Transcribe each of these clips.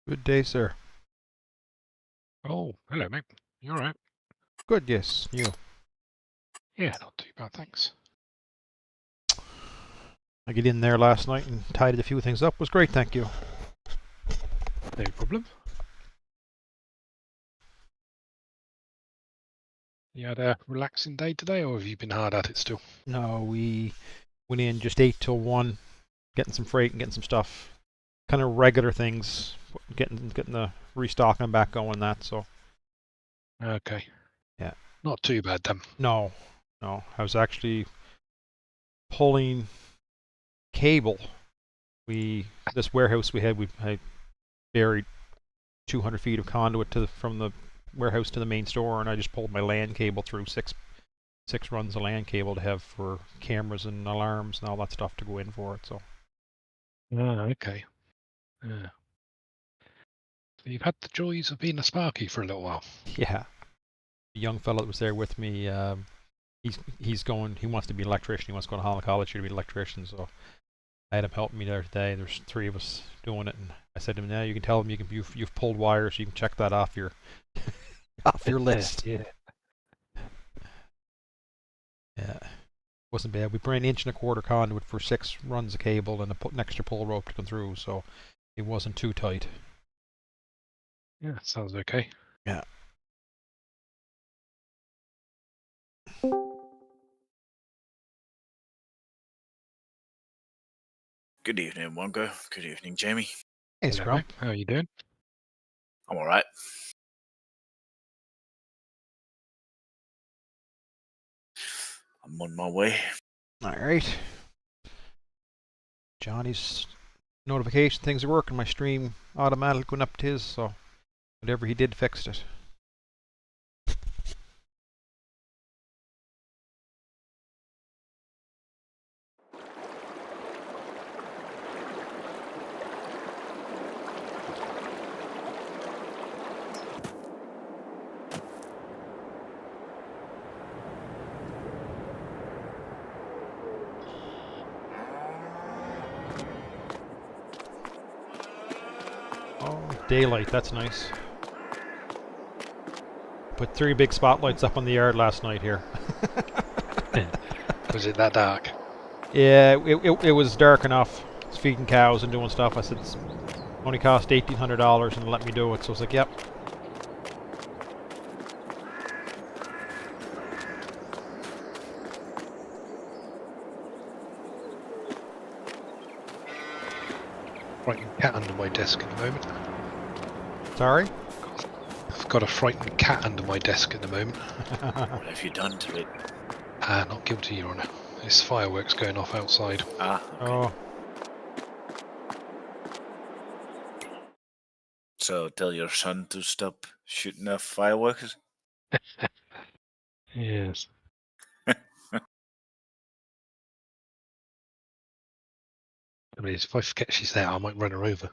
Good day, sir. Oh, hello, mate. You all right? Good, yes. You. Yeah, not too bad, thanks. I get in there last night and tidied a few things up. Was great, thank you. No problem. You had a relaxing day today, or have you been hard at it still? No, we went in just 8 till 1, getting some freight and getting some stuff. Kind of regular things, getting the restocking back going, that, so. Okay. Yeah. Not too bad, then. No, no. I was actually pulling cable. This warehouse I buried 200 feet of conduit from the warehouse to the main store, and I just pulled my LAN cable through six runs of LAN cable to have for cameras and alarms and all that stuff to go in for it. So Okay. Yeah. So you've had the joys of being a Sparky for a little while. yeah, the young fellow that was there with me, he's going. He wants to be an electrician. He wants to go to Holland College to be an electrician. So I had him helping me there today. There's three of us doing it, and I said to him, "Now you can tell him you've pulled wires. You can check that off your off your list." Yeah. Yeah. Wasn't bad. We ran an inch and a quarter conduit for 6 runs of cable and an extra pull rope to come through, so it wasn't too tight. Yeah, sounds okay. Yeah. Good evening, Wongo. Good evening, Jamie. Hey, Hello, Scrum. mate. How are you doing? I'm alright. I'm on my way. All right. Johnny's notification things are working. My stream automatically going up to his, so whatever he did fixed it. Oh, daylight. That's nice. Put 3 big spotlights up on the yard last night here. Was it that dark? Yeah, it was dark enough. It's feeding cows and doing stuff. I said it's only cost $1,800 and let me do it. So I was like, yep. Frightened cat under my desk at the moment. Sorry. I've got a frightened cat under my desk at the moment. What have you done to it? Not guilty, Your Honour. There's fireworks going off outside. Ah, okay. Oh, So tell your son to stop shooting off fireworks? Yes. I mean, if I forget she's there, I might run her over.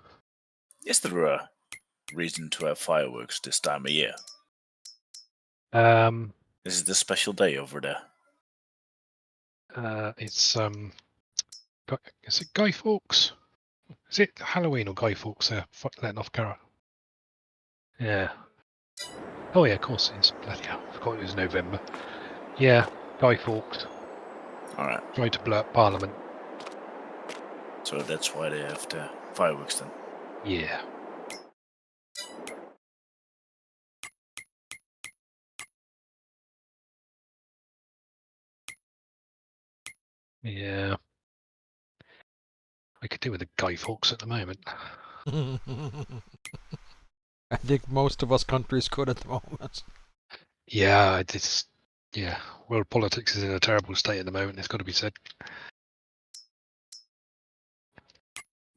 Is there a reason to have fireworks this time of year? Is it a special day over there? It's is it Guy Fawkes? Is it Halloween or Guy Fawkes? Letting off carrot. Yeah. Oh yeah, of course it is. Bloody hell, I forgot it was November. Yeah, Guy Fawkes Alright, tried to blow up Parliament. so that's why they have the fireworks then. Yeah. Yeah. I could do with a Guy Fawkes at the moment. I think most of us countries could at the moment. Yeah, yeah. World politics is in a terrible state at the moment. It's got to be said.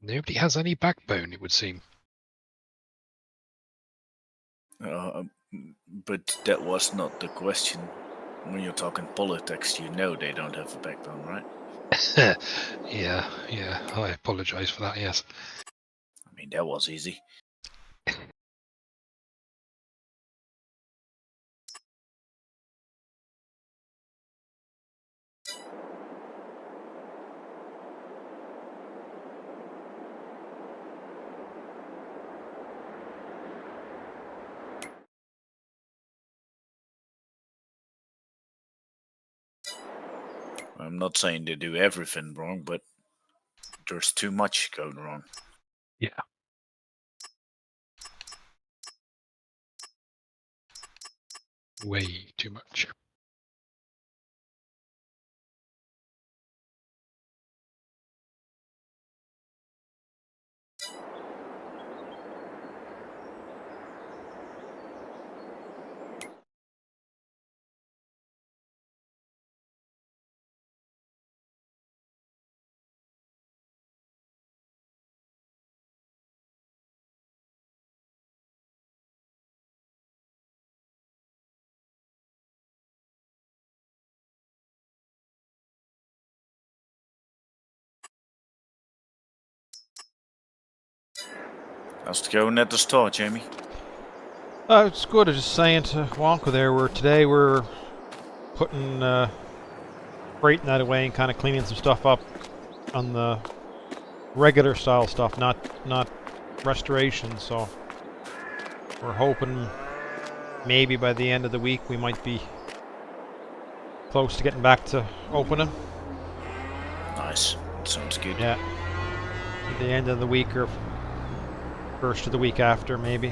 Nobody has any backbone, it would seem. But that was not the question. When you're talking politics, you know they don't have a backbone, right? Yeah. I apologise for that. Yes. I mean, that was easy. I'm not saying they do everything wrong, but there's too much going wrong. Yeah. Way too much. How's it going at the store, Jamie? It's good. I was just saying to Wonka there, today we're putting freighting that away and kind of cleaning some stuff up on the regular style stuff, not restoration. So we're hoping maybe by the end of the week we might be close to getting back to opening. Nice. Sounds good. Yeah. At the end of the week or first of the week after, maybe.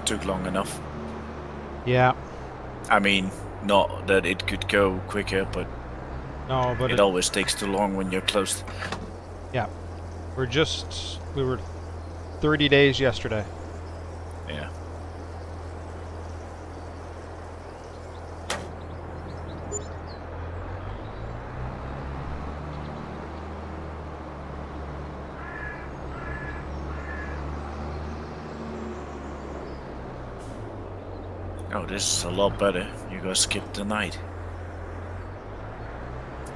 Took long enough. Yeah. I mean, not that it could go quicker, but No, but it always takes too long when you're close. yeah. We were 30 days yesterday. Yeah. Oh, this is a lot better. You guys skipped the night.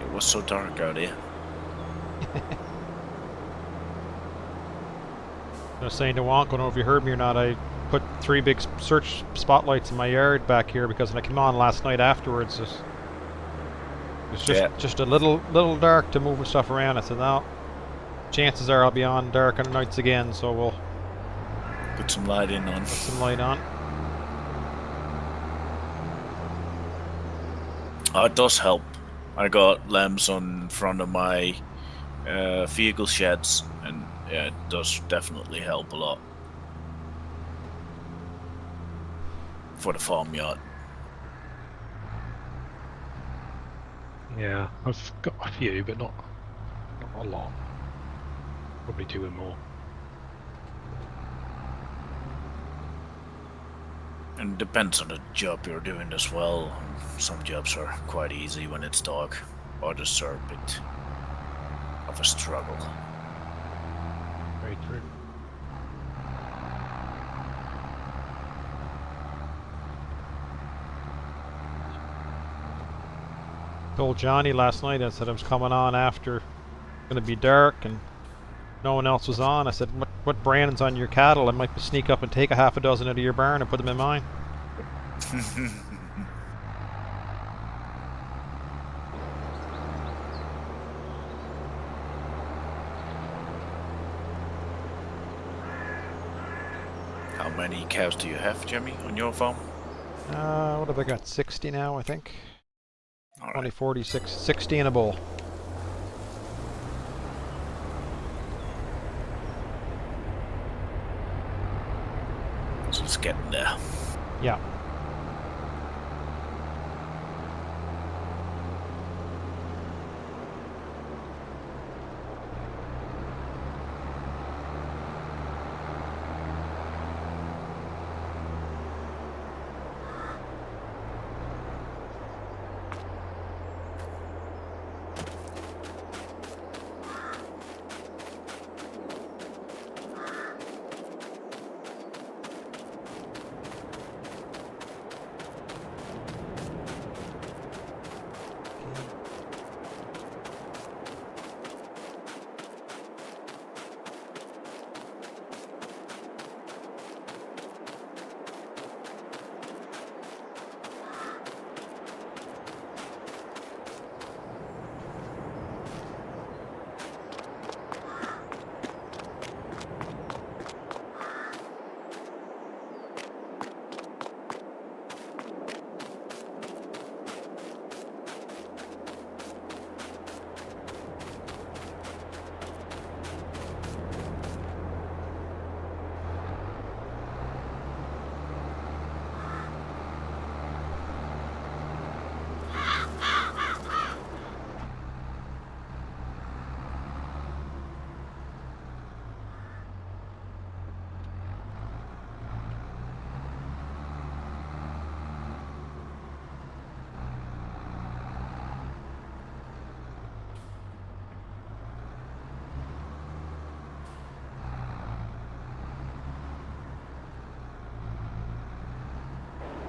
It was so dark out here. I was saying to Wonk, I don't know if you heard me or not, I put 3 big search spotlights in my yard back here because when I came on last night afterwards, it was just a little dark to moving stuff around. I said, no, chances are I'll be on dark on nights again, so we'll Put some lighting on. put some light on. Oh, it does help. I got lamps on front of my vehicle sheds, and yeah, it does definitely help a lot for the farmyard. Yeah, I've got a few, but not a lot. Probably doing more. And it depends on the job you're doing as well. Some jobs are quite easy when it's dark, others are a bit of a struggle. Very true. Told Johnny last night, I said I was coming on after going to be dark and no one else was on. I said, what brand's on your cattle? I might sneak up and take a half a dozen out of your barn and put them in mine. How many cows do you have, Jimmy, on your farm? What have I got? 60 now, I think. All 20, right. 46, 60 in a bull. So it's getting there. Yeah.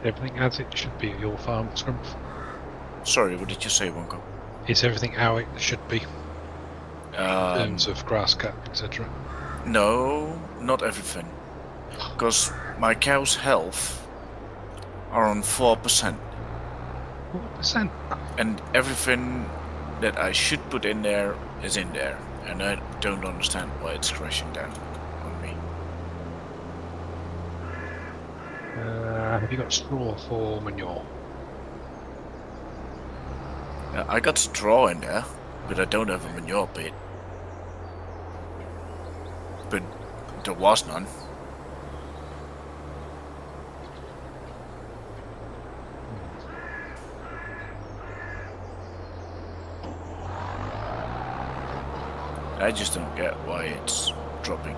Everything as it should be at your farm, Scrumph? Sorry, what did you say, Wonko? Is everything how it should be in terms of grass cut, etc.? No, not everything. Because my cow's health are on 4%. 4%? And everything that I should put in there is in there. And I don't understand why it's crashing down on me. Have you got straw for manure? I got straw in there, but I don't have a manure pit. But there was none. I just don't get why it's dropping.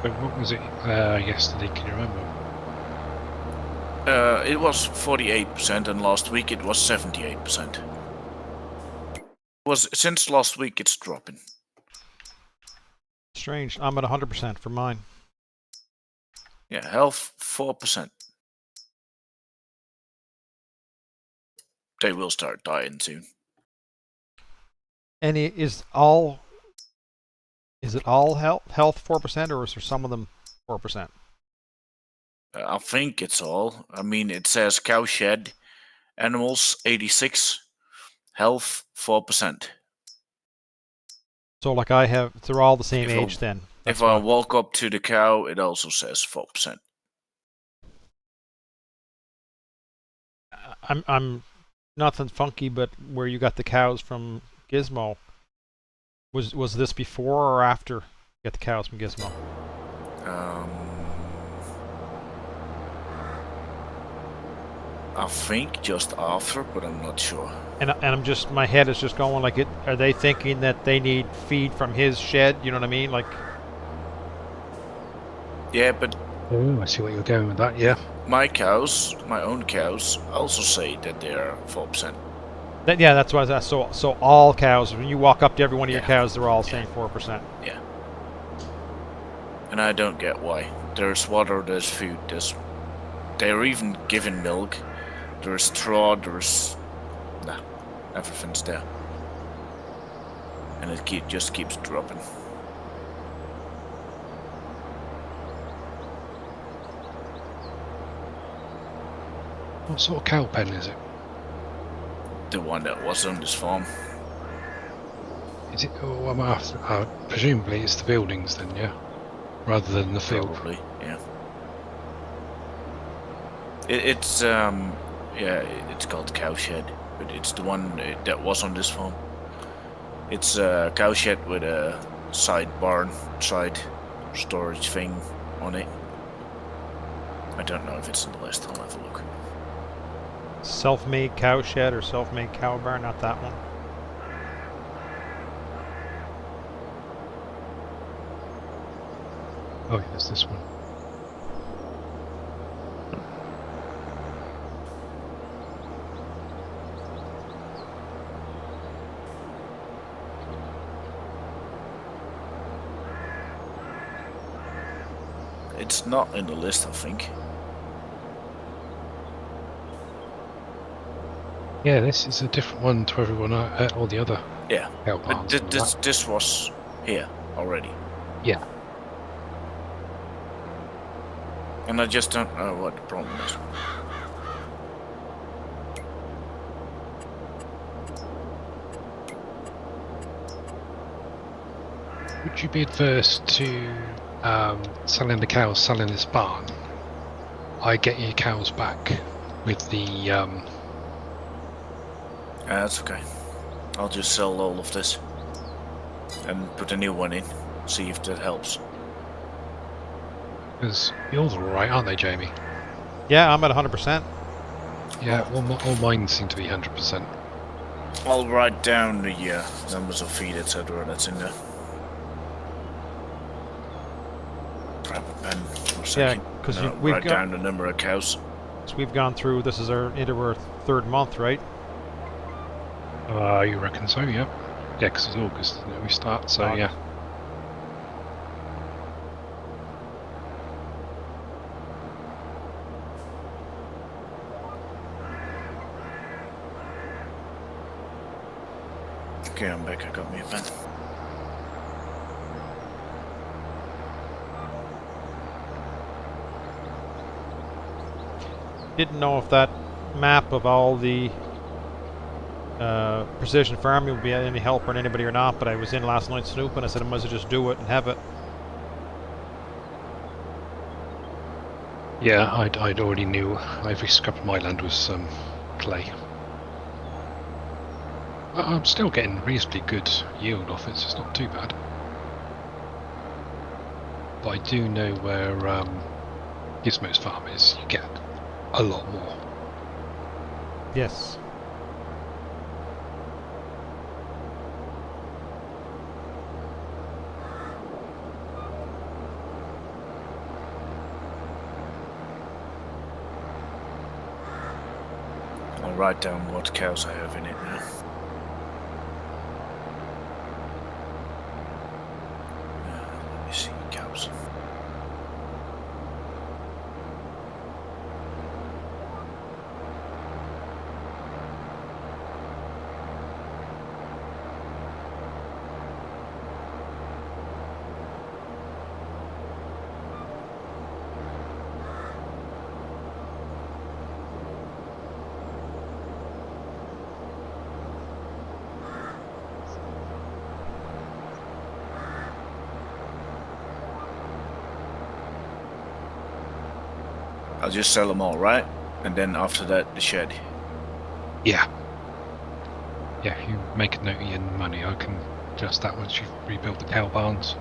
But what was it yesterday? Can you remember? It was 48%, and last week it was 78%. Since last week it's dropping. Strange. I'm at 100% for mine. Yeah, health 4%. They will start dying soon. And is it all health 4%, or is there some of them 4%? I think it's all. I mean, it says cowshed, animals 86, health 4%. So like I have, they're all the same age then. If I walk up to the cow, it also says 4%. I'm nothing funky, but where you got the cows from Gizmo, was this before or after you got the cows from Gizmo? I think just after, but I'm not sure. And I'm just, my head is just going like, are they thinking that they need feed from his shed? You know what I mean? Like. Yeah, but. Oh, I see what you're going with that. Yeah. My cows, my own cows, also say that they are 4%. Yeah, that's why I was asked. So all cows, when you walk up to every one of your cows, they're all saying 4%. Yeah. And I don't get why. There's water, there's food, they're even given milk. There's straw, everything's there. And it just keeps dropping. What sort of cow pen is it? The one that was on this farm. Is it? Oh, I'm after. Presumably it's the buildings then, yeah, rather than the field. Probably, yeah. It's called cowshed, but it's the one that was on this farm. It's a cowshed with a side storage thing on it. I don't know if it's in the list. I'll have a look. Self-made cow shed or self-made cow barn, not that one. Oh, yeah, there's this one. It's not in the list, I think. Yeah, this is a different one to everyone all the other. Yeah, cow but barns. this was here already. Yeah. And I just don't know what the problem is. Would you be adverse to selling the cows, selling this barn? I get your cows back with the. That's okay. I'll just sell all of this and put a new one in. See if that helps. Because yours are alright, aren't they, Jamie? Yeah, I'm at 100%. Yeah, all mine seem to be 100%. I'll write down the numbers of feed, etc. that's in there. Grab a pen for a second. Yeah, because we've write down the number of cows. So we've gone through, this is into our third month, right? You reckon so, yeah. Yeah, because it's August, isn't it? We start, so yeah. Okay, I'm back. I got me a pen. Didn't know if that map of all the precision farming would be any help on anybody or not, but I was in last night snooping. I said I might as well just do it and have it. Yeah, I'd already knew every scrap of my land was clay. I'm still getting reasonably good yield off it, so it's not too bad. But I do know where Gizmo's farm is. You get a lot more. Yes. I'll write down what cows I have in it now. Let me see, cows. I'll just sell them all, right? And then after that, the shed. Yeah. Yeah, if you make a note of your money, I can adjust that once you've rebuilt the cow barns.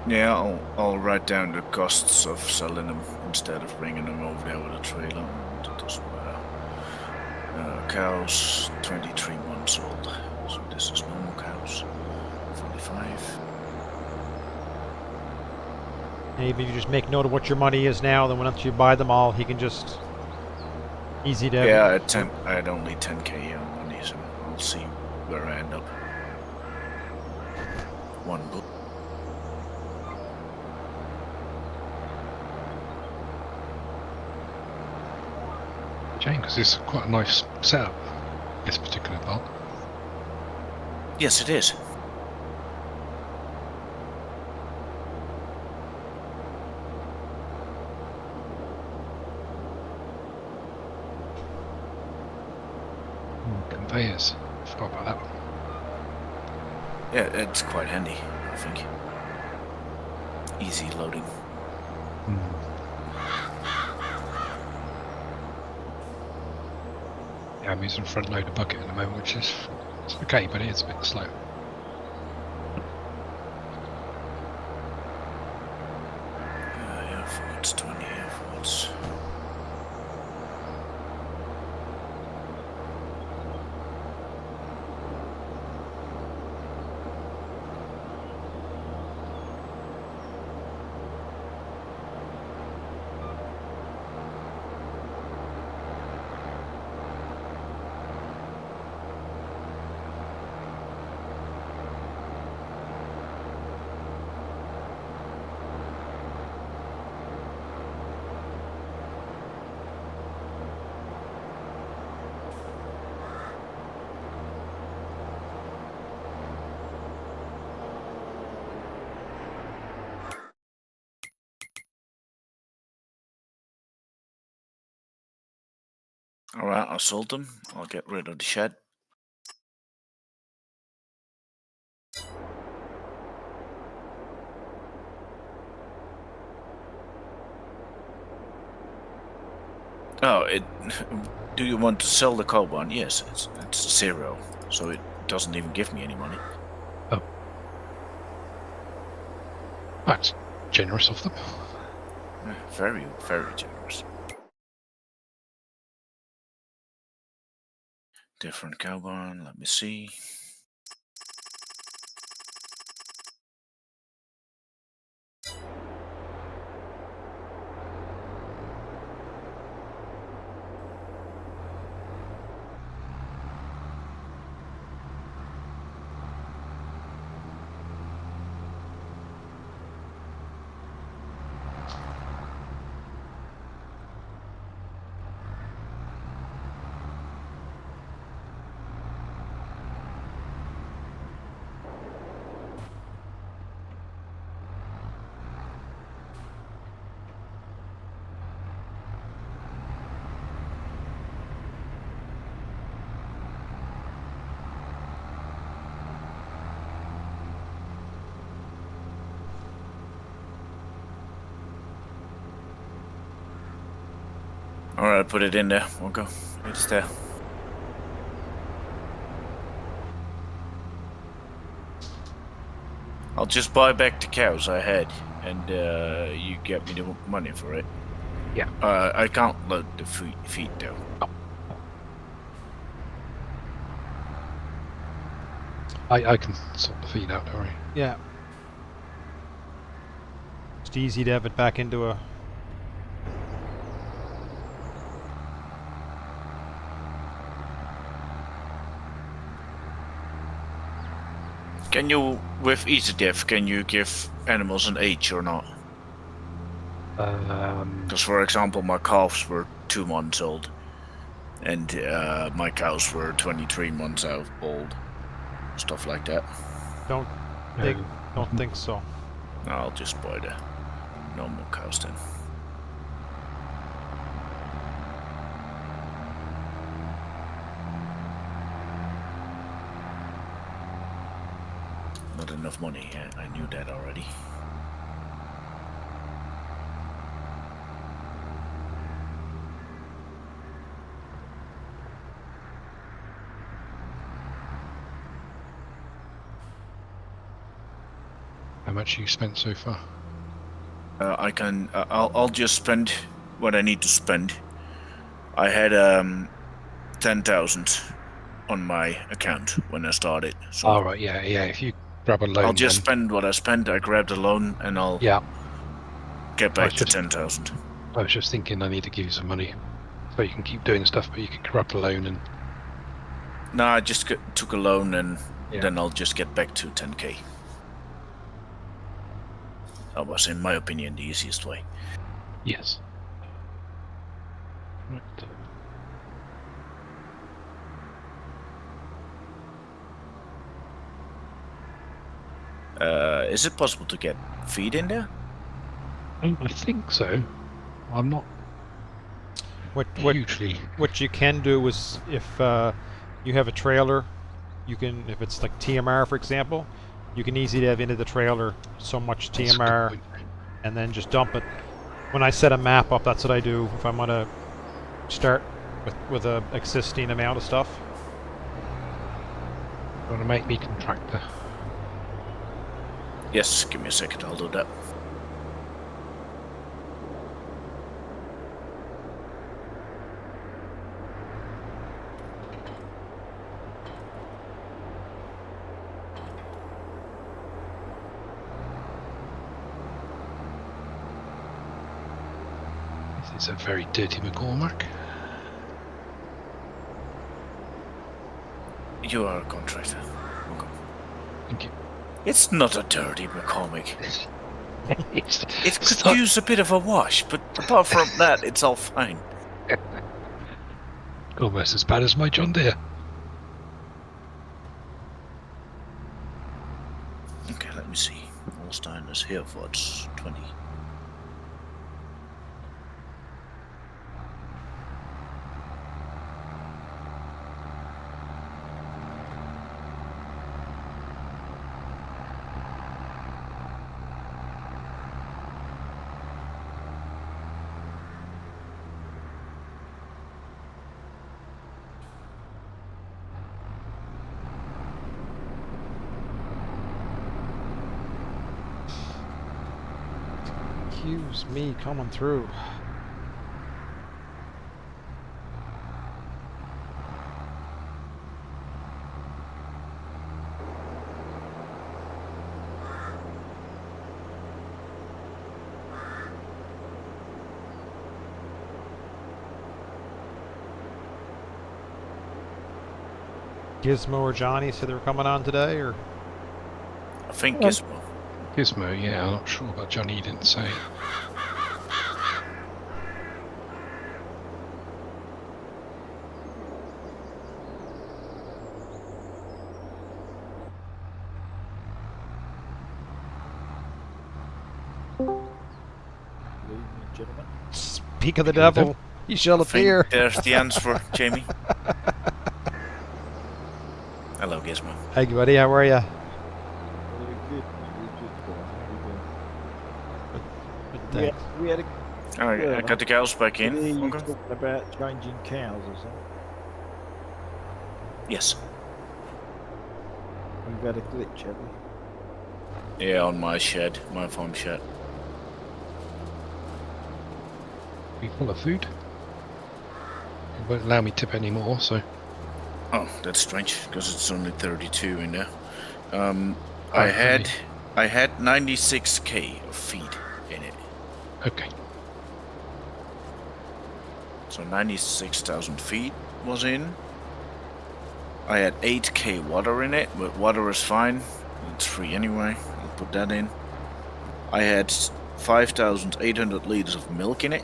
Yeah, I'll write down the costs of selling them instead of bringing them over there with a trailer. It doesn't matter. Cows, 23 months old. So this is normal cows. 45. Maybe you just make note of what your money is now, then once you buy them all, he can just... Easy to... Yeah, I had only 10k on money, so I'll see where I end up. One book. Shame, because it's quite a nice setup, this particular part. Yes, it is. Conveyors. Forgot about that one. Yeah, it's quite handy, I think. Easy loading. Yeah, I'm using front loader bucket at the moment, which is it's okay, but it is a bit slow. Yeah, forwards 20, yeah, forwards. Alright, I sold them. I'll get rid of the shed. Oh, do you want to sell the cow barn? Yes, it's 0, so it doesn't even give me any money. Oh. That's generous of them. Very, very generous. Different cow barn, let me see. Alright, put it in there. We'll go. It's there. I'll just buy back the cows I had, and you get me the money for it. Yeah. I can't load the feed though. I can sort the feed out, don't worry. Yeah. It's easy to have it back into a... Can you, with EasyDev, can you give animals an age or not? Because, for example, my calves were 2 months old, and my cows were 23 months old. Stuff like that. Don't think so. No, I'll just buy the normal cows then. Not enough money. Yeah, I knew that already. How much you spent so far? I can. I'll just spend what I need to spend. I had 10,000 on my account when I started. So Oh, right, yeah. If you grab a loan, I'll just then, spend what I spent. I grabbed a loan and I'll get back to 10,000. I was just thinking I need to give you some money so you can keep doing stuff, but you can grab the loan and... No, I just took a loan and then I'll just get back to 10k. That was, in my opinion, the easiest way. Yes. Right. Is it possible to get feed in there? I think so. I'm not hugely... What you can do is, if you have a trailer, you can, if it's like TMR, for example, you can easily have into the trailer so much TMR and then just dump it. When I set a map up, that's what I do if I'm gonna start with a existing amount of stuff. Want to make me contractor? Yes, give me a second, I'll do that. This is a very dirty McCormack. You are a contractor. Okay. Thank you. It's not a dirty McCormick. It's It could use a bit of a wash, but apart from that, it's all fine. almost as bad as my John Deere. Okay, let me see. Holstein is here for 20. Excuse me, coming through. Gizmo or Johnny said they were coming on today, or? I think Gizmo. Gizmo, yeah, I'm not sure about Johnny, he didn't say. Ladies and gentlemen. Speak of the devil, he shall I think appear. there's the answer, Jamie. Hello, Gizmo. Hey, buddy, how are ya? Very good. We just Thanks. we had a Alright, I got the cows back in. Did you Okay. talking about changing cows or something? Yes. You've had a glitch, have you? Yeah, on my shed, my farm shed. Be full of food. It won't allow me to tip anymore, so. Oh, that's strange, because it's only 32 in there. I Oh, had 96k of feed in it. Okay. So 96,000 feet was in. I had 8k water in it, but water is fine. It's free anyway. I'll put that in. I had 5,800 liters of milk in it.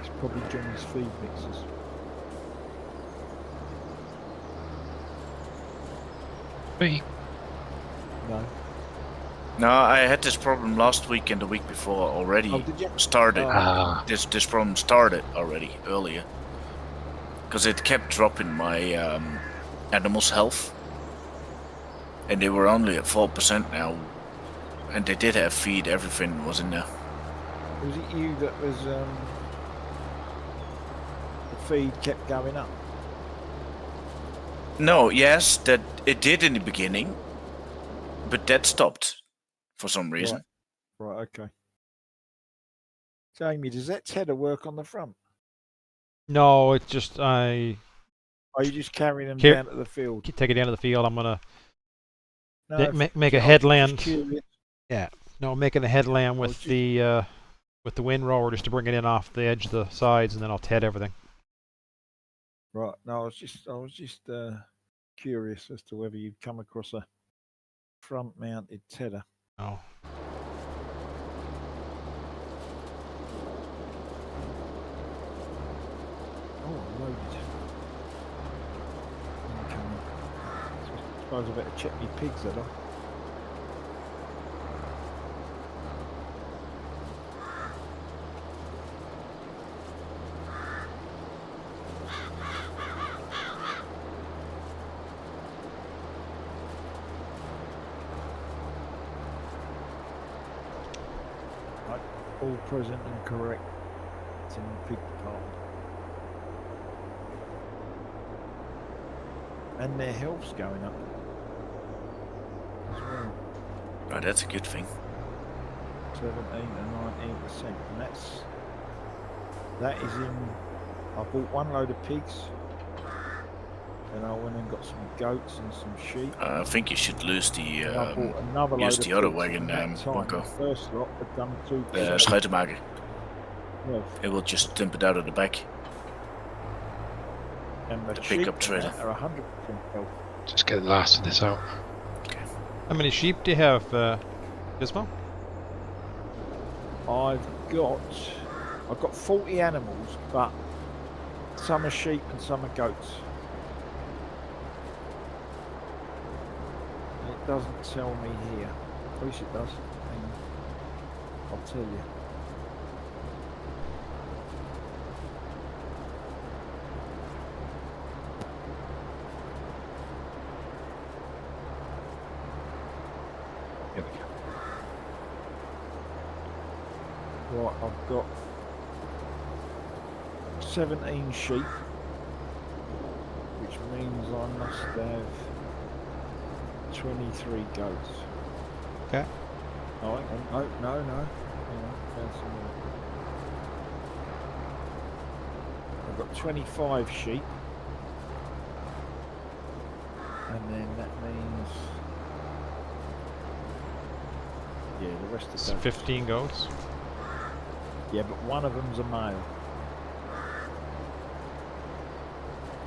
It's probably Johnny's feed mixers. Me. No. No, I had this problem last week and the week before already. Oh, did you? Started. Ah. This problem started already earlier. Because it kept dropping my animals' health. And they were only at 4% now. And they did have feed, everything was in there. Was it you that was the feed kept going up? No, yes, that it did in the beginning. But that stopped for some reason. Right, okay. Jamie, does that tether work on the front? No, it's just Are you just carrying them Here- down to the field? take it down to the field. I'm gonna No, make a I was just headland. curious. No, making a headland was with just- the windrower just to bring it in off the edge of the sides, and then I'll ted everything. Right. No, I was just curious as to whether you'd come across a front-mounted tether. Oh, Oh, loaded. Incoming. Suppose I better check my pigs, had I? Right, all present and correct. It's in the pig department. And their health's going up as well. Oh, that's a good thing. 17 and 19%, and that is in. I bought one load of pigs, and I went and got some goats and some sheep. I think you should lose the And I bought another load use of the other pigs, wagon, and that time, Marco. the first lot had done 2%. Schuitenmaker. Yeah, It will just dump it out of the back. and the the sheep pickup and trailer. that are 100% health. Just get the last of this out. how many sheep do you have, Gizmo? I've got 40 animals, but some are sheep and some are goats. It doesn't tell me here. At least it does. Hang on. I'll tell you. Here we go. Right, I've got 17 sheep, which means I must have 23 goats. Okay. Oh, hang on. No. Hang on, found some more. I've got 25 sheep, and then that means, yeah, the rest It's of goats. 15 goats. Yeah, but one of them's a male.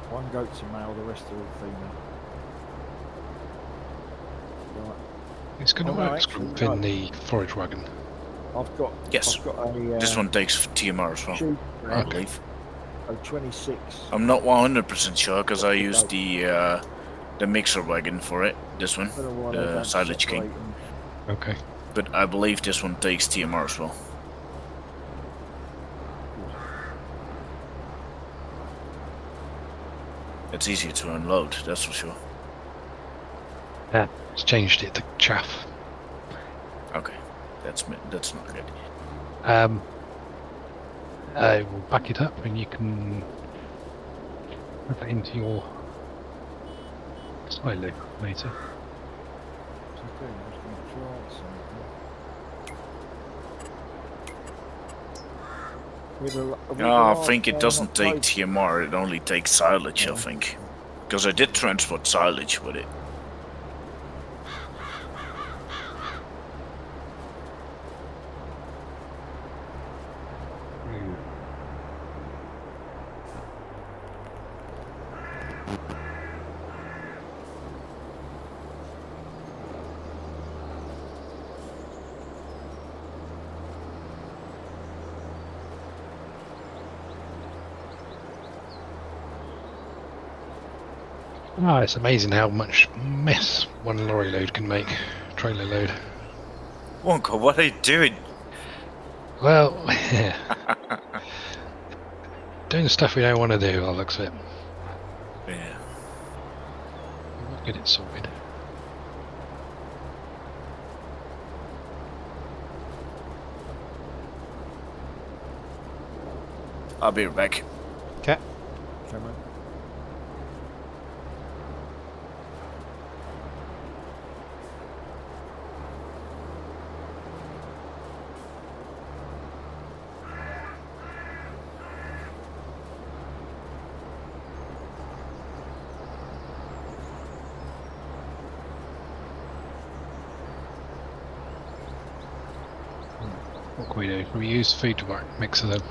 One goat's a male, the rest are all female. Right. It's going to Oh, no, work, actually, Scrump, no. in the forage wagon. I've got Yes. I've got a This one takes TMR as well, sheep I brand, believe. a 26. I'm not 100% sure because I used the mixer wagon for it. This one, I don't know why they the don't silage king. separate 'em. Okay. But I believe this one takes TMR as well. It's easier to unload, that's for sure. Yeah. It's changed it to chaff. Okay, that's not good. I will back it up and you can put that into your silo later. Just doing, I'm just going to plant something. With the I last think it one doesn't take upload- TMR, it only takes silage, I Yeah. think. Because I did transport silage with it. Ah, it's amazing how much mess one lorry load can make, trailer load. Wonka, what are you doing? Well, doing stuff we don't want to do, by the looks of it. Yeah. We'll get it sorted. I'll be right back. Okay. Come on. What can we do? Can we use food to work mixer then?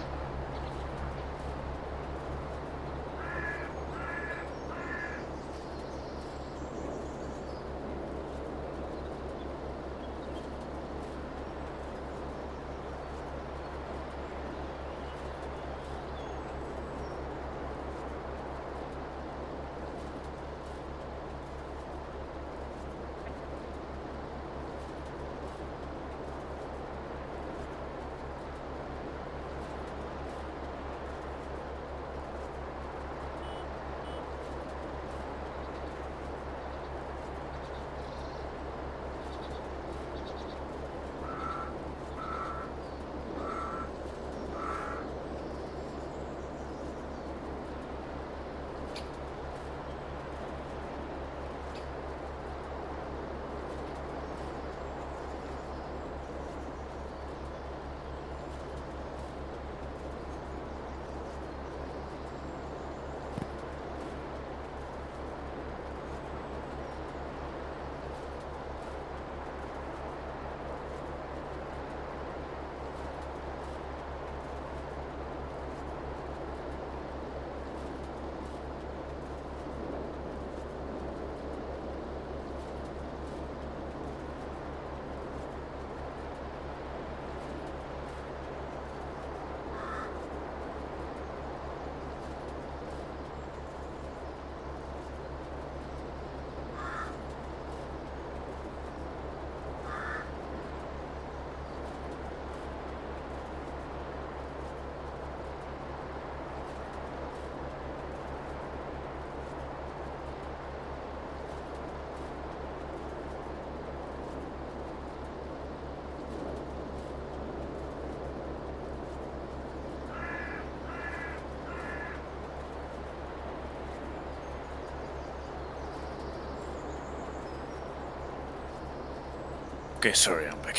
Okay, sorry, I'm back.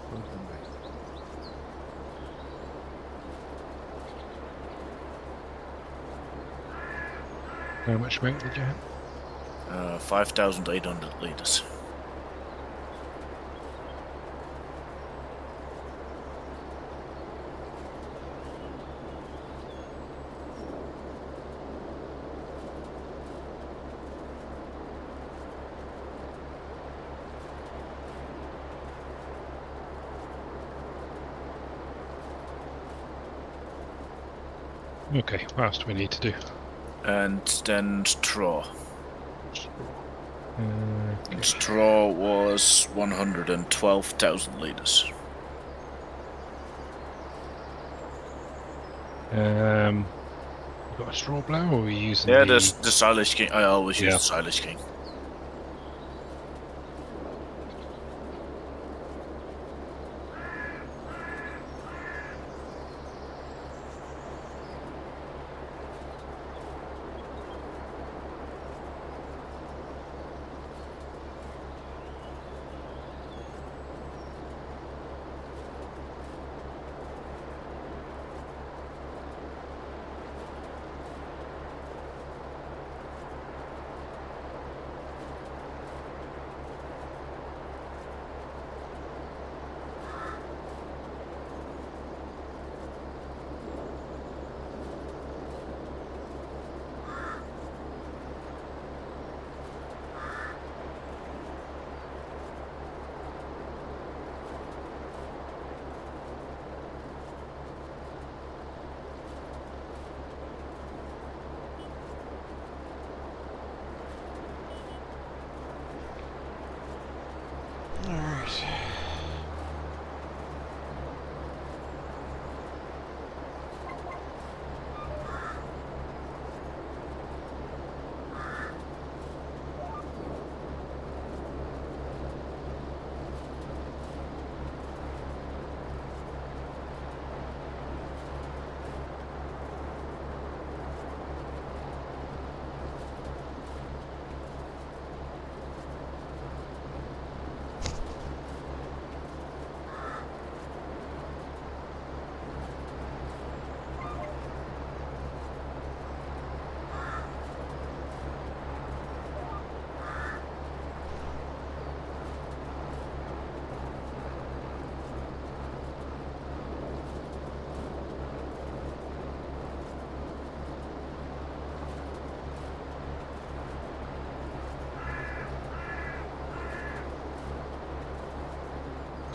Welcome back. How much milk did you have? 5,800 liters. Okay, what else do we need to do? And then straw. Okay. Straw was 112,000 liters. You got a straw blower, or are we using Yeah, the... the silage king. I always use Yeah. the silage king.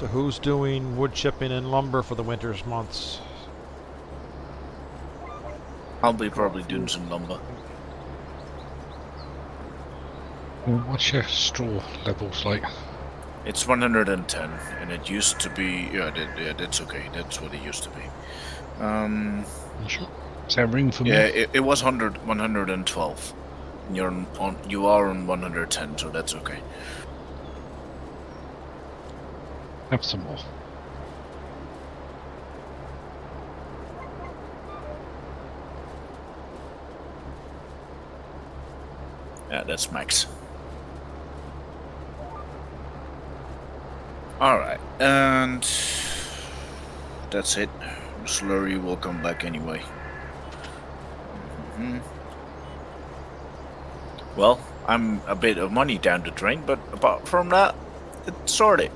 So who's doing wood chipping and lumber for the winter's months? I'll be Quite a probably few, doing some lumber. What's your straw levels like? It's 110, and it used to be. Yeah, that's okay. That's what it used to be. You sure? Is there room for Yeah, me? it was 112. And you are on 110, so that's okay. Have some more. Yeah, that's max. Alright, and that's it. Slurry will come back anyway. Well, I'm a bit of money down the drain, but apart from that, it's sorted.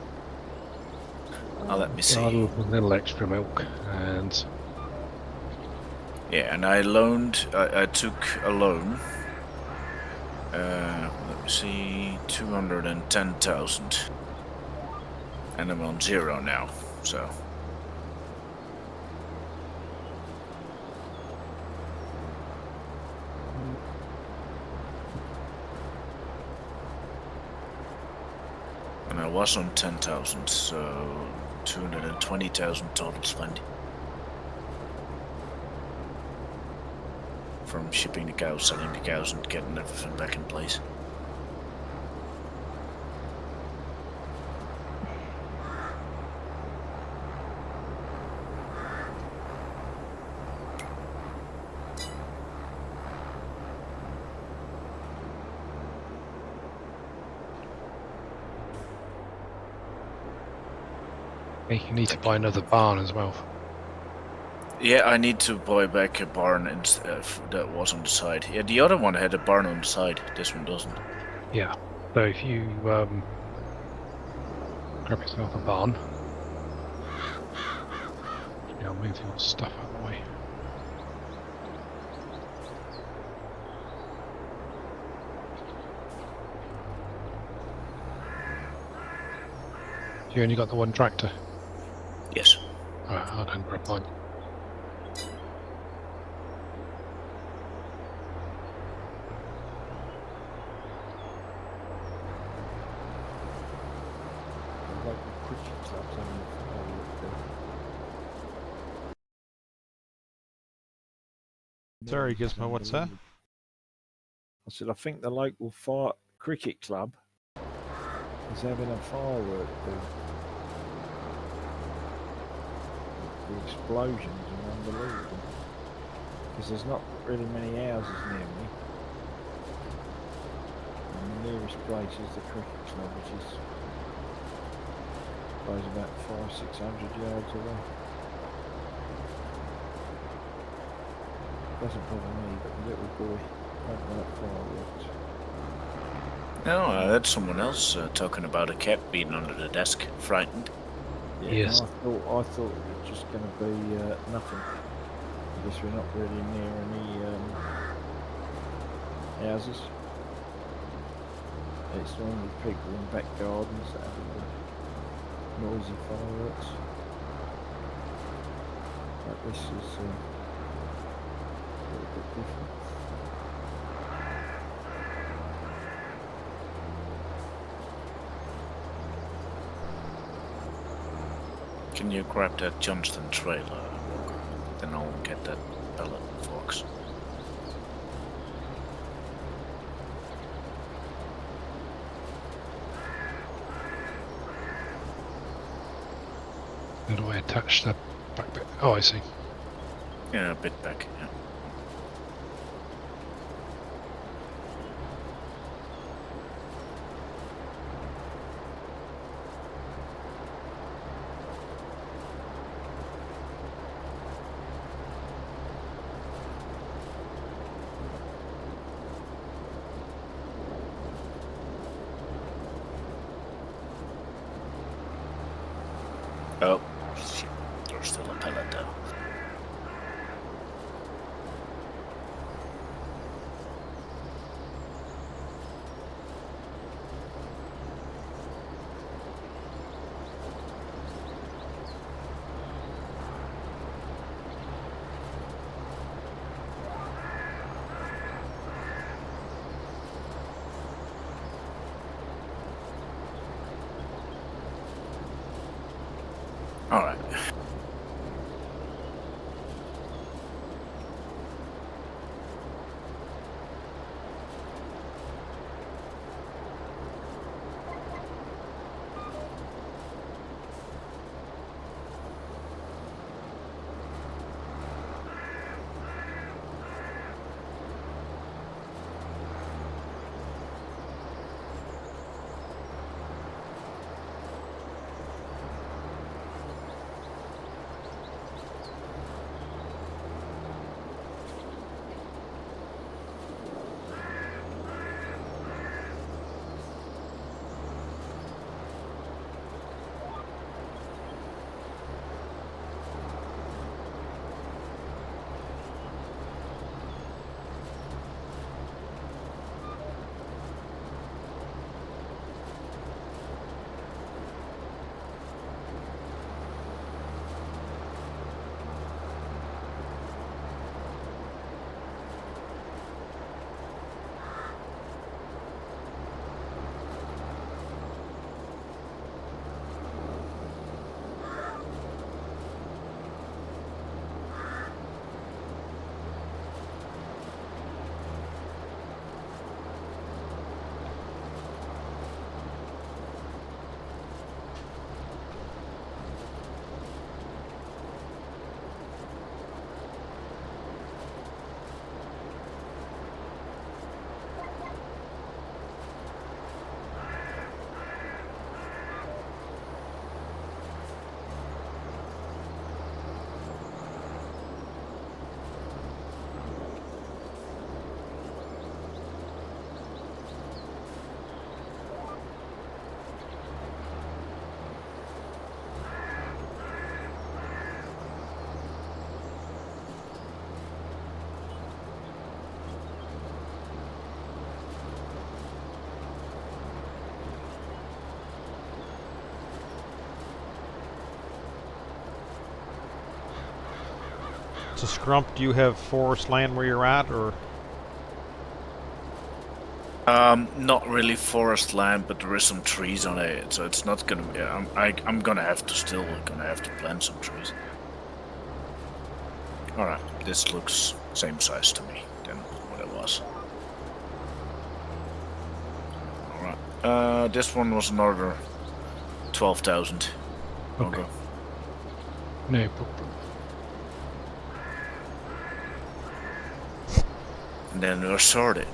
Now let me Got see. a little extra milk and Yeah, and I loaned. I took a loan. Let me see, 210,000, and I'm on 0 now. So. And I was on 10,000, so 220,000 total spent. From shipping the cows, selling the cows, and getting everything back in place. you need to buy another barn as well. Yeah, I need to buy back a barn that was on the side. Yeah, the other one had a barn on the side. This one doesn't. Yeah. So if you grab yourself a barn, yeah, I'll move your stuff out of the way. You only got the one tractor? Yes. Alright, I'll go and grab mine. the local cricket clubs having a firework there. Sorry, It's Gizmo, what's that? unbelievable. I said, I think the local cricket club is having a firework there. The explosions are unbelievable. Because there's not really many houses near me. And the nearest place is the cricket club, which is, I suppose, about 500-600 yards away. Doesn't bother me, but the little boy don't like fireworks. No, I heard someone else talking about a cat being under the desk, frightened. Yeah, Yes. I thought it was just going to be nothing. I guess we're not really near any houses. It's normally people in back gardens that have the noisy fireworks. But this is a little bit different. Can you grab that Johnston trailer, Walker? Then I'll get that pellet fox. How do I attach the back bit? Oh, I see. Yeah, a bit back. Yeah. Oh, shit. There's still a pellet there. So Scrump, do you have forest land where you're at, or? Not really forest land, but there is some trees on it, so it's not gonna be. I'm gonna have to plant some trees. All right, this looks same size to me than what it was. All right, this one was another 12,000. Okay. No problem. And then we're sorted.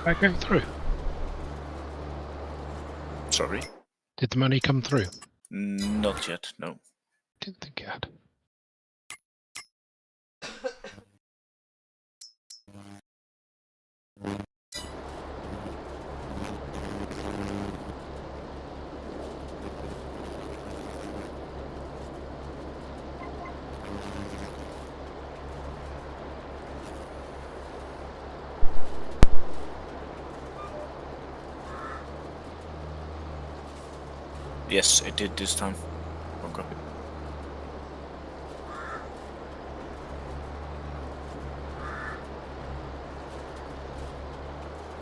That go through? Sorry, Did the money come through? not yet. No. Didn't think it had. Yes, it did this time. Okay.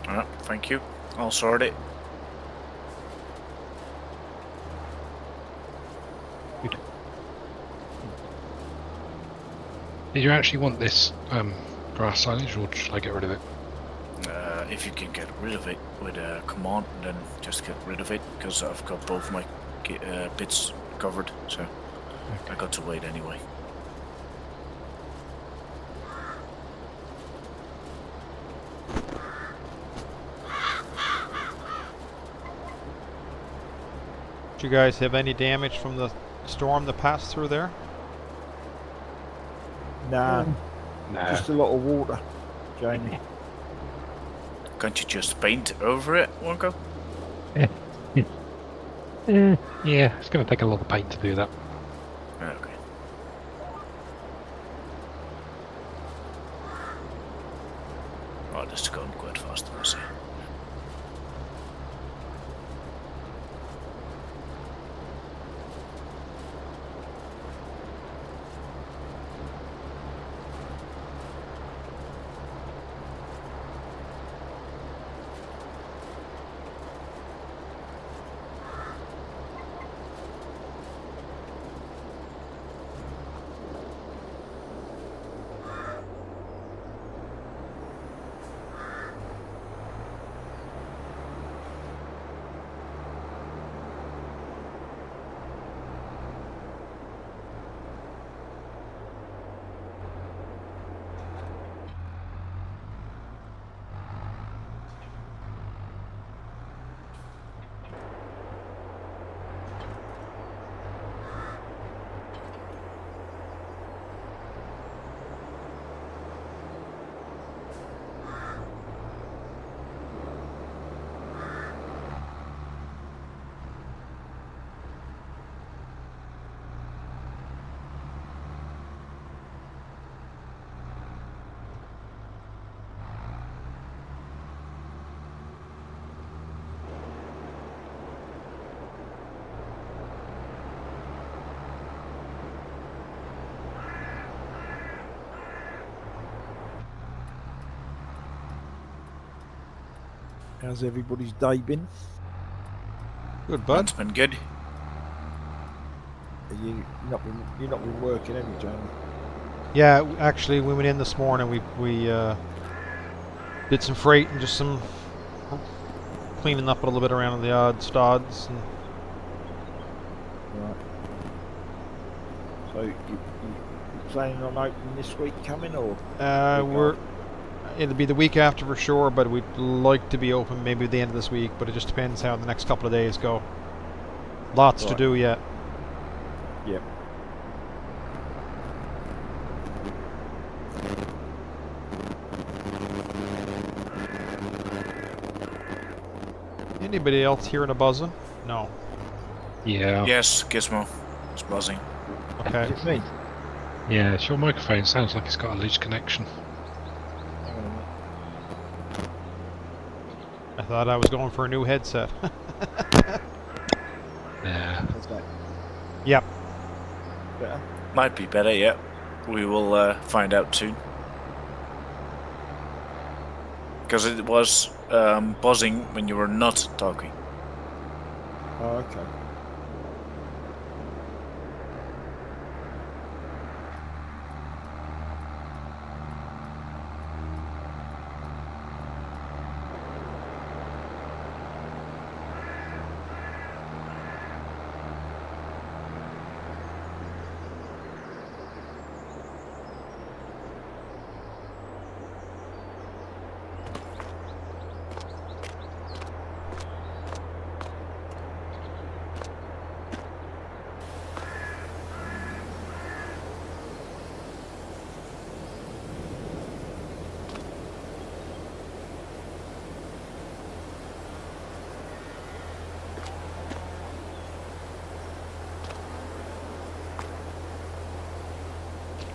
Alright, thank you. I'll sort it. Did you actually want this grass silage, or should I get rid of it? If you can get rid of it with a command, then just get rid of it, because I've got both my bits covered, so I got to wait anyway. Did you guys have any damage from the storm that passed through there? Nah, No. just a lot of water, Jamie. Can't you just paint over it, Wonka? Yeah, it's going to take a lot of paint to do that. Okay. Oh, this is going quite fast, I see. How's everybody's day been? Good, bud. That's been good. You've not been working, have you, Jamie? Yeah, actually, we went in this morning. We did some freight and just some cleaning up a little bit around the odd stods. And Right. So you planning on opening this week coming, or? it'll be the week after for sure, but we'd like to be open maybe at the end of this week. But it just depends how the next couple of days go. Lots to Right. do yet. Yep. Anybody else hearing a buzzing? No. Yeah. Yes, Gizmo. It's buzzing. Okay. Is it me? Yeah, it's your microphone. Sounds like it's got a loose connection. Hang on a minute. I thought I was going for a new headset. Yeah. How's that? Yep. Better? Might be better, yeah. We will find out soon. Because it was buzzing when you were not talking. Oh, okay.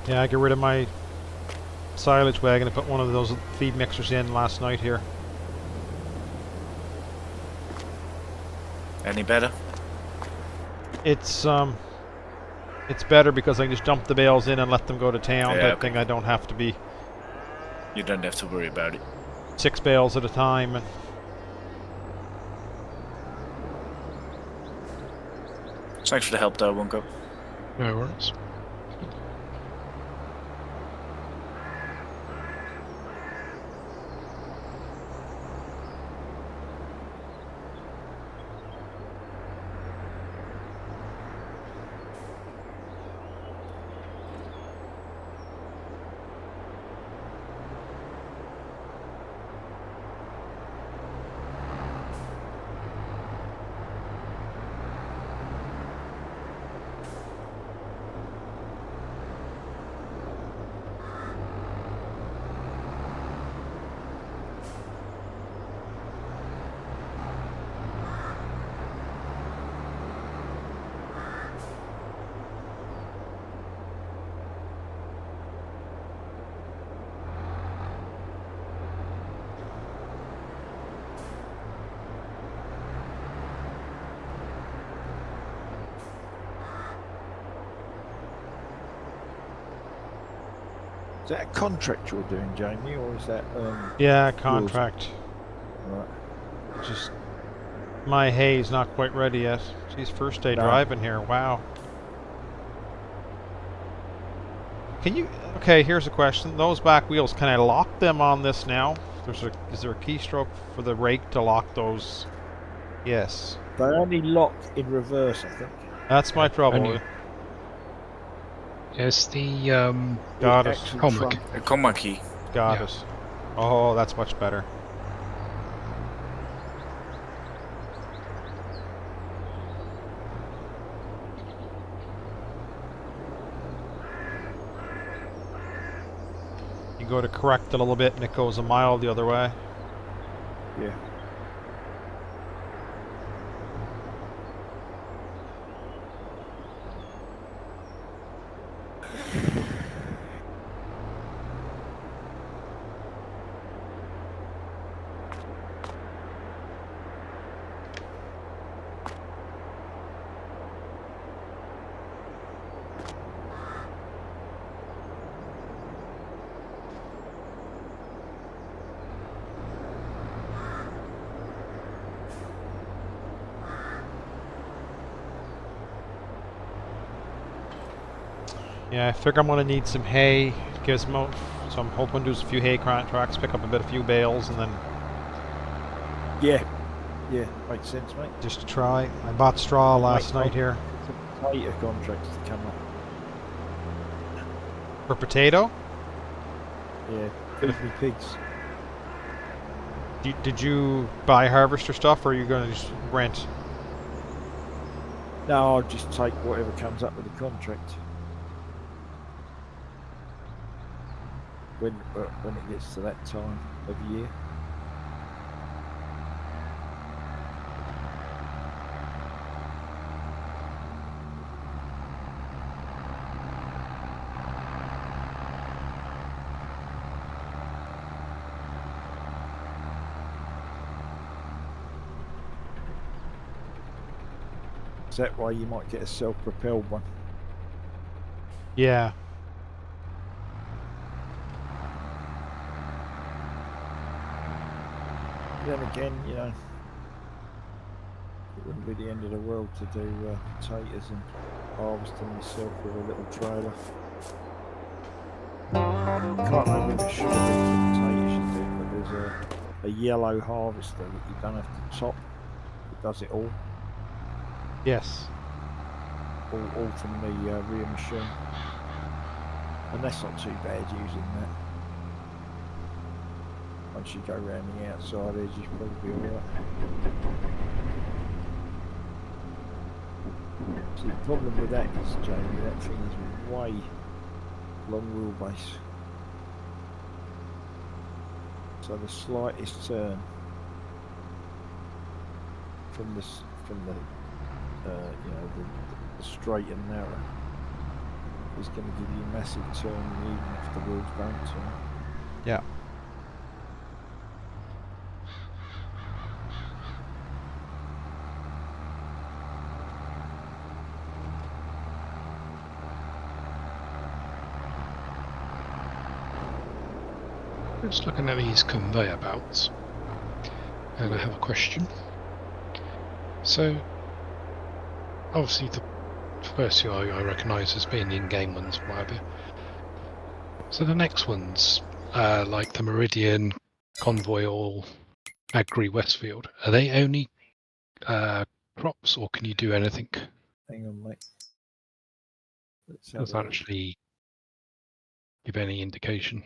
Yeah, I get rid of my silage wagon and put one of those feed mixers in last night here. Any better? It's better because I can just dump the bales in and let them go to town. Yeah, That okay. thing I don't have to be You don't have to worry about it. 6 bales at a time. And Thanks for the help there, Wonko. No worries. Is that a contract you're doing, Jamie, or is that yeah, contract. right? Just my hay's not quite ready yet. Geez, first day No. driving here. Wow. Can you? Okay, here's a question. Those back wheels, can I lock them on this now? Is there a keystroke for the rake to lock those? Yes. They only lock in reverse, I think. That's my trouble. Only- Yes, the Got The it. actual Comic. trunk. A comma key. Got Yeah. it. Oh, that's much better. You go to correct a little bit and it goes a mile the other way. Yeah. Yeah, I figure I'm gonna need some hay, gizmo, so I'm hoping to do a few hay contracts, pick up a few bales, and then Yeah. Yeah, makes sense, mate. just to try. I bought straw last Might night here later contracts to come up. for potato. Yeah, feed me pigs. Did you buy harvester stuff, or are you gonna just rent? No, I'll just take whatever comes up with the contract. When it gets to that time of year. that way you might get a self-propelled one. Yeah. Then again, you know, it wouldn't be the end of the world to do potatoes and harvest them yourself with a little trailer. Can't remember if it should have been for potatoes you do, but there's a yellow harvester that you don't have to top. It does it all Yes. all from the rear machine. And that's not too bad using that. Once you go around the outside edge, you'll probably be alright. See, the problem with that is, Jamie, that thing is way long wheelbase. So the slightest turn from the you know, the straight and narrow is going to give you a massive turn, even if the wheels don't turn. Yeah. Just looking at these conveyor belts, and I have a question. So, obviously the first two I recognise as being the in-game ones, whatever. So the next ones, like the Meridian, Convoy, or Agri Westfield, are they only crops, or can you do anything? Hang on, mate. Let's have Does a that look. actually give any indication?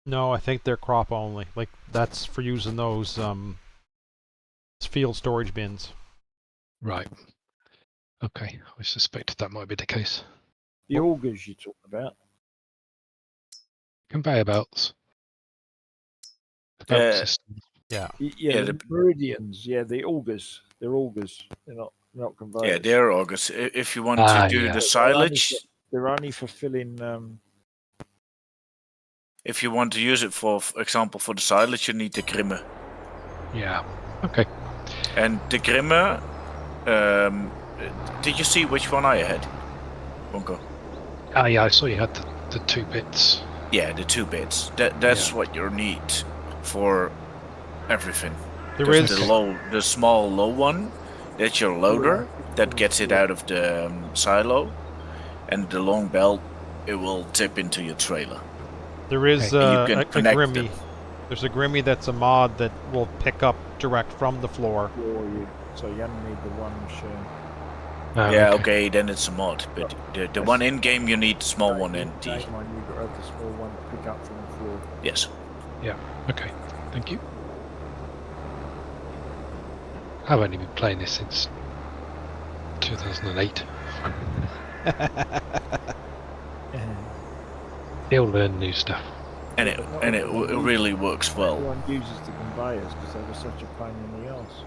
No, I think they're crop only. Like, that's for using those field storage bins. Right. Okay, I suspected that might be the case. The augers you're talking about. Conveyor belts. The belt system. Yeah. Yeah, Yeah, the meridians. Yeah, the augers. They're augers. They're not conveyors. Yeah, they're August. If you want Ah, to do yeah. the They're only silage, They're only for filling. if you want to use it for example for the silage, you need the grimme. Yeah. Okay. And the grimme, did you see which one I had, Bunko? Ah, yeah. I saw you had the two bits. Yeah, the 2 bits. That's what you need for everything. There There's is. the small low one. That's your loader that gets it out of the silo, and the long belt, it will tip into your trailer. There is And you a can connect Grimmy. them. There's a Grimmy that's a mod that will pick up direct from the floor. So you only need the one machine. Ah, Yeah, okay, then it's a mod. But the one in game, you need the small one and the You've got to have the small one to pick up from the floor. yes. Okay. Thank you. I've only been playing this since 2008. Still learn new stuff. And it really works well. Everyone uses the conveyors because they were such a pain in the arse.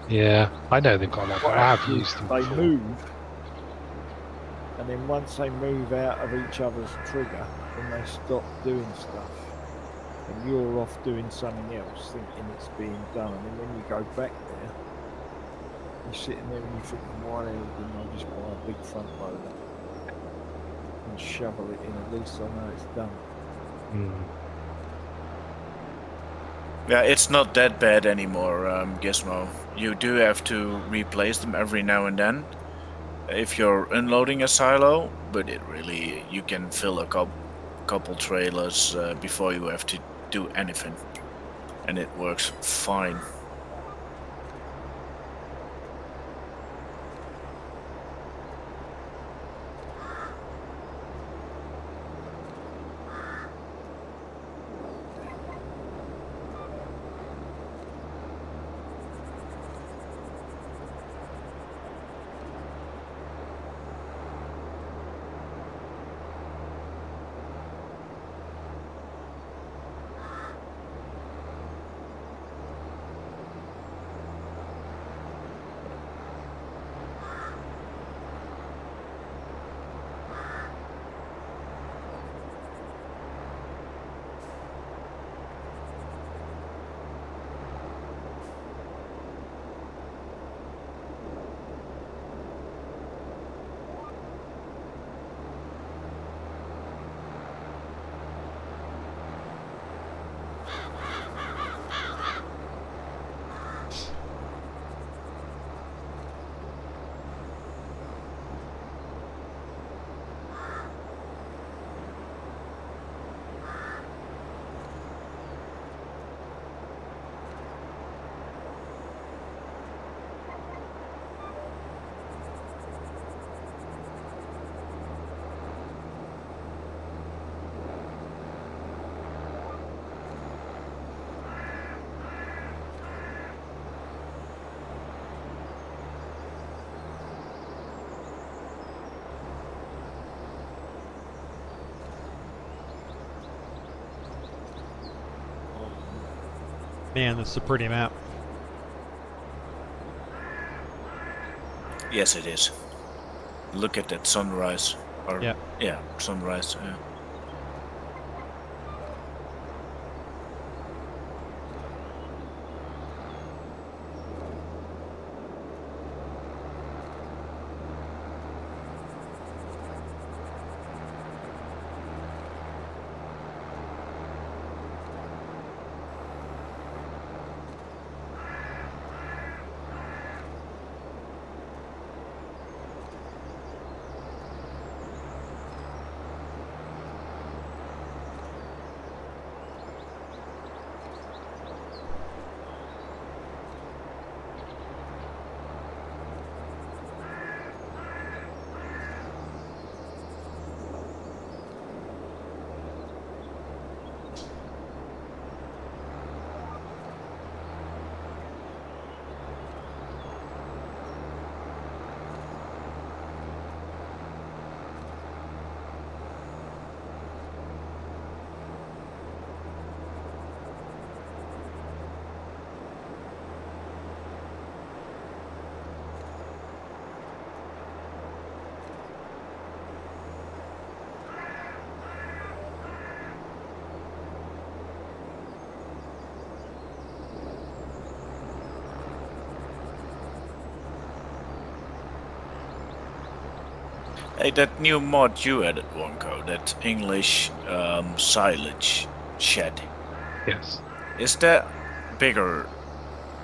Yeah, I know they've got a lot, but What I have happens used is them They before. move, and then once they move out of each other's trigger, then they stop doing stuff. And you're off doing something else, thinking it's being done. And then when you go back there, you're sitting there and you're thinking, why the hell didn't I just buy a big front loader and shovel it in? At least I know it's done. Yeah, it's not that bad anymore, Gizmo. You do have to replace them every now and then if you're unloading a silo, but it really, you can fill a couple trailers before you have to do anything, and it works fine. Man, this is a pretty map. Yes, it is. Look at that sunrise. Or, Yeah. Yeah, sunrise. Hey, that new mod you added, Wonko, that English silage shed, Yes. is that bigger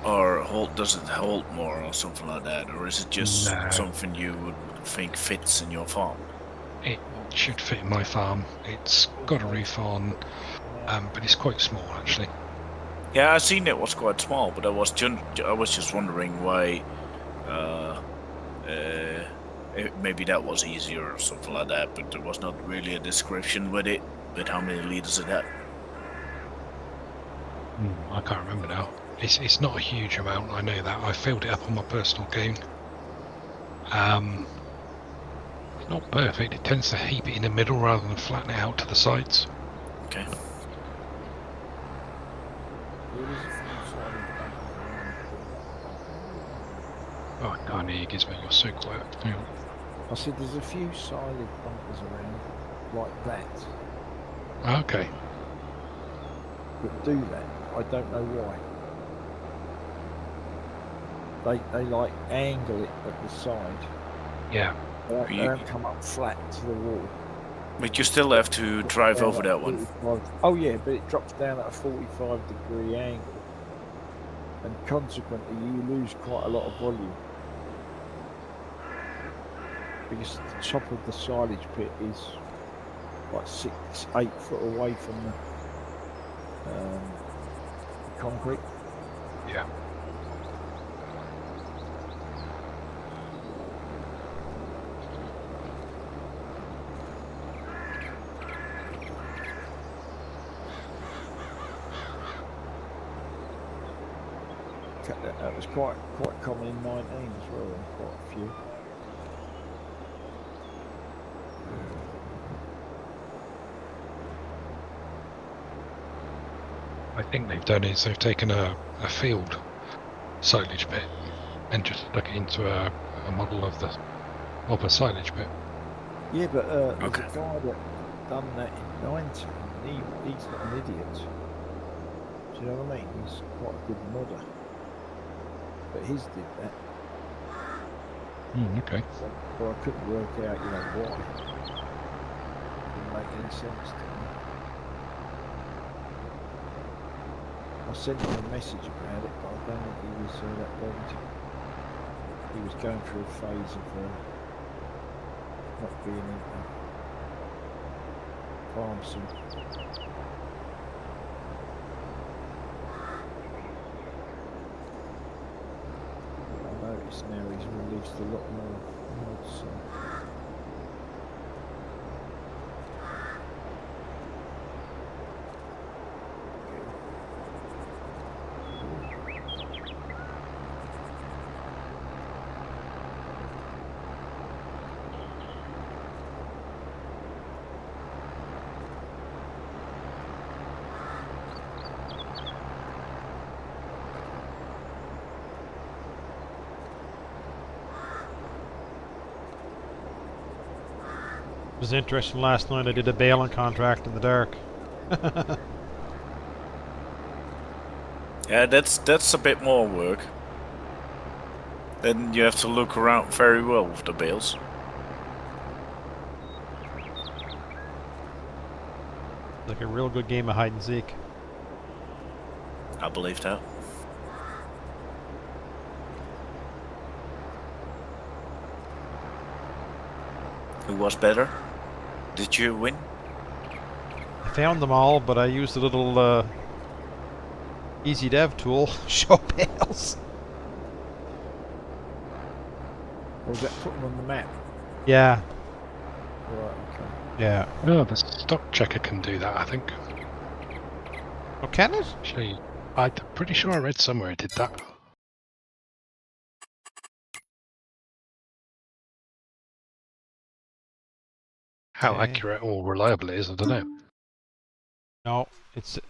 or does it hold more or something like that? Or is it just No. something you would think fits in your farm? It should fit in my farm. It's got a roof on, but it's quite small actually. Yeah, I seen it was quite small, but I was just wondering why. Maybe that was easier or something like that, but there was not really a description with it. But how many liters it had? I can't remember now. It's not a huge amount. I know that. I filled it up on my personal game. It's not perfect. It tends to heap it in the middle rather than flatten it out to the sides. Okay. Oh, I can't hear you, Gizmo. You're so quiet. Hang on. I said there's a few silage bunkers around like that Okay. that do that. I don't know why. They like angle it at the side. Yeah. They don't come up flat to the wall. But you still have to drive Down over at that one. 45 Oh yeah, but it drops down at a 45-degree angle, and consequently you lose quite a lot of volume because the top of the silage pit is like 6-8 foot away from the concrete. Yeah. That was quite common in 19 as well, and quite a few. I think they've done is they've taken a field silage pit and just stuck it into a model of a silage pit. Yeah, but there's Okay. a guy that done that in 19, and he's not an idiot. Do you know what I mean? He's quite a good modder. But his did that. Okay. But I couldn't work out, why. Didn't make any sense to me. I sent him a message about it, but I don't think he was that bothered. He was going through a phase of not being in farm soon. I noticed now he's released a lot more mods. So. was interesting last night. I did a bailing contract in the dark. Yeah, that's a bit more work. Then you have to look around very well with the bales. Like a real good game of hide and seek. I believe that. Who was better? Did you win? I found them all, but I used a little easy dev tool, show bales. Or was that putting on the map? Yeah, Right, okay. yeah. Oh, the stock checker can do that, I think. Oh, can it? Show you. I'm pretty sure I read somewhere it did that. How Okay. accurate or reliable it is, I don't know. No, it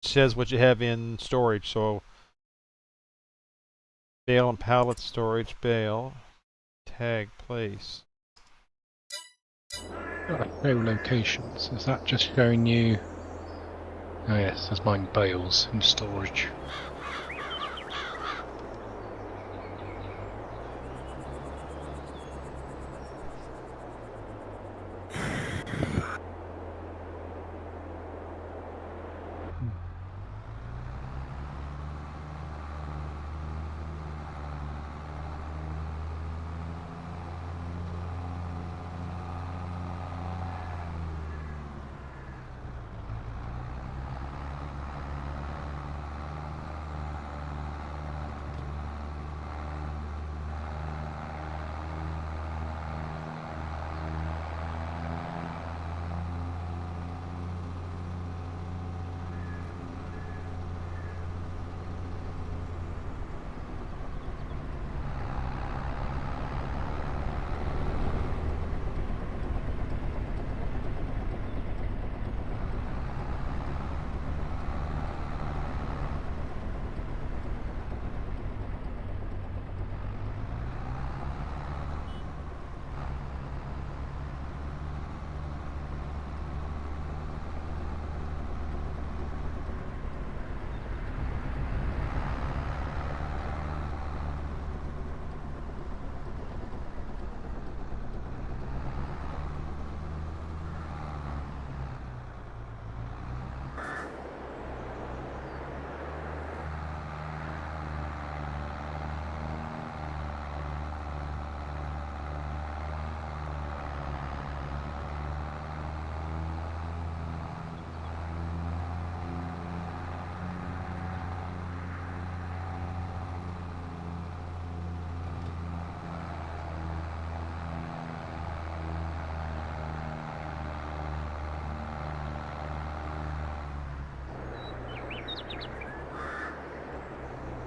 says what you have in storage. So bale and pallet storage, bale, tag place. Show locations. Is that just showing you? Oh yes, there's mine bales in storage.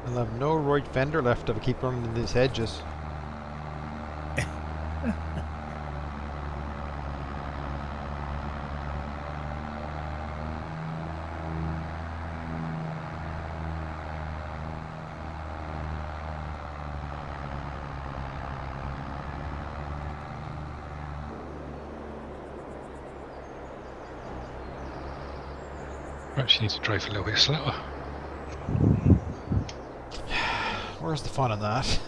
I'll have no right fender left if I keep running into these hedges. Perhaps you need to drive a little bit slower. Where's the fun in that?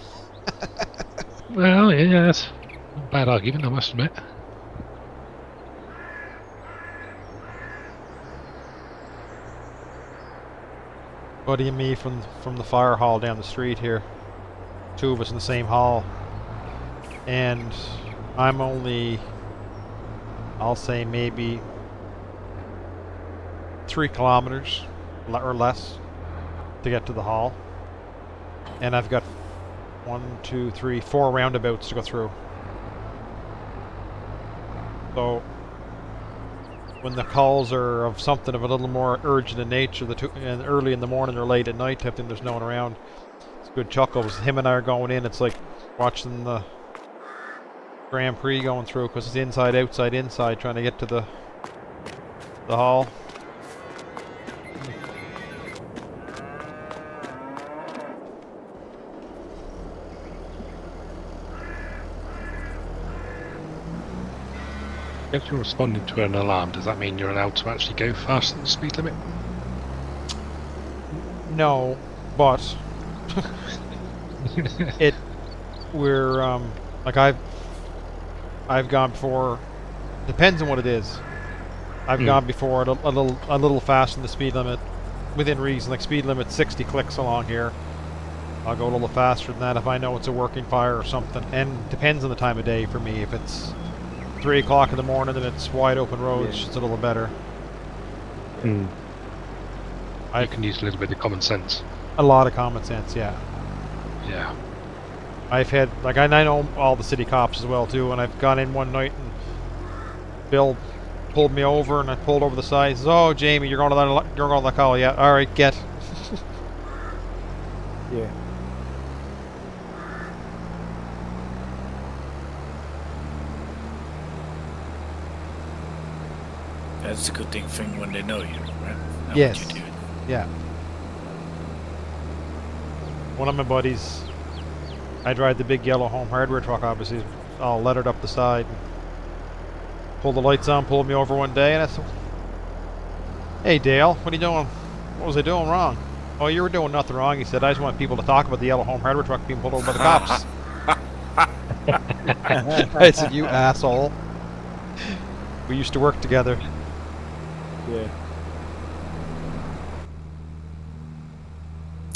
Well, yeah, that's not a bad argument, I must admit. Buddy and me from the fire hall down the street here. Two of us in the same hall. And I'm only, I'll say maybe 3 kilometers or less to get to the hall. And I've got 1, 2, 3, 4 roundabouts to go through. So when the calls are of something of a little more urgent in nature, and early in the morning or late at night type thing, there's no one around. It's a good chuckle. Him and I are going in. It's like watching the Grand Prix going through because it's inside, outside, inside, trying to get to the hall. If you're responding to an alarm, does that mean you're allowed to actually go faster than the speed limit? No, but we're like I've gone before. Depends on what it is. I've gone before at a little faster than the speed limit, within reason. Like speed limit 60 clicks along here. I'll go a little faster than that if I know it's a working fire or something. And depends on the time of day for me. If it's 3 o'clock in the morning and it's wide open roads, Yeah. it's a little better. You I can use a little bit of common sense. a lot of common sense, yeah. Yeah. I've had like I know all the city cops as well too, and I've gone in one night and Bill pulled me over and I pulled over the side. He says, "Oh, Jamie, you're going to that call, yeah? All right, get." Yeah. That's a good thing when they know you, right? Know Yes. what you do. Yeah. One of my buddies, I drive the big yellow home hardware truck, obviously, all lettered up the side. Pulled the lights on, pulled me over one day, and I said, "Hey, Dale, what are you doing? What was I doing wrong?" "Oh, you were doing nothing wrong." He said, "I just want people to talk about the yellow home hardware truck being pulled over by the cops." I said, "You asshole. We used to work together." Yeah.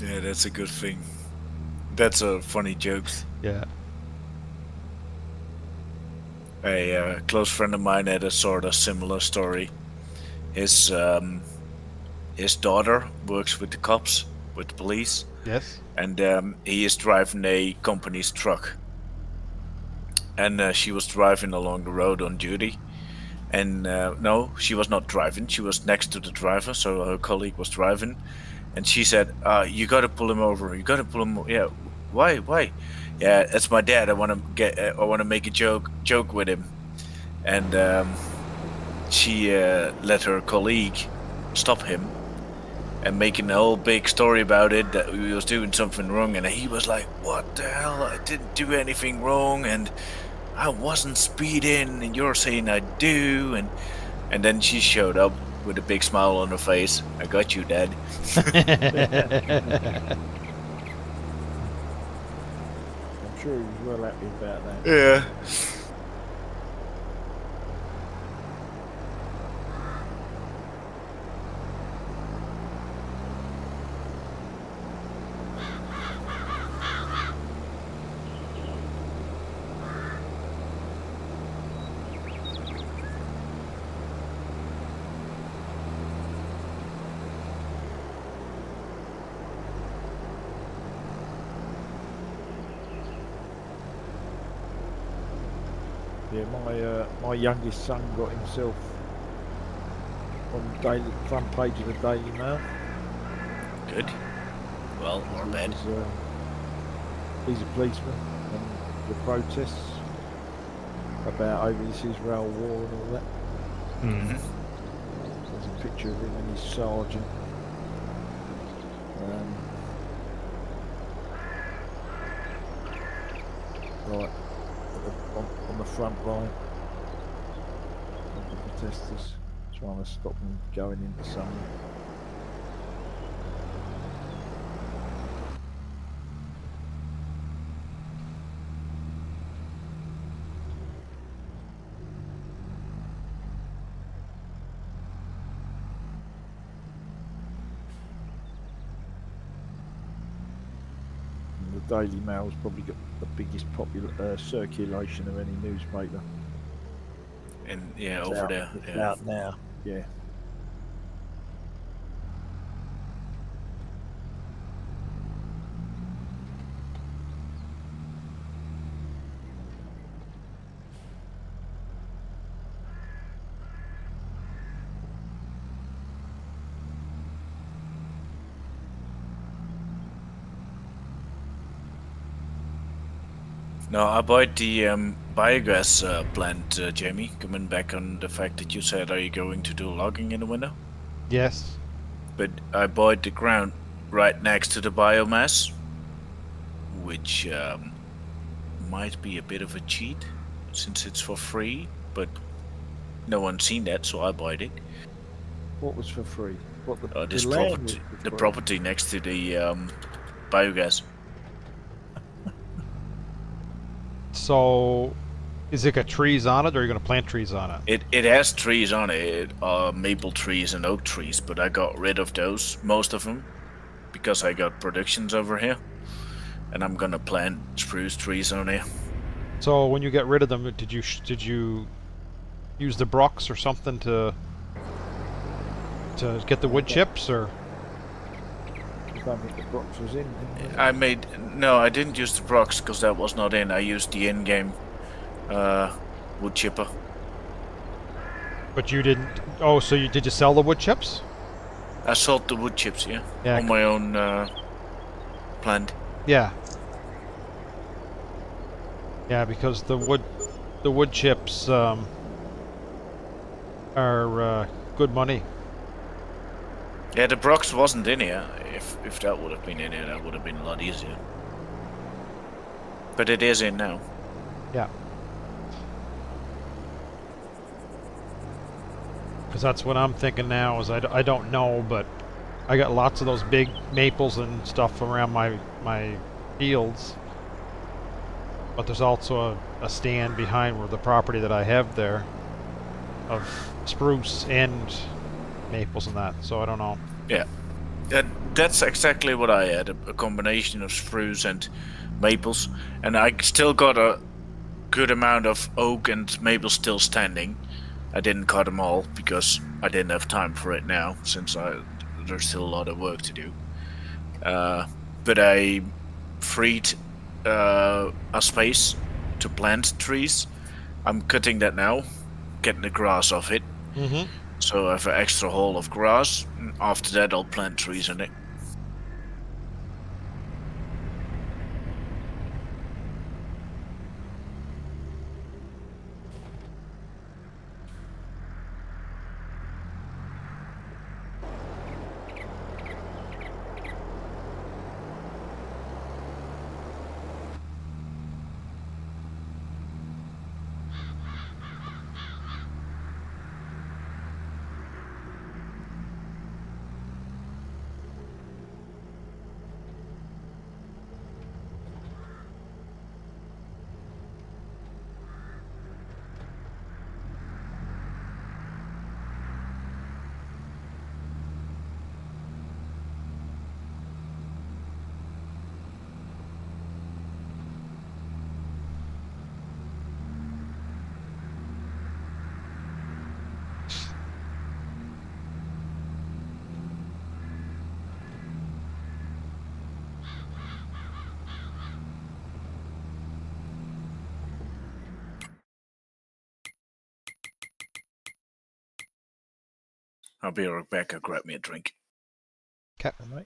Yeah, that's a good thing. That's a funny joke. Yeah. A close friend of mine had a sort of similar story. His daughter works with the cops, with the police, Yes. and he is driving a company's truck. And she was driving along the road on duty. And no, she was not driving. She was next to the driver, so her colleague was driving. And she said, "You got to pull him over. You got to pull him. Yeah, why? Why? Yeah, that's my dad. I want to get. I want to make a joke with him." And she let her colleague stop him and making a whole big story about it, that he was doing something wrong. And he was like, "What the hell? I didn't do anything wrong, and I wasn't speeding, and you're saying I do." And then she showed up with a big smile on her face. "I got you, Dad." I'm sure he was well happy about that. Yeah. Yeah, my youngest son got himself on the daily front page of the Daily Mail. Good. Well, or bad. He's a policeman, and the protests about over this Israel war and all that. Mm-hmm. There's a picture of him and his sergeant. Right on the front line of the protesters, trying to stop them going into somewhere. And the Daily Mail's probably got the biggest circulation of any newspaper. And yeah, It's over out, there. It's Yeah. out now. Yeah. No, about the biogas plant, Jamie. Coming back on the fact that you said, are you going to do logging in the winter? Yes. But I bought the ground right next to the biomass, which might be a bit of a cheat since it's for free. But No one's seen that, so I bought it. What was for free? What This the land was property, for the free? property next to the biogas. So, is it got trees on it, or are you going to plant trees on it? It has trees on it, maple trees and oak trees, but I got rid of those, most of them, because I got productions over here, and I'm gonna plant spruce trees on here. So when you get rid of them, did you use the brucks or something to get the wood chips, or? I don't think the box was in. Didn't it? I didn't use the Brox because that was not in. I used the in-game wood chipper. But you didn't. Oh, so did you sell the wood chips? I sold the wood chips, yeah, Yeah. on my own plant. Yeah. Yeah, because the wood chips are good money. Yeah, the Brox wasn't in here. If that would have been in here, that would have been a lot easier. But it is in now. Yeah. Because that's what I'm thinking now. Is I don't know, but I got lots of those big maples and stuff around my fields. But there's also a stand behind where the property that I have there of spruce and maples and that. So I don't know. Yeah, that's exactly what I had. A combination of spruce and maples, and I still got a good amount of oak and maple still standing. I didn't cut them all because I didn't have time for it now, since there's still a lot of work to do. But I freed a space to plant trees. I'm cutting that now, getting the grass off it. Mm-hmm. So I have an extra hole of grass. After that, I'll plant trees in it. I'll be right back. I'll grab me a drink. Okay. All right.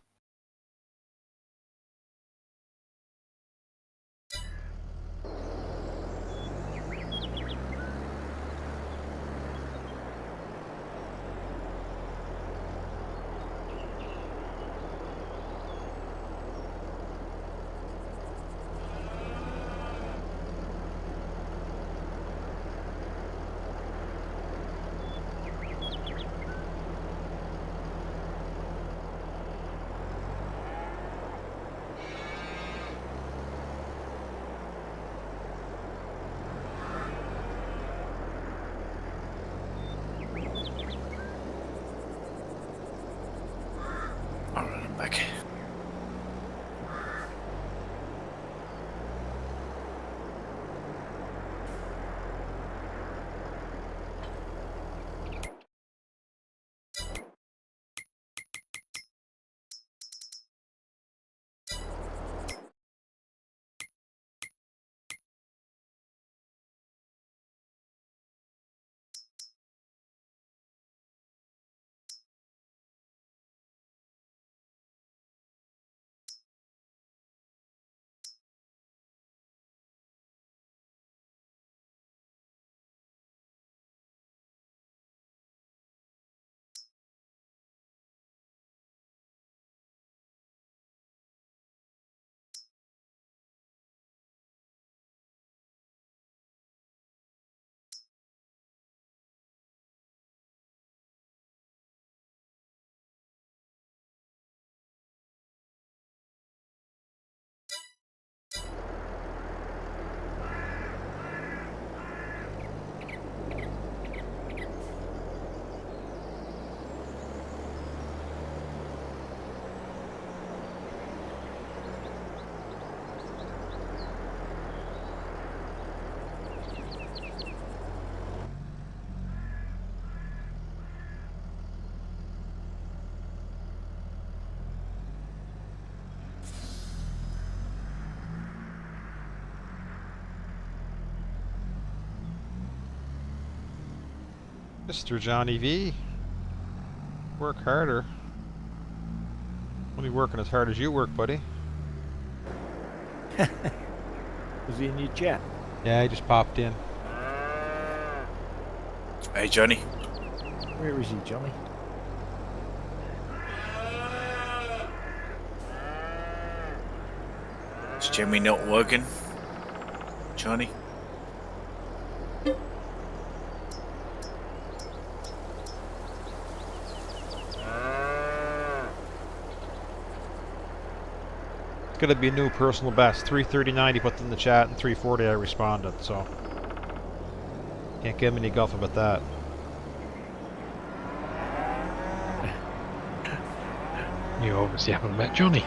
Mr. Johnny V. Work harder. Only working as hard as you work, buddy. Was he in your chat? Yeah, he just popped in. Hey, Johnny. Where is he, Johnny? Is Jimmy not working? Johnny? It's gonna be a new personal best. 339 he put in the chat and 340 I responded, so can't give him any guff about that. You obviously haven't met Johnny.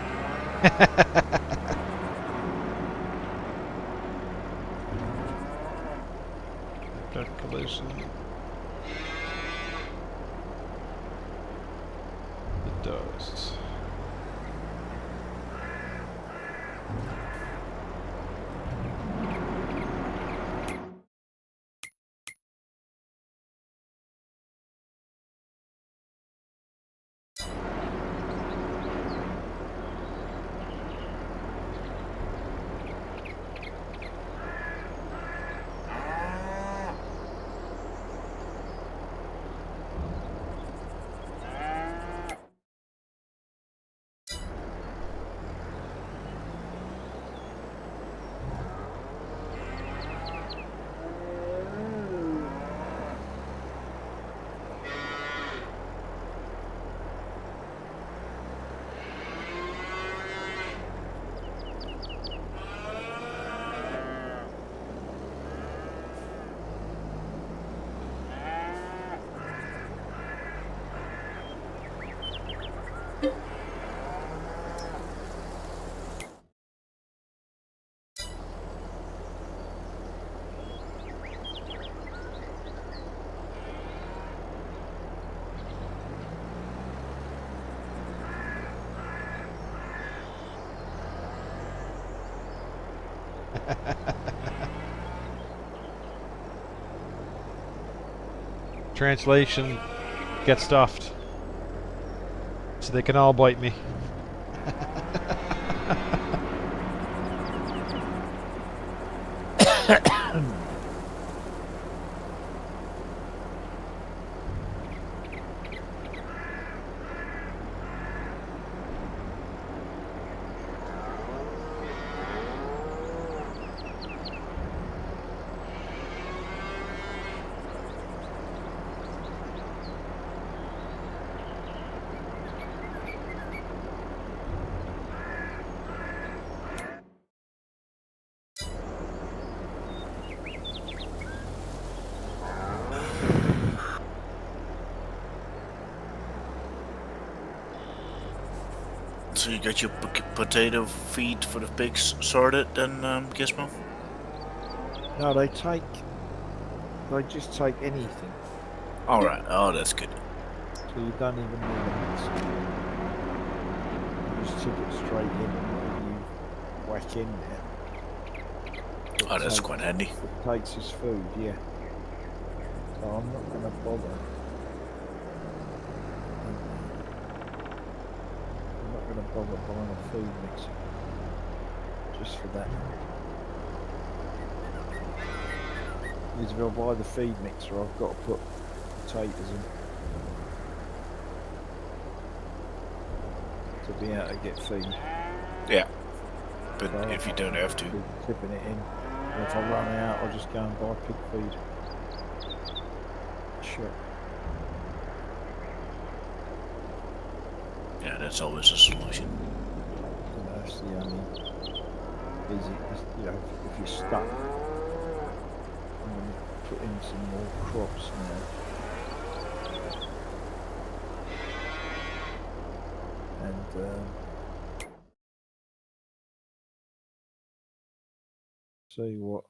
That collision. It does. Translation, get stuffed. So they can all bite me. So you got your potato feed for the pigs sorted then, Gizmo? No, they just take anything. Alright, oh that's good. So you don't even need a mix. You just tip it straight in and whatever you whack in there. Oh, that's quite handy. It takes his food, yeah. So I'm not going to bother. I'm not going to bother buying a food mixer. Just for that. Because if I buy the feed mixer, I've got to put potatoes in. To be able to get feed. Yeah. But So if you don't have to. Tipping it in. And if I run out, I'll just go and buy pig feed. Sure. Yeah, that's always a solution. You know, that's the only easy. You know, if you're stuck, I'm going to put in some more crops now. And see what.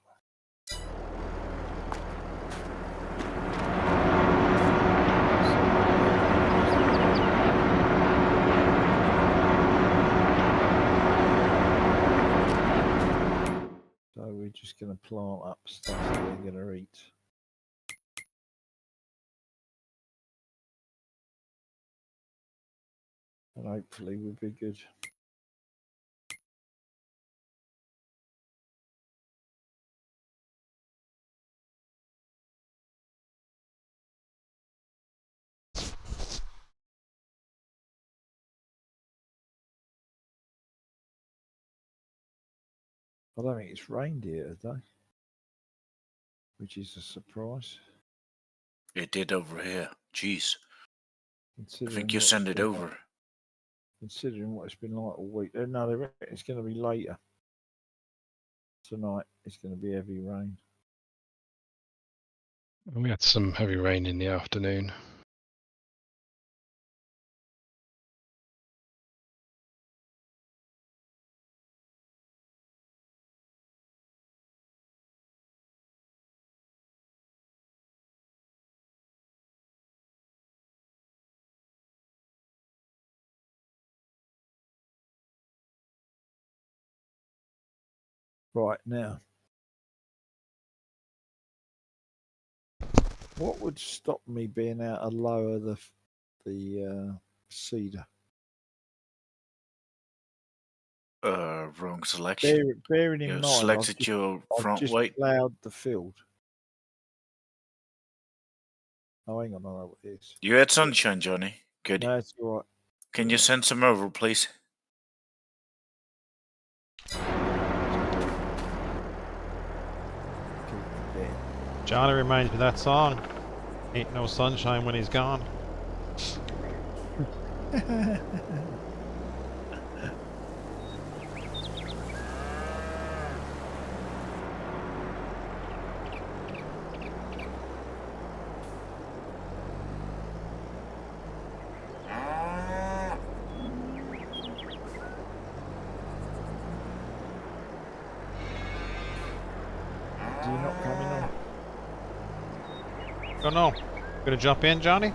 So we're just going to plant up stuff that they're going to eat. And hopefully we'll be good. I don't think it's rained here today, which is a surprise. It did over here. Jeez. I Considering think you what it's send it been over. like, considering what it's been like all week. No, they reckon it's going to be later tonight. It's going to be heavy rain. We had some heavy rain in the afternoon. Right now, what would stop me being able to lower the cedar? Wrong selection. Bearing in You mind, selected your I've front just weight. ploughed the field. Oh, hang on, I know what it is. You had sunshine, Johnny. Good. No, it's all right. Can you send some over, please? Keep it Johnny reminds me of that song. Ain't no sunshine when he's gone. there. Do you not coming on? Don't know. Gonna jump in, Johnny?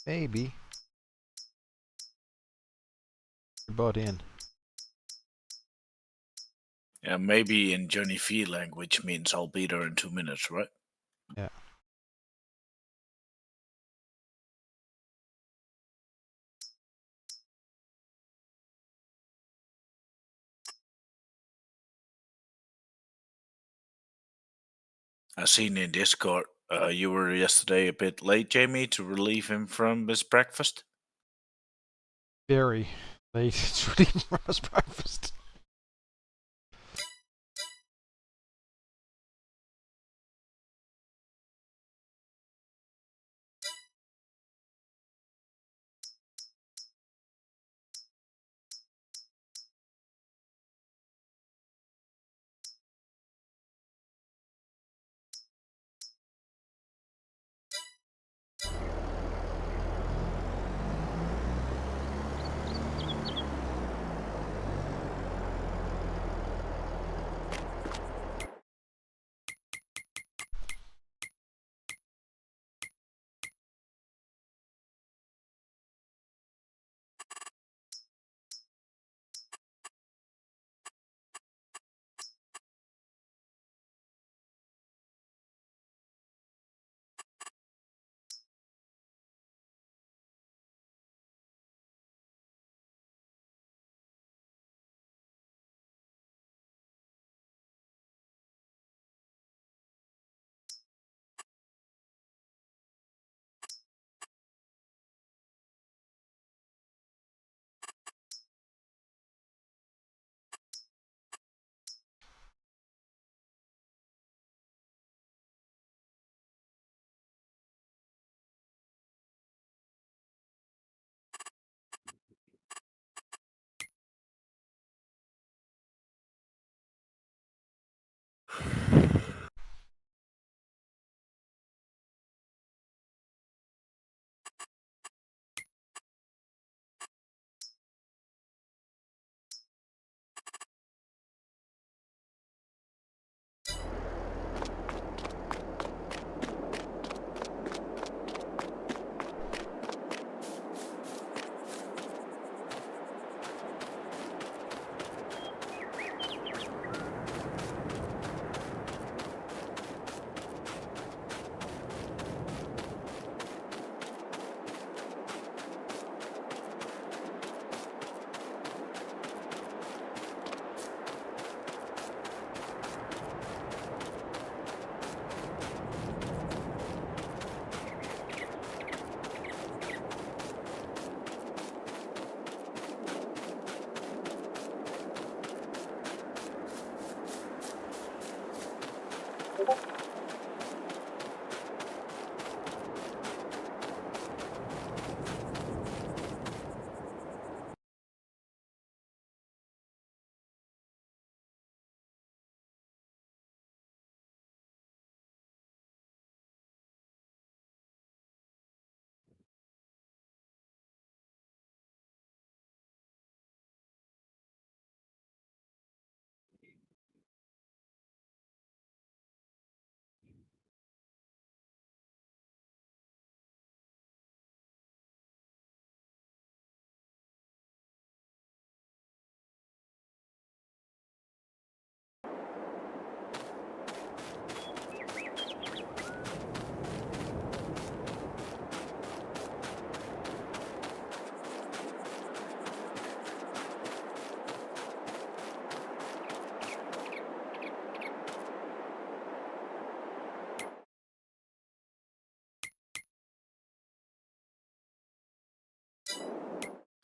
Maybe. Butt in. Yeah, maybe in Johnny Fee language means I'll be there in 2 minutes, right? Yeah. I seen in Discord, you were yesterday a bit late, Jamie, to relieve him from his breakfast. Very late. It's really breakfast.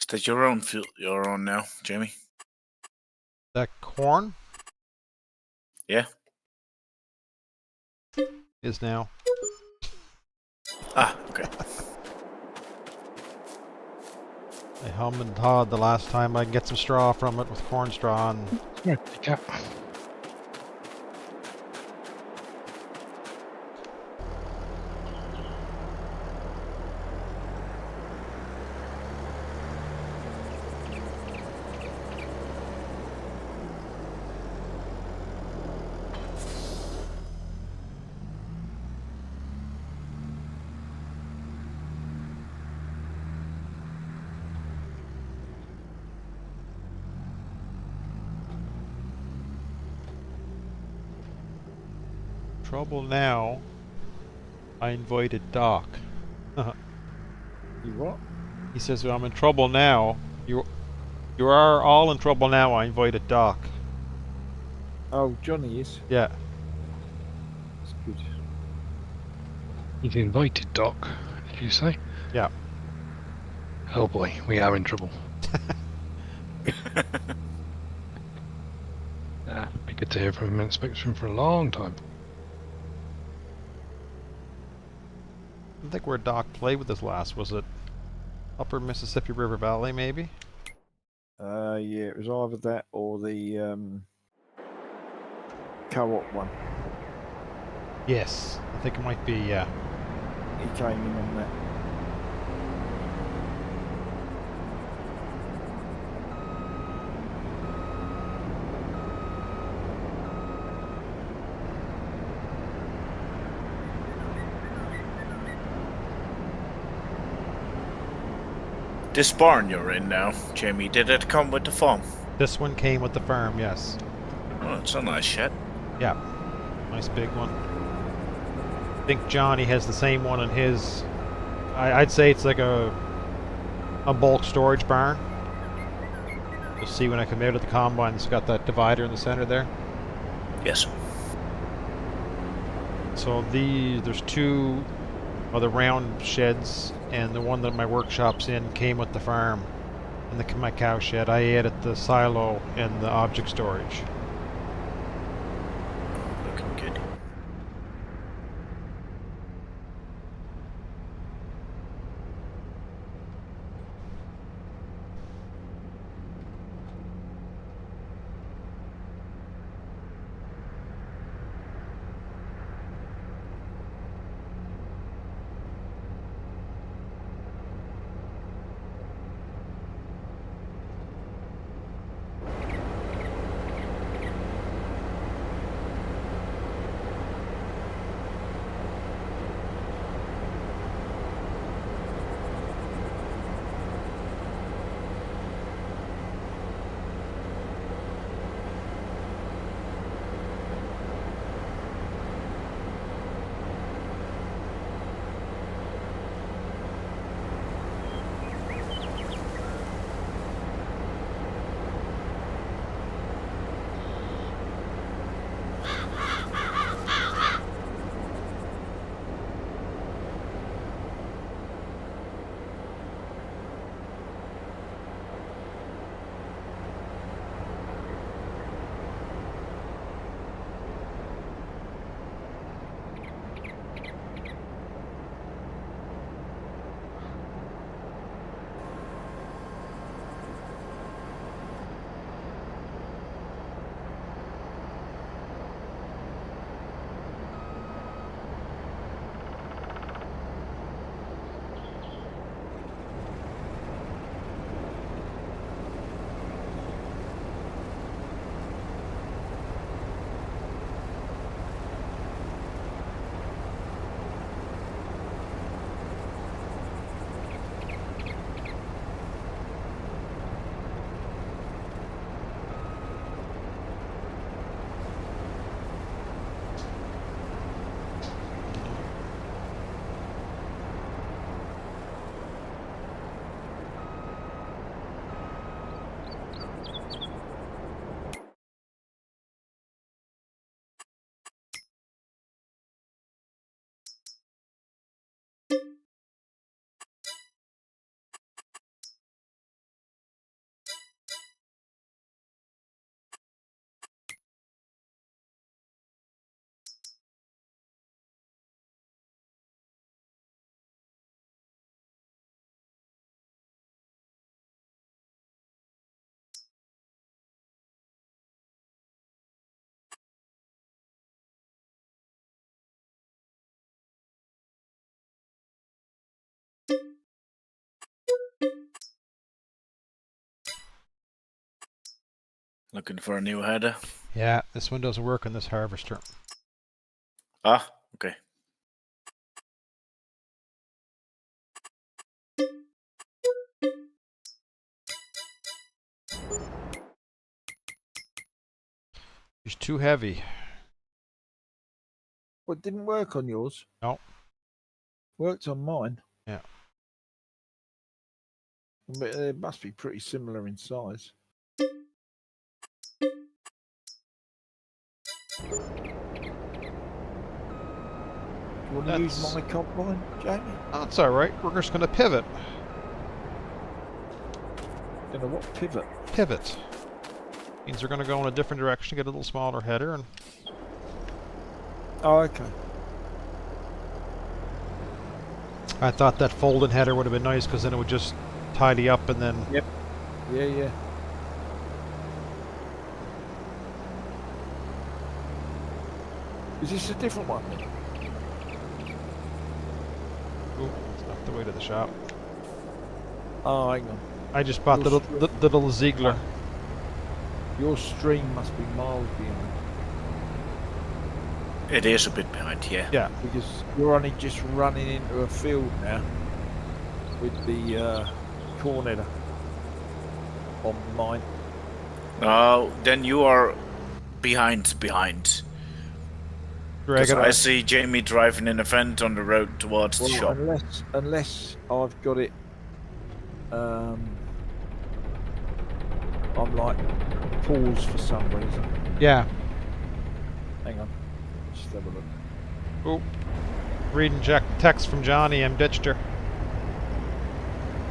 Is that your own field you're on now, Jamie? That corn Yeah. is now. Ah, okay. I hummed and hawed the last time I can get some straw from it with corn straw, and Right, the cat. trouble now. I invited Doc. You what? He says, well, I'm in trouble now. You are all in trouble now. I invited Doc. Oh, Johnny is. Yeah. That's good. He's invited Doc, did you say? Yeah. Oh boy, we are in trouble. Be good to hear from him. Expect him for a long time. I think where Doc played with us last, was it Upper Mississippi River Valley, maybe? Yeah, it was either that or the co-op one. Yes, I think it might be, yeah. He came in on that. This barn you're in now, Jamie, did it come with the farm? This one came with the farm, yes. Oh, it's a nice shed. Yeah. Nice big one. I think Johnny has the same one in his. I'd say it's like a bulk storage barn. You'll see when I come out of the combine, it's got that divider in the center there. Yes. So there's two other round sheds, and the one that my workshop's in came with the farm. And my cow shed, I added the silo and the object storage. Looking good. Looking for a new header. Yeah, this one doesn't work on this harvester. Ah, okay. It's too heavy. Well, it didn't work on yours. No. Worked on mine. Yeah. But they must be pretty similar in size. You want to use That's- my combine, Jamie? That's alright. We're just going to pivot. Don't know what pivot. Pivot. Means we're going to go in a different direction, get a little smaller header, and Oh, okay. I thought that folding header would have been nice because then it would just tidy up and then... Yep. Yeah. Is this a different one? Ooh, it's not the way to the shop. Oh, hang on. I just bought Your the little Ziegler. Your stream must be miles behind. It is a bit behind, yeah. Yeah. Because you're only just running into a field now with the corn header on mine. Oh, then you are behind. Drag Because it I up. see Jamie driving in a vent on the road towards the shop. Unless I've got it, I'm like paused for some reason. Yeah. Hang on, just have a look. Oh. Reading text from Johnny and ditched her.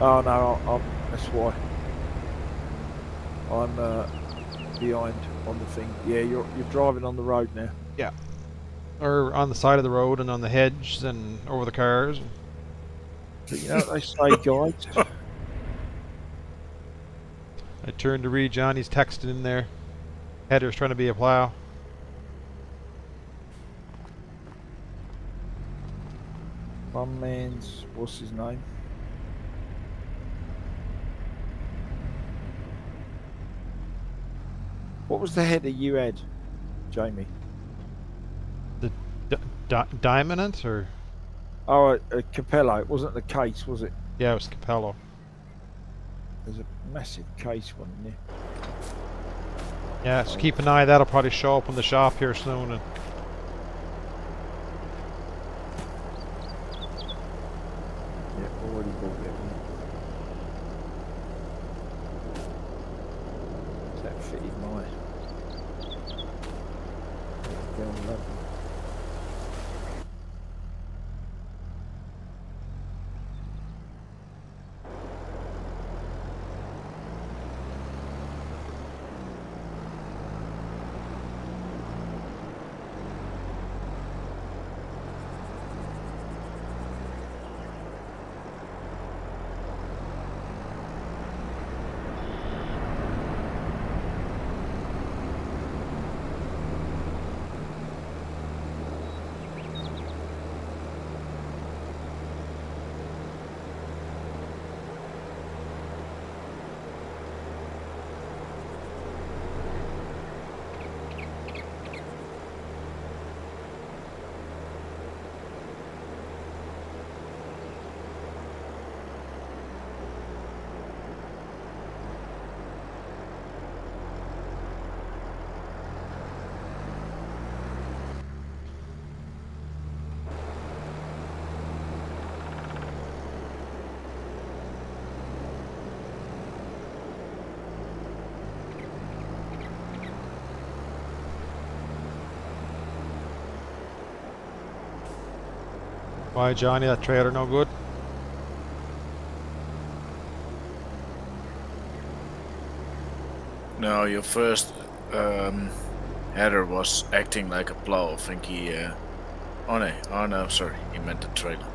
Oh no, that's why. I'm behind on the thing. Yeah, you're driving on the road now. Or on the side of the road and on the hedge and over the cars. But you know what they say, guys? I turned to read Johnny's texting in there. Header's trying to be a plow. One man's, what's his name? What was the header you had, Jamie? Diamond or? Oh, a Capello. It wasn't the case, was it? Yeah, it was Capello. There's a massive case one in there. Yeah, so keep an eye. That'll probably show up in the shop here soon. And Yeah, already bought that one. That fitted my down level. why, Johnny? That trailer no good? No, your first header was acting like a plow. I think he. Oh no, sorry, he meant the trailer.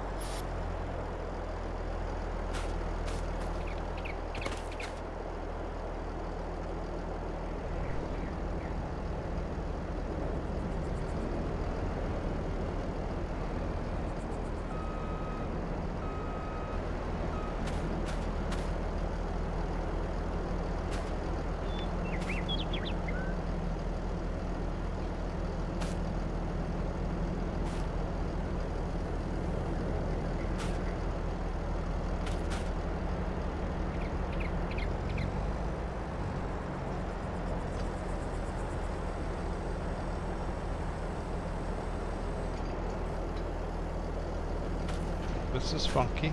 This is funky.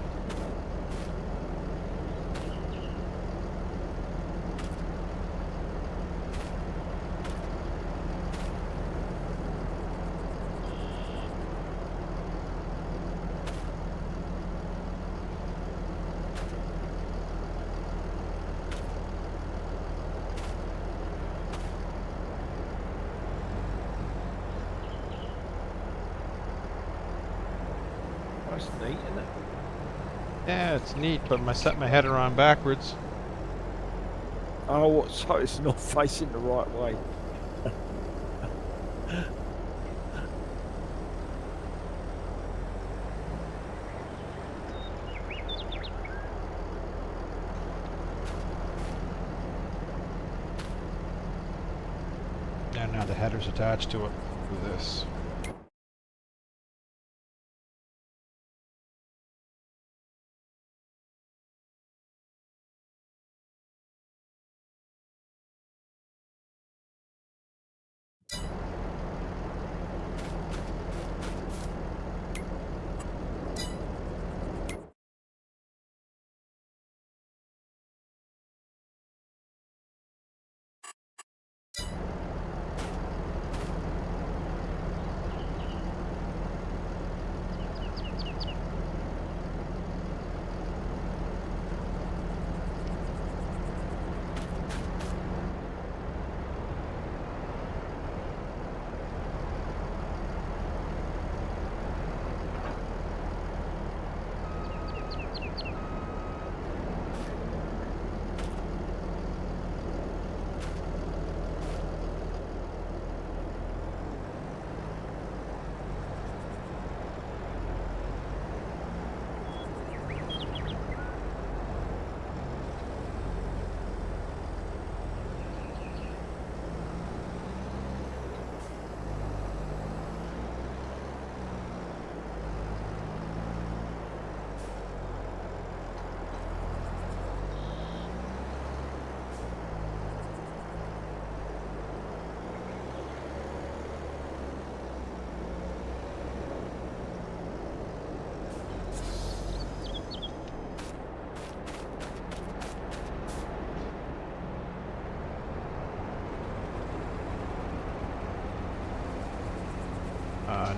That's neat, isn't it? Yeah, it's neat, but I set my header on backwards. Oh, so it's not facing the right way. And now the header's attached to it. Do this.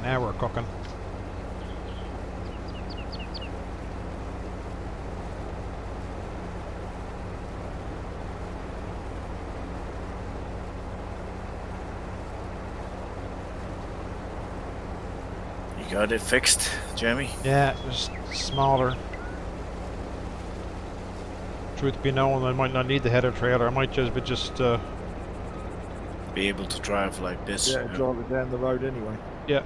Now we're cooking. You got it fixed, Jamie? Yeah, just smaller. Truth be known, I might not need the header trailer. I might just Be able to drive like this. Yeah, drive it down the road anyway. yeah.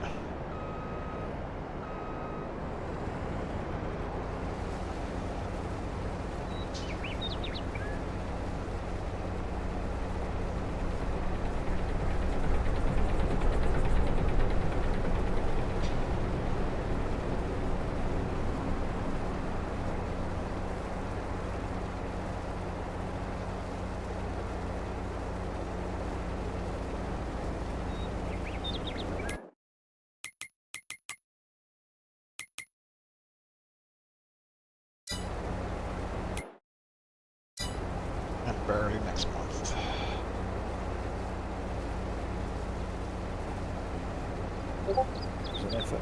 And barely next month. It's an effort.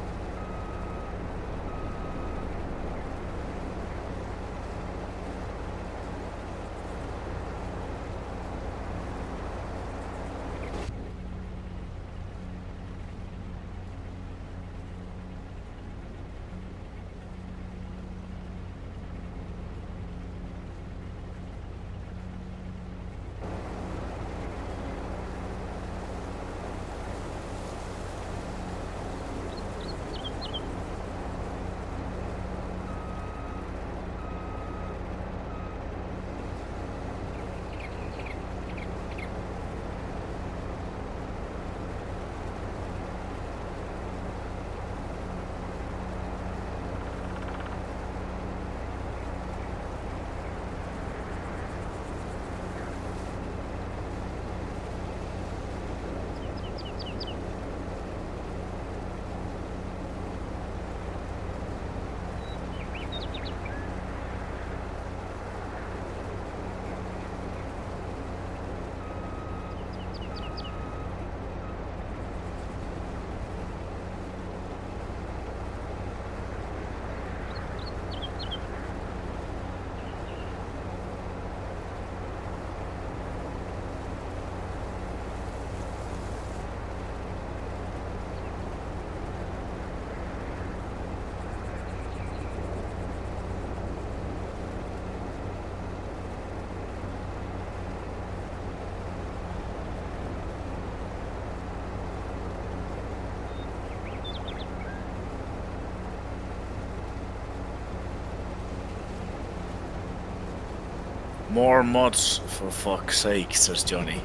More mods, for fuck's sake, says Johnny.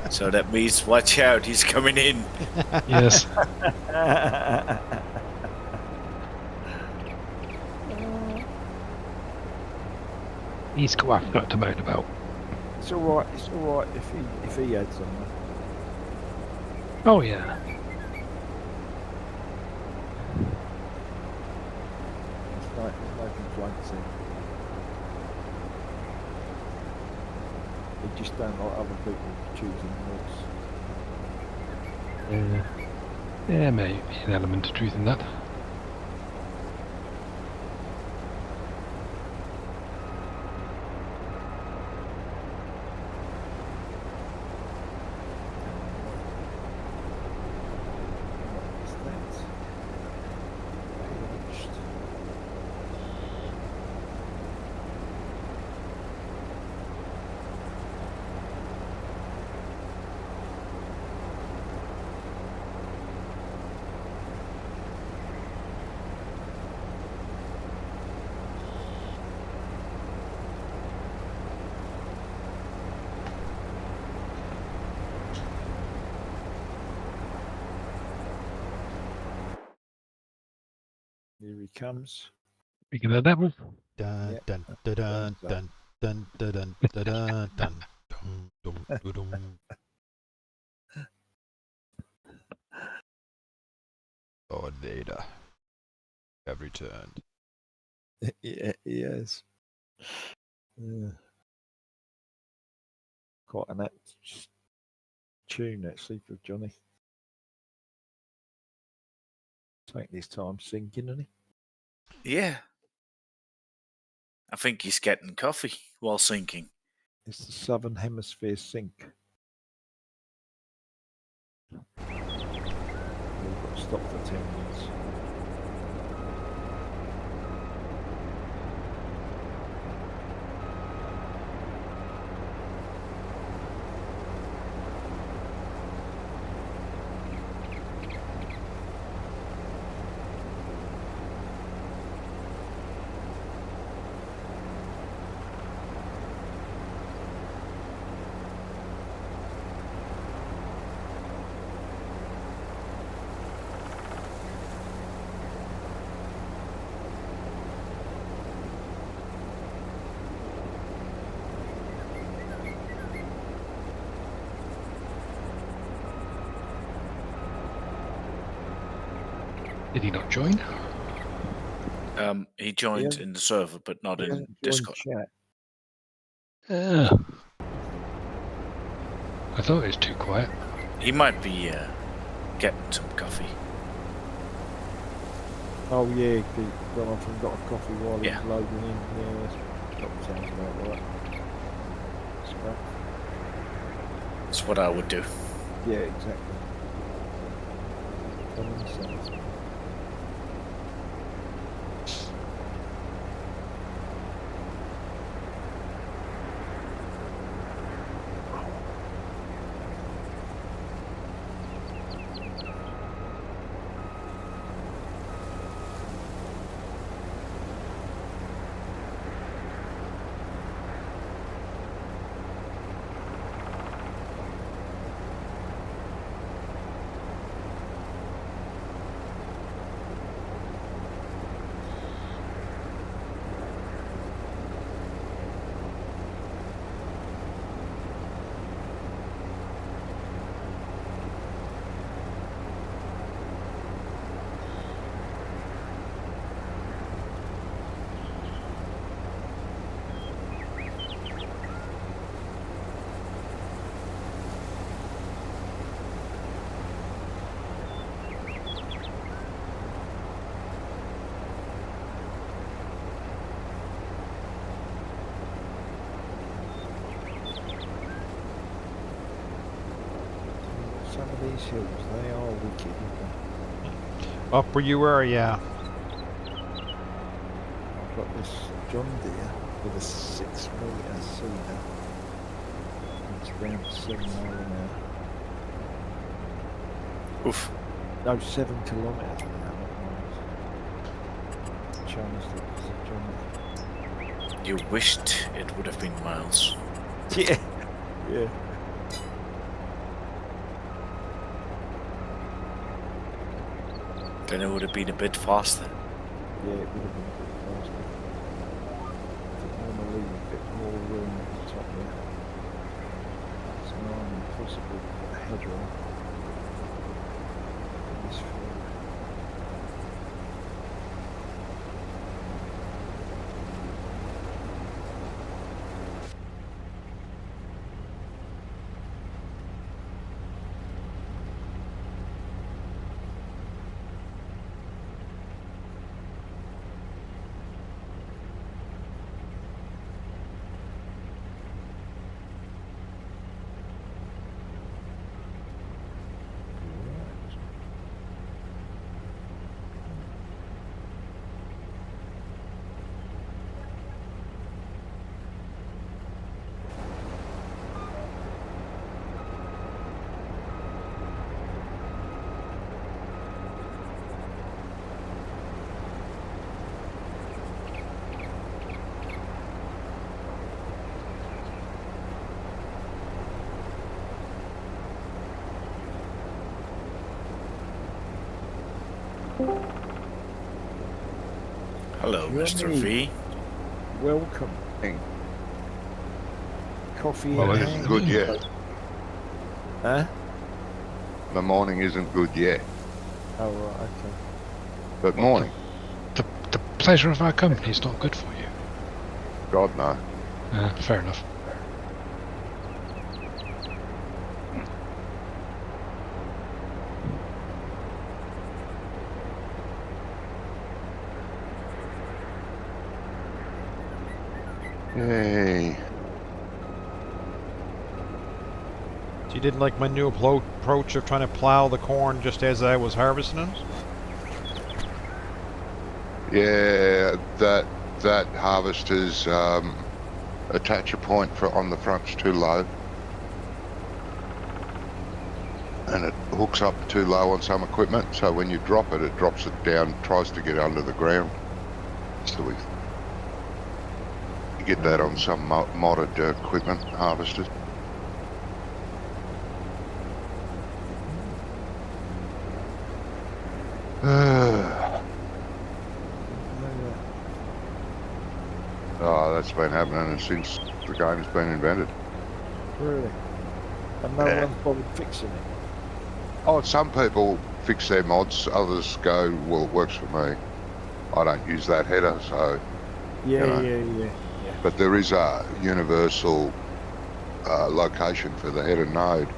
So that means watch out, he's coming in. Yes. He's quite got to moan about. It's all right. It's all right if he had some. Oh yeah. There's no complaints in. They just don't like other people choosing mods. Yeah, maybe an element of truth in that. What is that? Launched. Here he comes. Speaking of the devil, Dun Yeah. dun dun dun Thumbs up. dun dun dun dun dun dun dun dun dun dun. Lord Vader have returned. Yeah, he is. Yeah. Quite an apt tune actually for Johnny. Take this time singing, isn't he? Yeah. I think he's getting coffee while sinking. It's the Southern Hemisphere sync. We've got to stop for 10 minutes. did he not join? He joined Yeah. in the server, but not He in hasn't joined Discord. chat. I thought it was too quiet. He might be getting some coffee. Oh yeah, gone off and got a coffee while he Yeah. was loading in. Yeah, that sounds about right. Scrap. That's what I would do. Yeah, exactly. Common sense. Some of these hills, they are wicked, aren't they? Up where you were, yeah. I've got this John Deere with a 6 metre seeder. It's around 7 mile an hour. Oof. No, 7 kilometres an hour, not miles. Changed it, is it John? You wished it would have been miles. Yeah. Yeah. Then it would have been a bit faster. Yeah, it would have been a bit faster. I think I'm going to leave a bit more room at the top there. It's nigh impossible to put a header on this field. Hello, Mr. Johnny. V. Welcome. Coffee Well, in it hand. isn't Good yet. Huh? The morning isn't good yet, Oh, right, okay. but morning, The pleasure of our company is not good for you. God no. Fair enough. Yay. So you didn't like my new approach of trying to plow the corn just as I was harvesting it? Yeah, that harvester's attacher point on the front's too low. And it hooks up too low on some equipment, so when you drop it, it drops it down, tries to get under the ground. So you get that on some modded equipment harvesters. Oh, that's been happening since the game's been invented. Really? And no Yeah. one's bothered fixing it? Oh, some people fix their mods, others go, well, it works for me. I don't use that header, so... Yeah, know. yeah. But there is a universal location for the header node,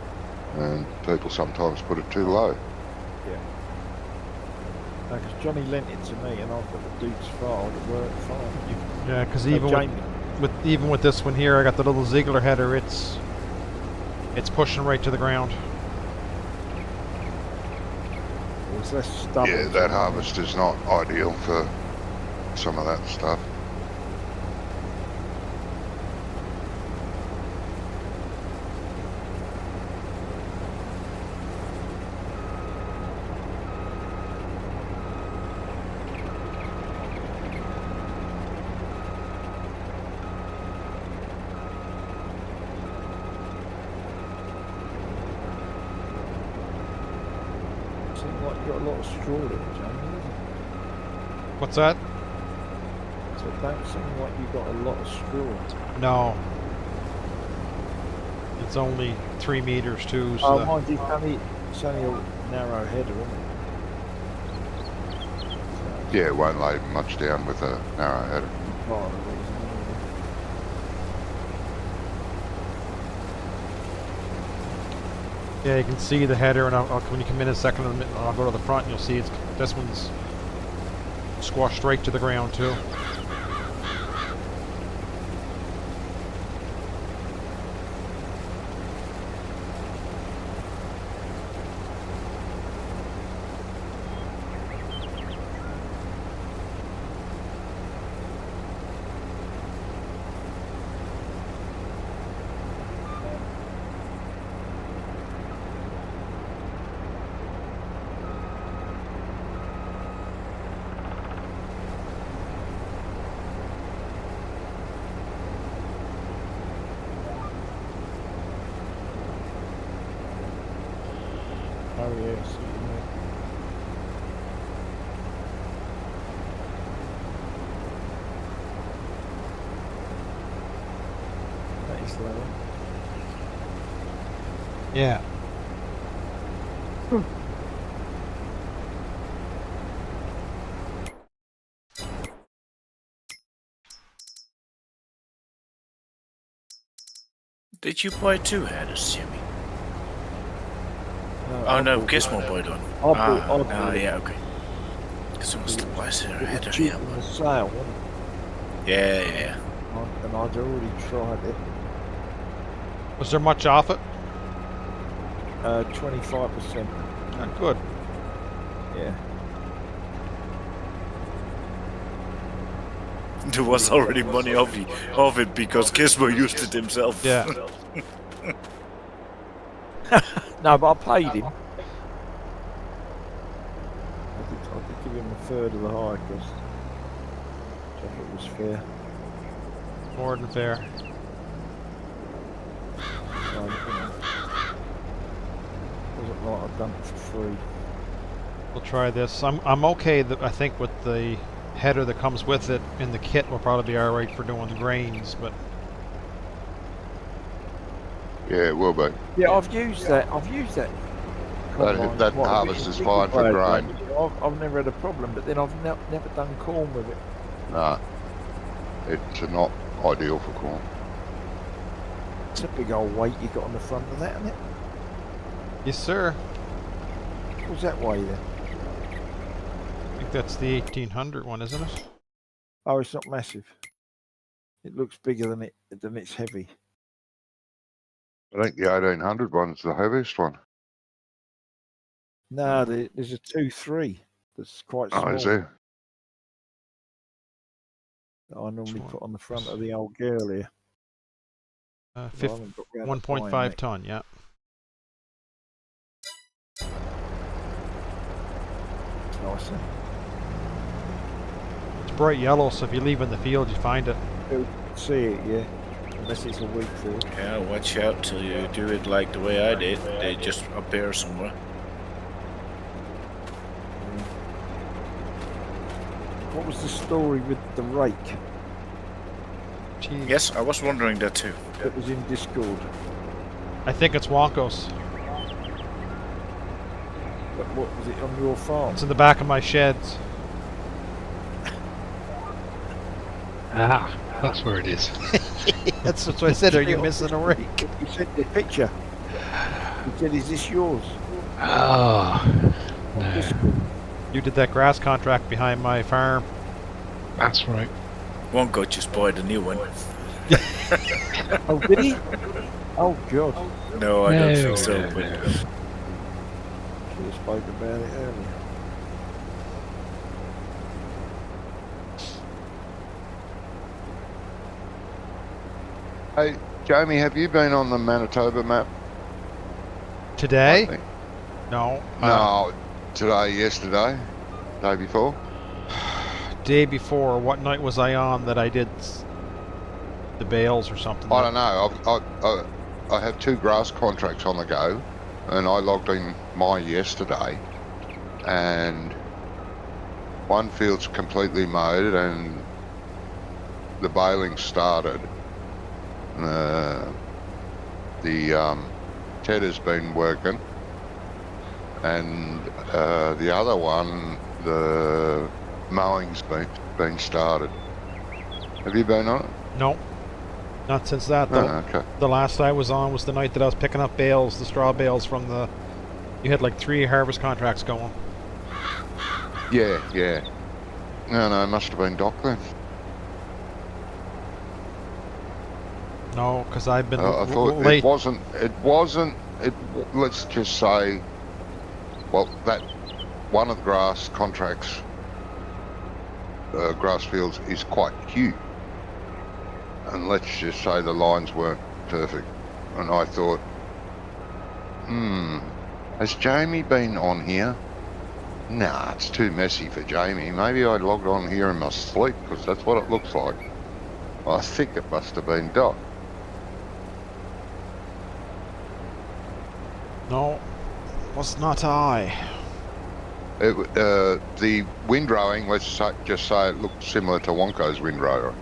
and people sometimes put it too low. Because Johnny lent it to me and I've got the Duke's file that worked fine. Yeah, because So even with this one here, I got the little Ziegler header. It's pushing right to the ground. There's less stubble. Yeah, that harvester's not ideal for some of that stuff. Seems like you've got a lot of straw there, Johnny, isn't it? What's that? So it don't seem like you've got a lot of straw. No. It's only 3 meters too. So Oh, mind you, it's only a narrow header, isn't it? Yeah, it won't lay much down with a narrow header. Part of the reason, yeah, you can see the header, and when you come in a second, I'll go to the front, and you'll see this one's squashed straight to the ground too. Oh yeah, I see what you mean. That is low. Yeah. Did you buy 2 headers, Jimmy? No, Oh I no, bought- Gizmo bought one. I bought Oh it. yeah, okay. Because it was the price of a It was header, cheap yeah. in the sale, wasn't it? Yeah. And I'd already tried it. Was there much off it? 25%. Not good. Yeah. There was already money off it because Gizmo used it himself. Yeah. No, but I paid him. I did give him a third of the hire cost. Which I thought was fair. More than fair. So, wasn't like I'd done it for free. We'll try this. I'm okay. I think with the header that comes with it in the kit, we'll probably be all right for doing grains. But Yeah, it will be. Yeah, I've used that. combine That quite a harvest bit. is Single fine for blade grain. one, you know, I've never had a problem, but then I've never done corn with it. No, it's not ideal for corn. It's a big old weight you got on the front of that, isn't it? yes, sir. What's that weigh then? I think that's the 1800 one, isn't it? Oh, it's not massive. It looks bigger than it's heavy. I think the 1800 one's the heaviest one. No, there's a 2-3 that's quite small Oh, is there? that I normally Which put on the front one? of the old girl here. I 50, haven't got round to buying 1.5 that. ton. Yeah. It's nicer. It's bright yellow, so if you leave in the field, you find it. You can see it, yeah. Unless it's a wheat field. Yeah, watch out till you do it like the way I did. They just appear somewhere. What was the story with the rake? Jeez. Yes, I was wondering that too. That was in Discord. I think it's Wonkos. But what was it on your farm? It's in the back of my sheds. Ah, that's where it is. That's what I said. Are you missing a rake? You sent the picture. You said, "Is this yours?" Oh, On no, Discord. You did that grass contract behind my farm. that's right. One guy just bought a new one. Oh, did he? Oh God! No, I don't No, think so. no, But no. Should have spoken about it earlier. Hey, Jamie, have you been on the Manitoba map? I Today? think? No. No, today, yesterday, day before. Day before. What night was I on that I did the bales or something? I don't know. I have 2 grass contracts on the go, and I logged in mine yesterday, and one field's completely mowed, and the baling started. The tedder's been working, and the other one, the mowing's been started. Have you been on it? No. Not since that. Oh, okay. The last I was on was the night that I was picking up bales, the straw bales from the... You had like 3 harvest contracts going. Yeah. No, it must have been Doc then. No, because I've been I thought late. it wasn't, let's just say, well, that one of the grass contracts, grass fields is quite huge. And let's just say the lines weren't perfect. And I thought, has Jamie been on here? Nah, it's too messy for Jamie. Maybe I logged on here in my sleep, because that's what it looks like. I think it must have been Doc. No. was not I. The windrowing, just say it looked similar to Wonko's windrower.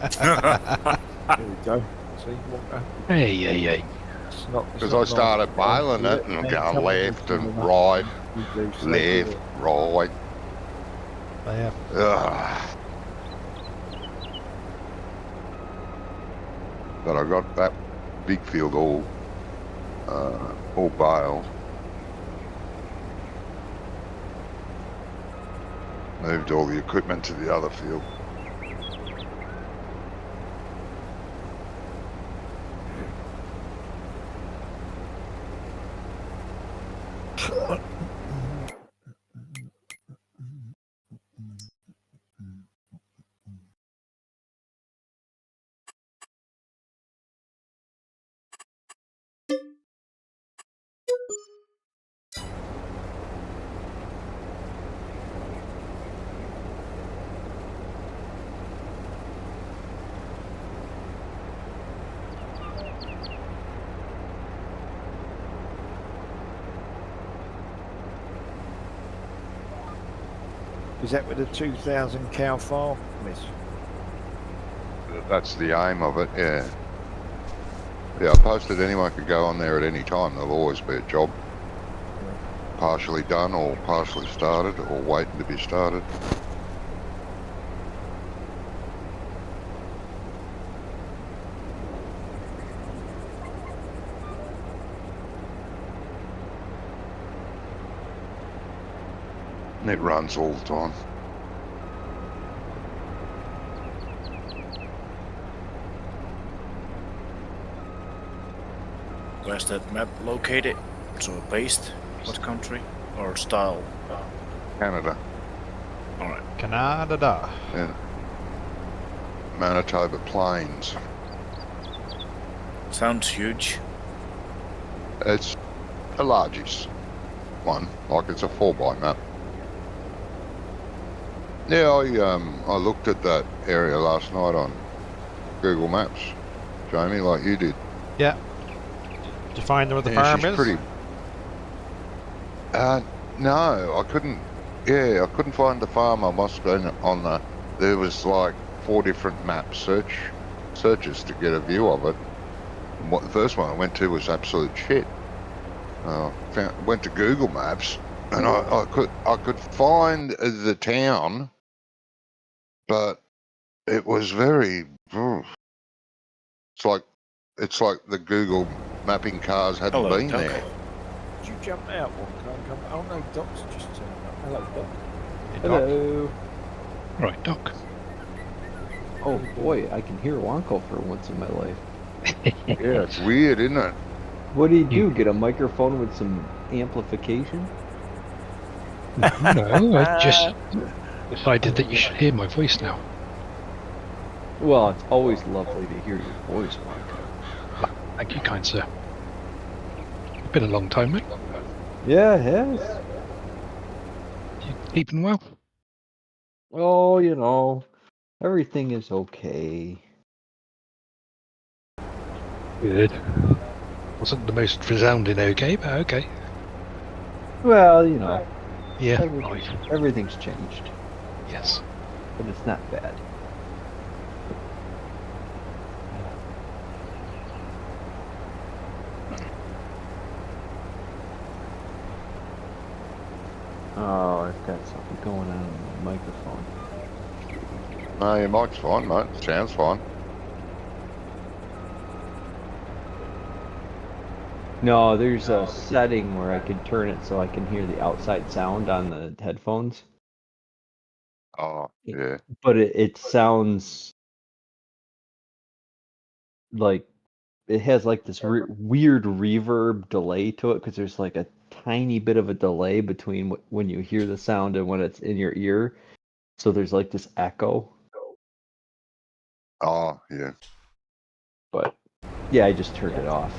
There we go. See, Wonka. Hey. It's not Because I started bailing it and I'm going left and right, left, right. Yeah. Ugh. But I got that big field all baled. Moved all the equipment to the other field. Is that with a 2,000 cow farm, miss? That's the aim of it, yeah. Yeah, I posted anyone could go on there at any time. There'll always be a job. Partially done or partially started or waiting to be started. And it runs all the time. Where's that map located? So based? What country? Or style? Canada. Alright. Canada. Yeah. Manitoba Plains. Sounds huge. It's the largest one, like it's a 4x map. Yeah, I looked at that area last night on Google Maps, Jamie, like you did. Yeah. Did you find where the Yeah, farm she's is? pretty. No, I couldn't. Yeah, I couldn't find the farm. I must have been on the. There was like 4 different map searches to get a view of it. And the first one I went to was absolute shit. Went to Google Maps and I could find the town, but it was very. It's like the Google mapping cars hadn't Hello, been Doc. there. Did you jump out, Wonka? And come... Oh no, Doc's just turned up. Hello, Doc. Hey, Doc. Hello. Right, Doc. Oh boy, I can hear Wonko for once in my life. Yeah, it's weird, isn't it? What do you do? Get a microphone with some amplification? No, I just decided that you should hear my voice now. Well, it's always lovely to hear your voice, Wonko. Thank you, kind sir. It's been a long time, mate. Yeah, it has. You keeping well? Oh, you know, everything is okay. Good. Wasn't the most resounding okay, but okay. Well, you know, Yeah, right. everything's changed, Yes. but it's not bad. Oh, I've got something going on with my microphone. No, your mic's fine, mate. Sounds fine. No, there's a setting where I can turn it so I can hear the outside sound on the headphones. Oh, yeah. But it sounds like it has like this weird reverb delay to it because there's like a tiny bit of a delay between when you hear the sound and when it's in your ear. So there's like this echo. Oh, yeah. But yeah, I just turned it off.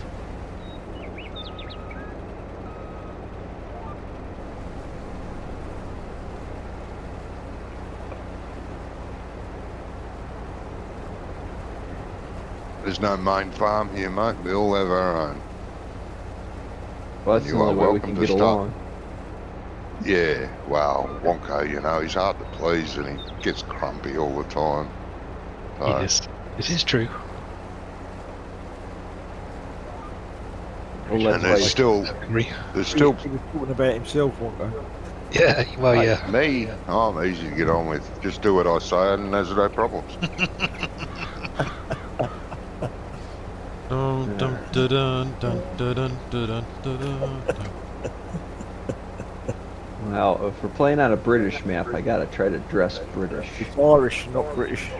There's no main farm here, mate. We all have our own. Well, that's You the are only way we welcome can to get start. along. Yeah, well, Wonka, you know, he's hard to please and he gets grumpy all the time. So, Yes, it is true. Well, that's and there's why. still, Agree. there's still, He was talking about himself, won't he? Yeah, well, hey, yeah. me, I'm easy to get on with. Just do what I say and there's no problems. Dun, dun, dun, dun, dun, dun, dun, dun, dun. Well, if we're playing on a British map, I gotta try to dress British. It's Irish, not British.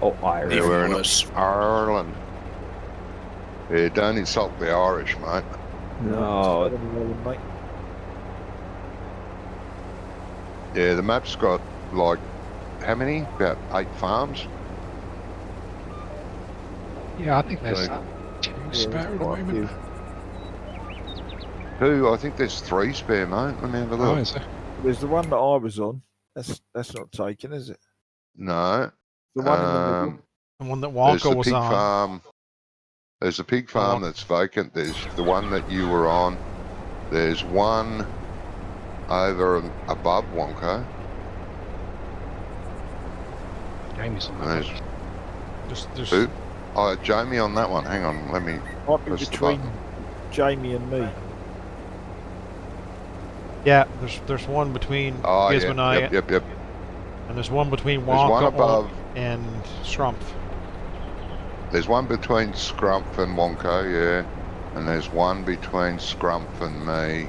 Oh, Irish. Yeah, we're Even in worse. Ireland. Yeah, don't insult the Irish, mate. No, Mate. Yeah, the map's got like, how many? About 8 farms? Yeah, I think there's So- two Yeah, spare there's at the quite a few. moment. 2, I think there's 3 spare, mate. Let me have a Oh, look. is there? There's the one that I was on. That's not taken, is it? No. The one in the middle. The one that There's Wonka the was pig on. farm. There's a pig farm Wonka. that's vacant. There's the one that you were on. There's one over and above Wonka. Jamie's on that There's one. There's who? Oh, Jamie on that one. Hang on, let me. Might be Press the between button. Jamie and me. yeah, there's one between Oh, yeah. Gizmo and I, Yep. and there's one between There's one Wonka above. and Strumpf. There's one between Scrumpf and Wonka, yeah. And there's one between Scrumpf and me.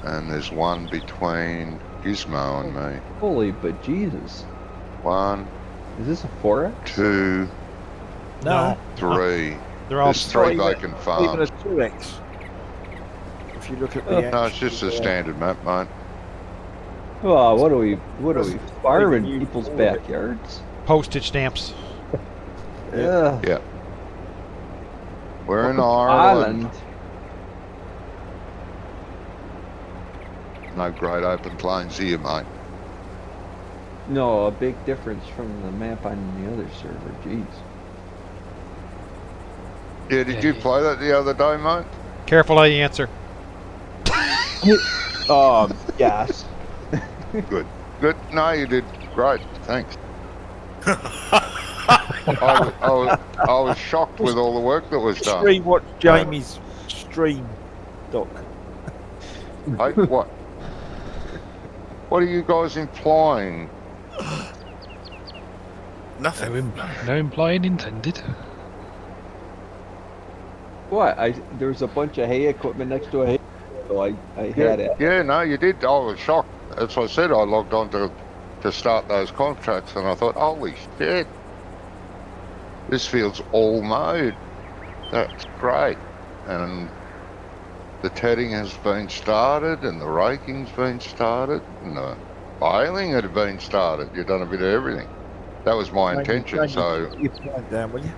And there's one between Gizmo and me. holy but Jesus. 1, Is this a 4X? 2, No, 3. They're all There's 3 even- vacant even a farms. 2X. If you look at the No, it's just a standard map, mate. Oh, what are we farming even people's use backyards? postage stamps. Yeah. Yeah. We're in Welcome to Ireland. No great open plains here, mate. No, a big difference from the map on the other server. Jeez. Yeah, did you play that the other day, mate? Careful how you answer. Yes. Good. No, you did great. Thanks. I was shocked with all the work that was done. Stream watch Jamie's stream, Doc. Hey, what? What are you guys implying? Nothing. No implying intended. What? There was a bunch of hay equipment next to a hay, so I had it. Yeah, no, you did. I was shocked. As I said, I logged on to start those contracts, and I thought, holy shit, this field's all mowed. That's great. And the tedding has been started, and the raking's been started, and the baling had been started. You've done a bit of everything. That was my intention, so... You point down, will you?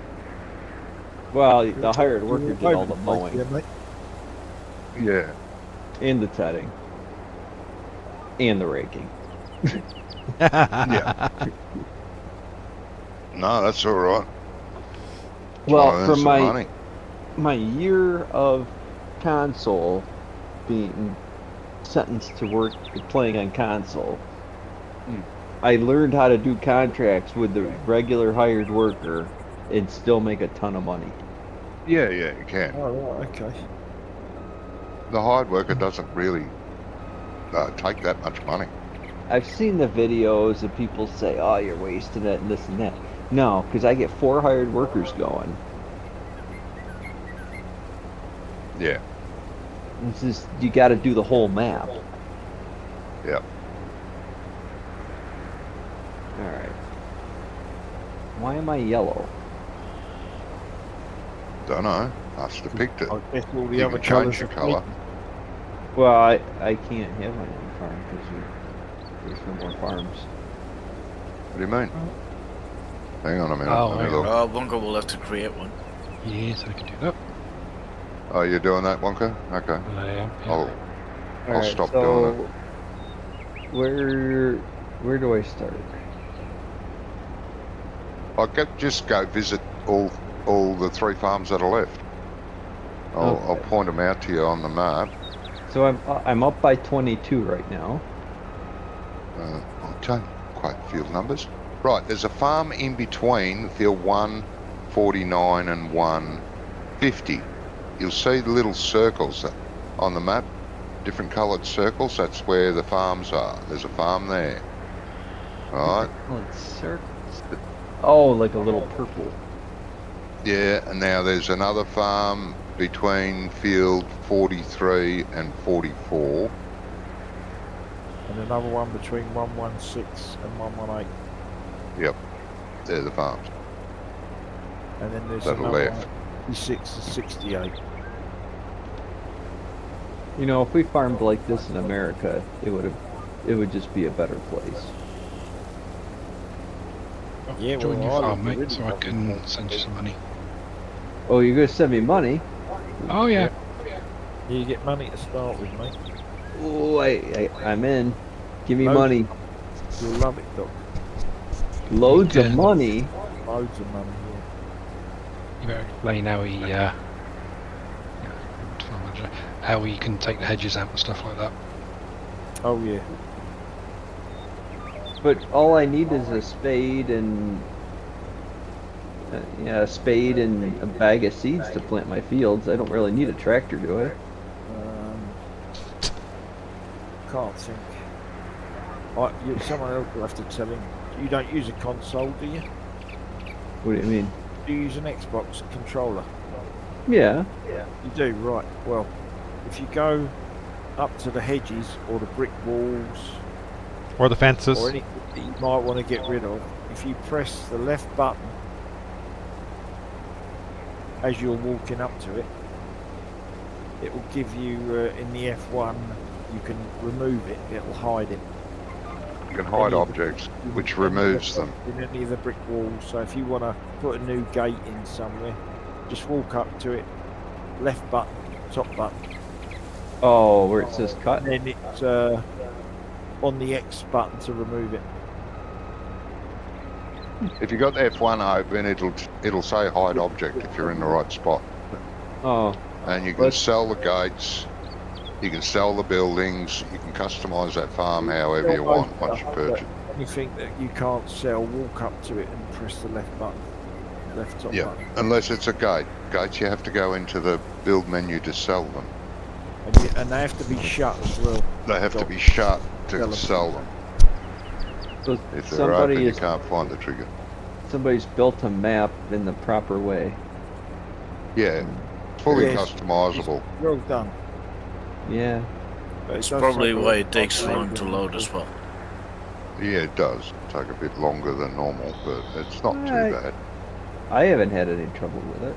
Well, the hired worker did all the mowing Yeah, mate. Yeah. and the tedding and the raking. Yeah. No, that's all right. Well, Try to earn from some money. my year of console being sentenced to work playing on console, I learned how to do contracts with the regular hired worker and still make a ton of money. Yeah, you can. Oh, right, okay. The hired worker doesn't really take that much money. I've seen the videos of people say, "Oh, you're wasting it," and this and that. No, because I get 4 hired workers going. Yeah. It's just you got to do the whole map. Yeah. All right. Why am I yellow? Don't know. Must have picked it. I guess all the You other can colours change your are colour. pink. Well, I can't have my own farm because there's no more farms. What do you mean? Hang on a minute. Oh, let me hang look. Oh, Bunker will have to create one. Yes, I can do that. Oh, you're doing that, Wonka? Okay. I am. Yeah. I'll Alright, stop so doing where do I start? Just go visit all the 3 farms that are left. I'll point them out to you on the map. So I'm up by 22 right now. I don't quite field numbers. Right, there's a farm in between field 149 and 150. You'll see the little circles on the map, different coloured circles. That's where the farms are. There's a farm there. Right. Colored circles. Oh, like a little purple. Yeah, and now there's another farm between field 43 and 44. And another one between 116 and 118. Yep, they're the farms. And then there's That are another left. one, 56 and 68. You know, if we farmed like this in America, it would just be a better place. Yeah, Join well, your I farm, would mate, so I really can love send you some money. Oh, you're gonna send me money? Oh yeah. You get money to start with, mate. Oh, I'm in. Give me Loads. money. You'll love it, Doc. Loads of Yeah. money. Loads of money, You better explain how he can take the hedges out and stuff like that. yeah. Oh, yeah. But all I need is a spade and a spade and a bag of seeds to plant my fields. I don't really need a tractor, do I? Can't think. Someone else will have to tell him. You don't use a console, do you? What do you mean? Do you use an Xbox controller? Yeah. You do, right. Well, if you go up to the hedges or the brick walls Or the fences. or anything that you might want to get rid of, if you press the left button as you're walking up to it, it will give you, in the F1, you can remove it, it'll hide it. You can hide objects, which removes them. In any of the brick walls, so if you want to put a new gate in somewhere, just walk up to it, left button, top button, Oh, where it says cut? and then it's on the X button to remove it. If you got F1 open, it'll say hide object if you're in the right spot. Oh, And you can But- sell the gates, you can sell the buildings, you can customise that farm however you want once you purchase. Anything that you can't sell, walk up to it and press the left button, left top Yeah, button, unless it's a gate. Gates you have to go into the build menu to sell them. and they have to be shut as well. They have to be shut to sell them. so If they're open, you is can't find the trigger. somebody's built a map in the proper way. Yeah, fully Yes. customisable. Well done. Yeah. But it It's does probably take a why lot it takes so of long to time. load as well. Yeah, it does take a bit longer than normal, but it's not too Right. bad. I haven't had any trouble with it.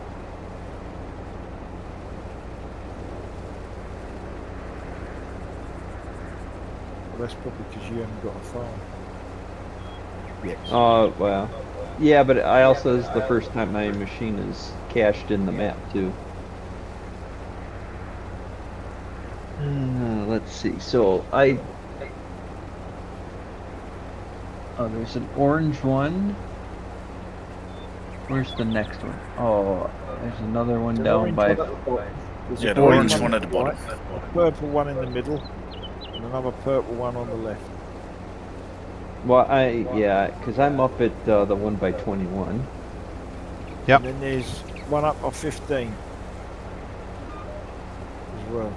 Well, that's probably because you haven't got a farm. Yes. Well. Yeah, but I also, this is the first time my machine is cached in the map, too. Let's see. So, oh, there's an orange one. Where's the next one? Oh, there's another one down by... There's Yeah, a the green orange one at the bottom. a purple one in the middle, and another purple one on the left. Well, yeah, because I'm up at the one by 21. Yep. And then there's one up by 15 as well.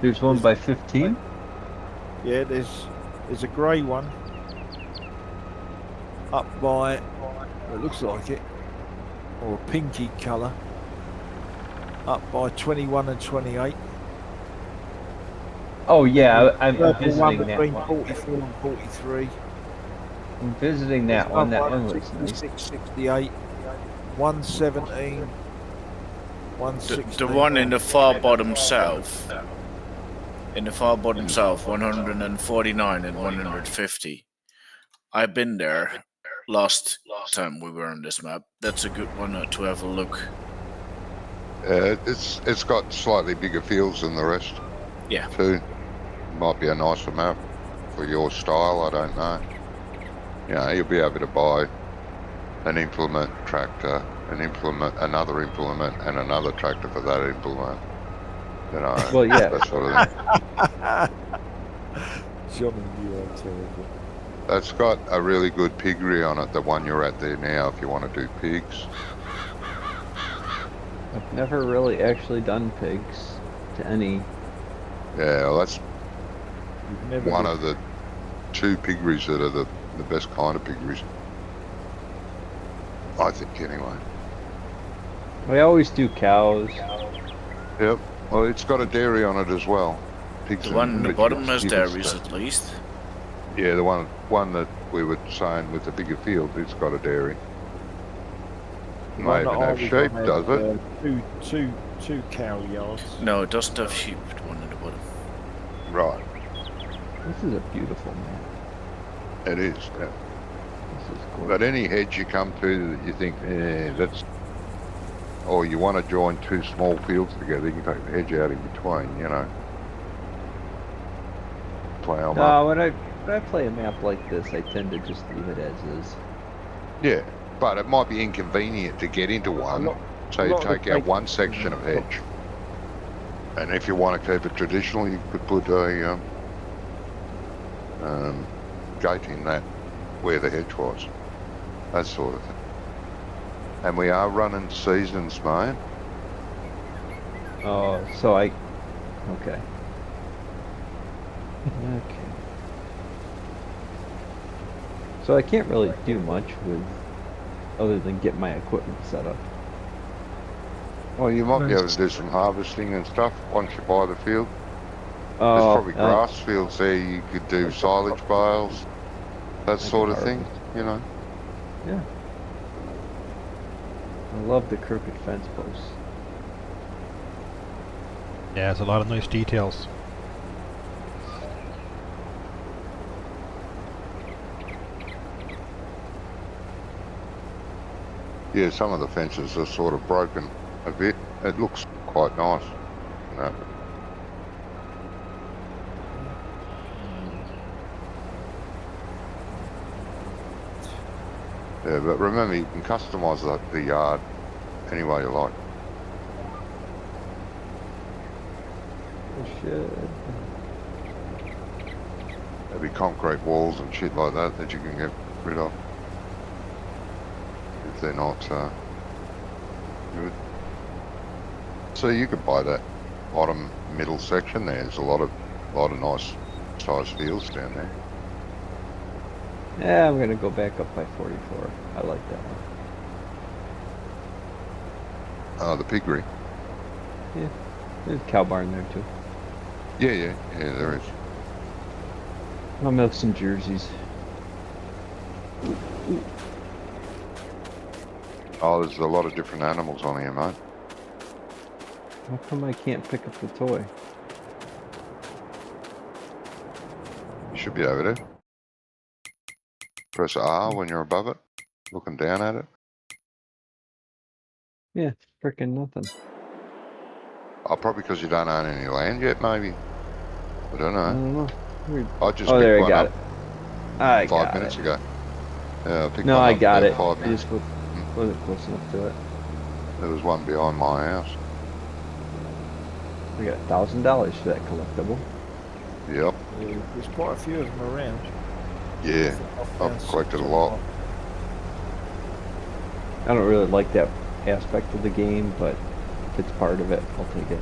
There's one by 15? Yeah, there's a grey one up by, it looks like it, or a pinky colour, up by 21 and 28. Oh, yeah, I'm Purple one visiting that between one. 44 and 43. I'm visiting that one. That one looks nice. 66, 68, 117, 116. The one in the far bottom south. In the far bottom south, 149 and 150. I've been there last time we were on this map. That's a good one to have a look. It's got slightly bigger fields than the rest. Yeah. Too. Might be a nicer map for your style, I don't know. You know, you'll be able to buy an implement tractor, another implement, and another tractor for that implement. You know, Well, yeah. that sort of thing. Johnny, you are terrible. That's got a really good piggery on it, the one you're at there now, if you want to do pigs. I've never really actually done pigs to any. Yeah, well, that's You've never one lived. of the 2 piggeries that are the best kind of piggeries. I think, anyway. We always do cows. Yep. Well, it's got a dairy on it as well. Pigs The and one in the midgets, bottom has even dairies stuff. at least. Yeah, the one that we were saying with the bigger field, it's got a dairy. The May one that even I have was sheep, on does had, it? two cow yards. No, it doesn't have sheep, the one in the bottom. Right. This is a beautiful map. It is. Yeah. This is But gorgeous. any hedge you come to that you think, that's, or you want to join 2 small fields together, you can take the hedge out in between, you know. Plough 'em up. No, when I play a map like this, I tend to just leave it as is. Yeah, but it might be inconvenient to get into one, so you lot of the take out one places- section of hedge. And if you want to keep it traditional, you could put a gate in that where the hedge was. That sort of thing. And we are running seasons, mate. Oh, so okay. Okay. So I can't really do much with, other than get my equipment set up. Well, you might be able to do some harvesting and stuff once you buy the field. There's Oh, probably grass fields there. You could do silage bales, that sort of thing, you know. Yeah. I love the crooked fence posts. Yeah, there's a lot of nice details. Yeah, some of the fences are sort of broken a bit. It looks quite nice, you know. Yeah, but remember, you can customise the yard any way you like. Oh shit. There'll be concrete walls and shit like that that you can get rid of if they're not good. So you could buy that bottom middle section there. There's a lot of nice sized fields down there. Yeah, I'm gonna go back up by 44. I like that one. The piggery. There's a cow barn there too. Yeah, there is. I'll milk some jerseys. Oh, there's a lot of different animals on here, mate. How come I can't pick up the toy? You should be over there. Press R when you're above it, looking down at it. Yeah, frickin' nothing. Oh, probably because you don't own any land yet, maybe. I don't I know. don't know. Weird. I just Oh, there picked I one got up it. I 5 got minutes it. ago. Yeah, I picked No, one I up got about it. 5 I minutes. just wasn't close enough to it. There was one behind my house. I got $1,000 for that collectible. Yep. There's quite a few of them around. Yeah. I've collected a lot. I don't really like that aspect of the game, but if it's part of it, I'll take it.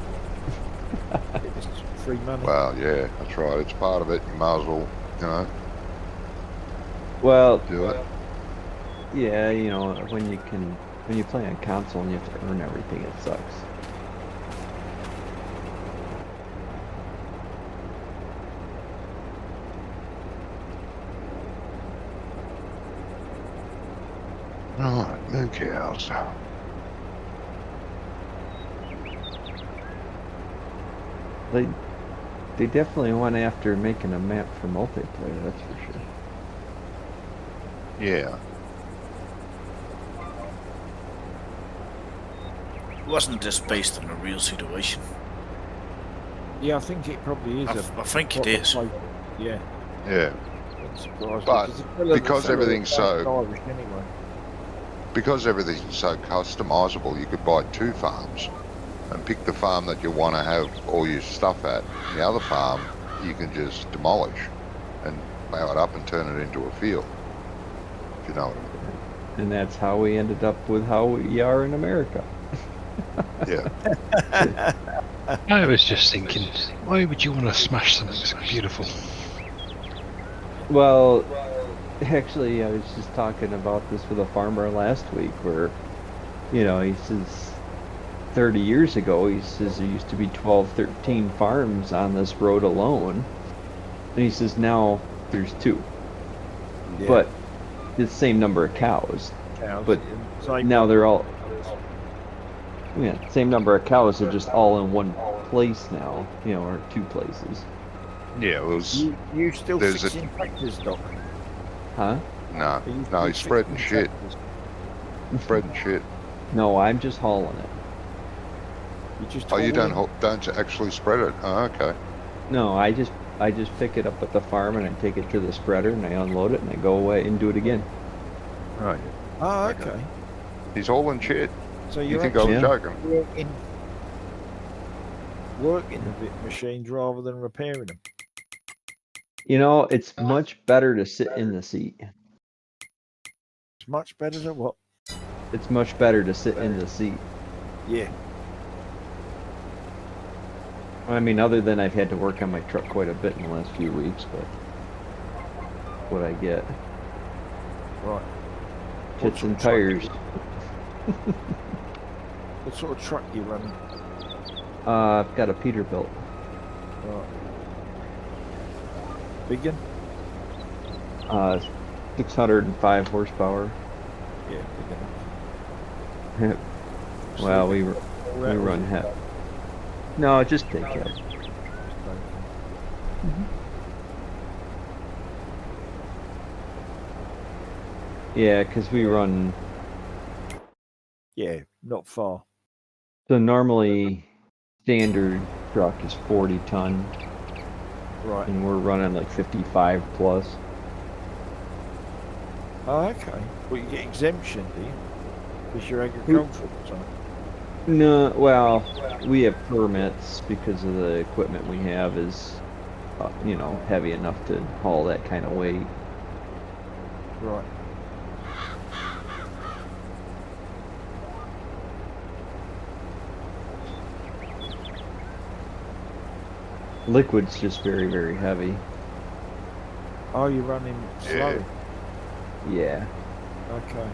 It's free money. Well, yeah, that's right. It's part of it. You might as well, you know, Well, do it. yeah, you know, when you play on console and you have to earn everything, it sucks. Right, moo cows. They definitely went after making a map for multiplayer, that's for sure. Yeah. Wasn't this based on a real situation? Yeah, I think it probably is. I think it is. Yeah. Yeah. Wouldn't surprise me, But 'cause the fella- because the fella everything's was so- Irish anyway. Because everything's so customizable, you could buy 2 farms and pick the farm that you want to have all your stuff at. The other farm, you can just demolish and plow it up and turn it into a field. If you know what I mean. And that's how we ended up with how we are in America. Yeah. I was just thinking, why would you want to smash something so beautiful? Well, actually, I was just talking about this with a farmer last week where, you know, he says 30 years ago, he says there used to be 12, 13 farms on this road alone. And he says now there's 2. Yeah, But the same number of cows. cows, but same now number they're of all, yeah, same number of cows are just all in one place now, you know, or 2 places. Yeah, it was. You still There's a- fixing tractors, Doc? Huh? No, Are you no, still he's spreading fixing shit. tractors? Spreading shit. No, I'm just hauling it. You just Oh, you hauling? don't actually spread it? Oh, okay. No, I just pick it up at the farm and I take it to the spreader and I unload it and I go away and do it again. Right. Oh, Okay. okay. He's hauling shit. So You you're think I was Yeah. joking? working the machines rather than repairing them. You know, it's much better to sit in the seat. It's much better than what? It's much better to sit in the seat. Yeah. I mean, other than I've had to work on my truck quite a bit in the last few weeks, but what I get. Right. Kits and What sort of tires. truck What sort of truck you running? I've got a Peterbilt. Right. Big one? 605 horsepower. Yeah, big enough. Well, we All we that run was- heavy. No, just take care. Yeah, 'cause we run. Yeah, not far. So normally, standard truck is 40 ton, Right. and we're running like 55 plus. Oh, okay. Well, you get exemption, do you? Because you're agricultural or something. No, well, we have permits because of the equipment we have is, you know, heavy enough to haul that kind of weight. Right. Liquid's just very, very heavy. Oh, you're running slow. Yeah, Okay.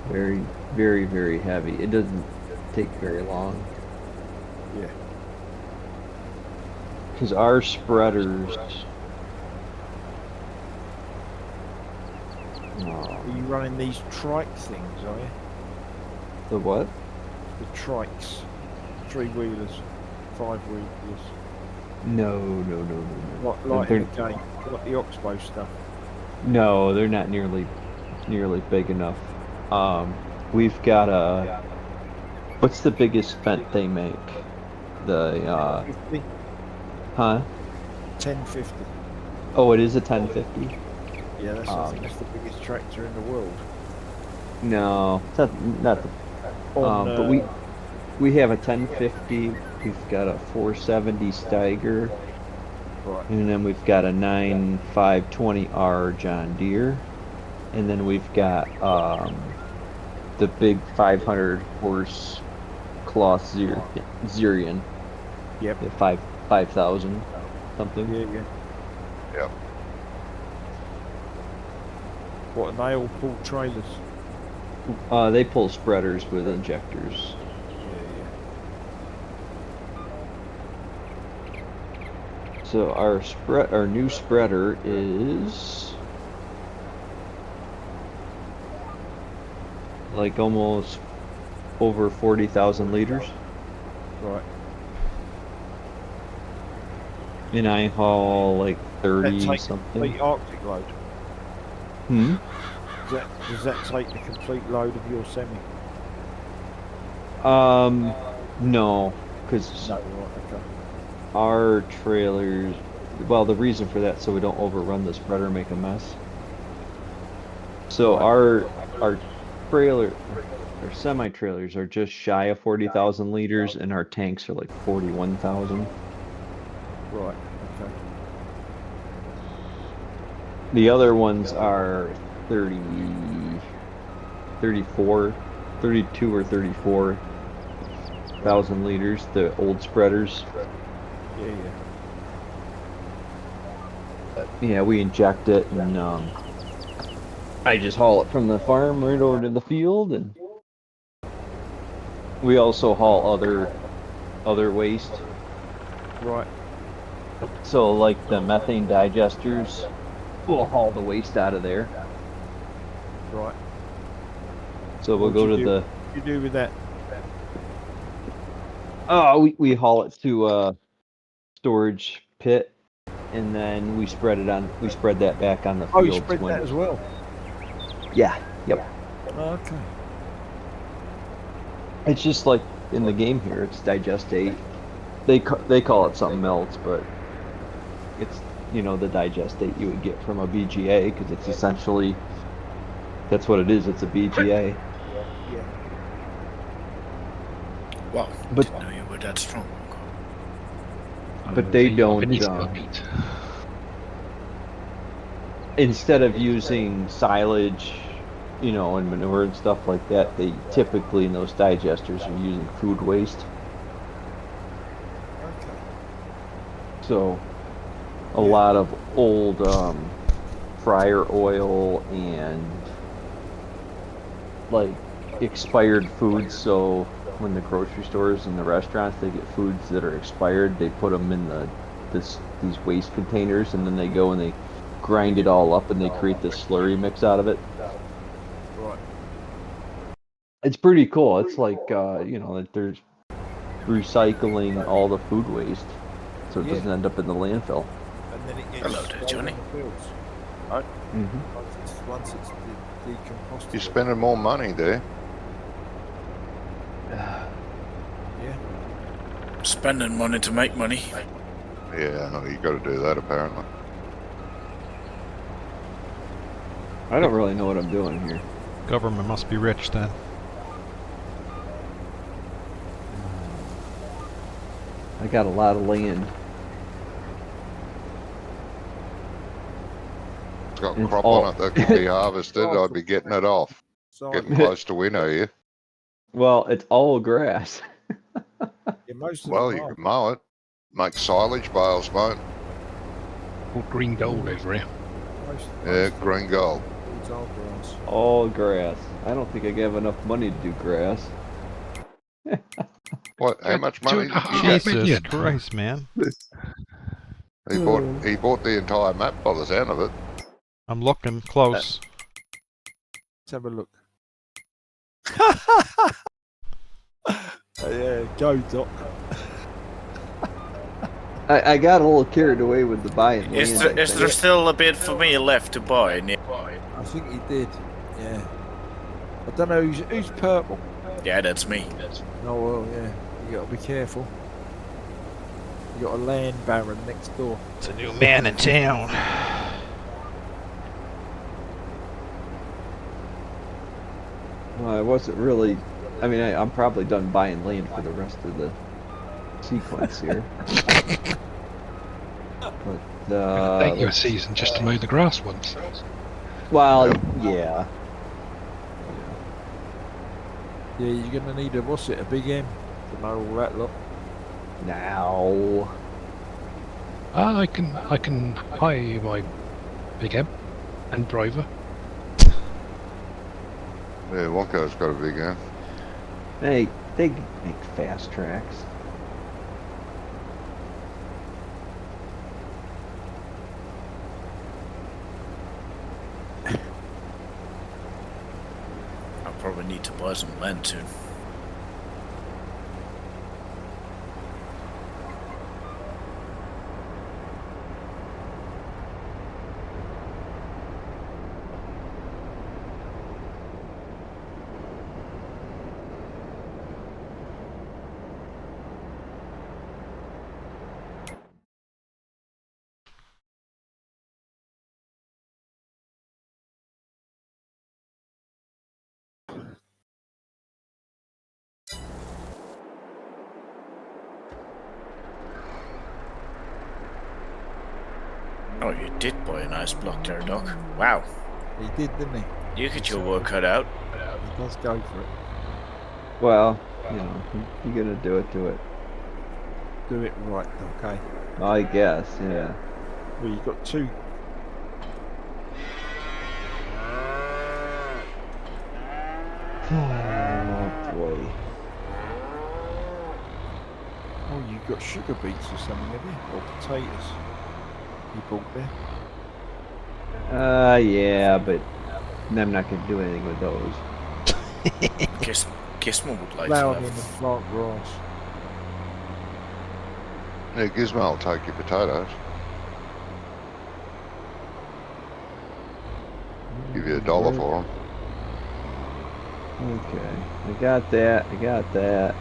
very, very, very heavy. It doesn't take very long. Yeah. Because our spreaders. Are you running these trike things, are you? The what? The trikes. 3-wheelers. 5-wheelers. No, no, no, no, no. Like in the game. Like the Oxbow stuff. No, they're not nearly big enough. We've got a. What's the biggest Fent they make? The 50? huh? 1050. Oh, it is a 1050. Yeah, I think that's the biggest tractor in the world. No, it's not the. But we have a 1050. We've got a 470 Steiger, Right. and then we've got a 9520R John Deere, and then we've got the big 500 horse cloth Zerion. Yep. The 5000 something. Yeah, yeah. Yep. What, and they all pull trailers? They pull spreaders with injectors. Yeah, So our new spreader is like almost over 40,000 liters, yeah. Right. and I haul like That 30 take something. complete Arctic load. Hmm. Does that take the complete load of your semi? No, because No, right, okay. our trailers. Well, the reason for that so we don't overrun the spreader and make a mess. So Right. our trailer, our semi trailers are just shy of 40,000 liters, and our tanks are like 41,000. Right. Okay. The other ones are 30, 34, 32 or 34,000 liters, the old spreaders. Yeah. Yeah. Yeah, we inject it, and I just haul it from the farm right over to the field, and we also haul other waste. Right. So like the methane digesters, we'll haul the waste out of there. Right. So we'll What go do to you do? the What do you do with that? we haul it to a storage pit, and then we spread that back on the Oh, you fields spread when that as well. yeah, yep. Oh, okay. It's just like in the game here, it's digestate. They call it something else, but it's the digestate you would get from a BGA, because it's essentially that's what it is. It's a BGA. Yeah. Wow, But- didn't know you were that strong. But they don't, Beneath the beat. instead of using silage, and manure and stuff like that, they typically in those digesters are using food waste. Okay. So a Yeah. lot of old fryer oil and like expired foods. So when the grocery stores and the restaurants, they get foods that are expired, they put them in these waste containers, and then they go and they grind it all up, and they create this slurry mix out of it. Right. It's pretty cool. It's like that there's recycling all the food waste, so it Yeah. doesn't end up in the landfill. And then it gets Hello there, sold Johnny. in the fields. Mm-hmm. Once it's decomposted. You're spending more money there. Yeah. Spending money to make money. Yeah, you got to do that apparently. I don't really know what I'm doing here. Government must be rich then. I got a lot of land. It's got It's crop all- on it that can be harvested. I'd be getting it off. Getting Silage. close to winter here. Well, it's all grass. Yeah, most of Well, them you are. can mow it. Make silage bales, mate. Called green gold over here. Yeah, Most green gold. fields are grass. All grass. I don't think I have enough money to do grass. What? How much money did you 2.5 get? Jesus million. Christ, man. He bought the entire map by the sound of it. I'm looking close. Let's have a look. Yeah, go Doc. I got a little carried away with the buying land. Is I there think. still a bit for me left to buy? Yeah, I think he did. Yeah. I don't know who's purple. that's me. Oh well, yeah. You gotta be careful. You got a land baron next door. It's a new man in town. Well, I wasn't really. I mean, I'm probably done buying land for the rest of the sequence here. But Thank you a season just to mow the grass once. well, yeah. Yeah, you're gonna need a a big M to know all that lot. Now. I can hire my big M and driver. Yeah, Wonko's got a big gun. They make fast tracks. I'll probably need to buy some land soon. Oh, you did buy an ice block there, Doc. Wow. He did, didn't he? You get your work cut out. He does go for it. Well, you know, you're gonna do it, do it. Do it right, okay. I guess, yeah. Well, you've got two. Oh boy. Oh, you've got sugar beets or something, have you? Or potatoes? You bought there? Yeah, but I'm not gonna do anything with those. Gizmo would like Flour to in the have. plant grass. Yeah, Gizmo will take your potatoes. Give you $1 for them. Okay, I got that. I got that.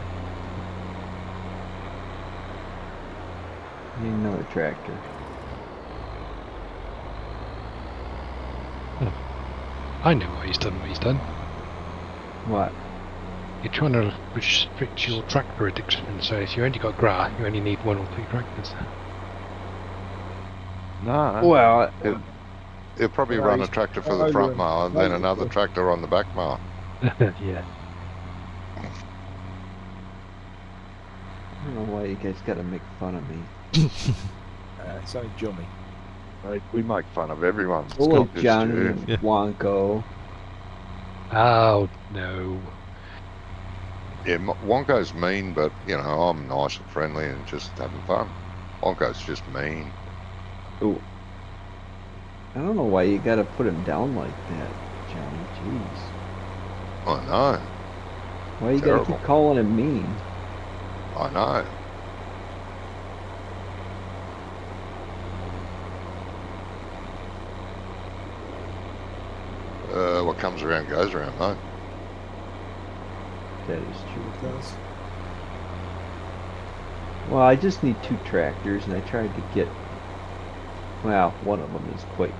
Need another tractor. I know why he's done what he's done. What? You're trying to restrict your tractor addiction, so if you only got grass, you only need 1 or 2 tractors. No. Well, He'll probably No, run a he's tractor for the front mower and then another tractor on the back mower. Yeah. I don't know why you guys gotta make fun of me. It's only Johnny. We make fun of everyone. It's Oh, not like just Johnny you. and Yeah. Wonko. Oh, no. Yeah, Wonko's mean, but, you know, I'm nice and friendly and just having fun. Wonko's just mean. Ooh. I don't know why you gotta put him down like that, Johnny. Jeez. I know. Why you gotta Terrible. keep calling him mean? I know. What comes around goes around, though. That is true. It does. Well, I just need 2 tractors, and I tried to get. Well, one of them is quite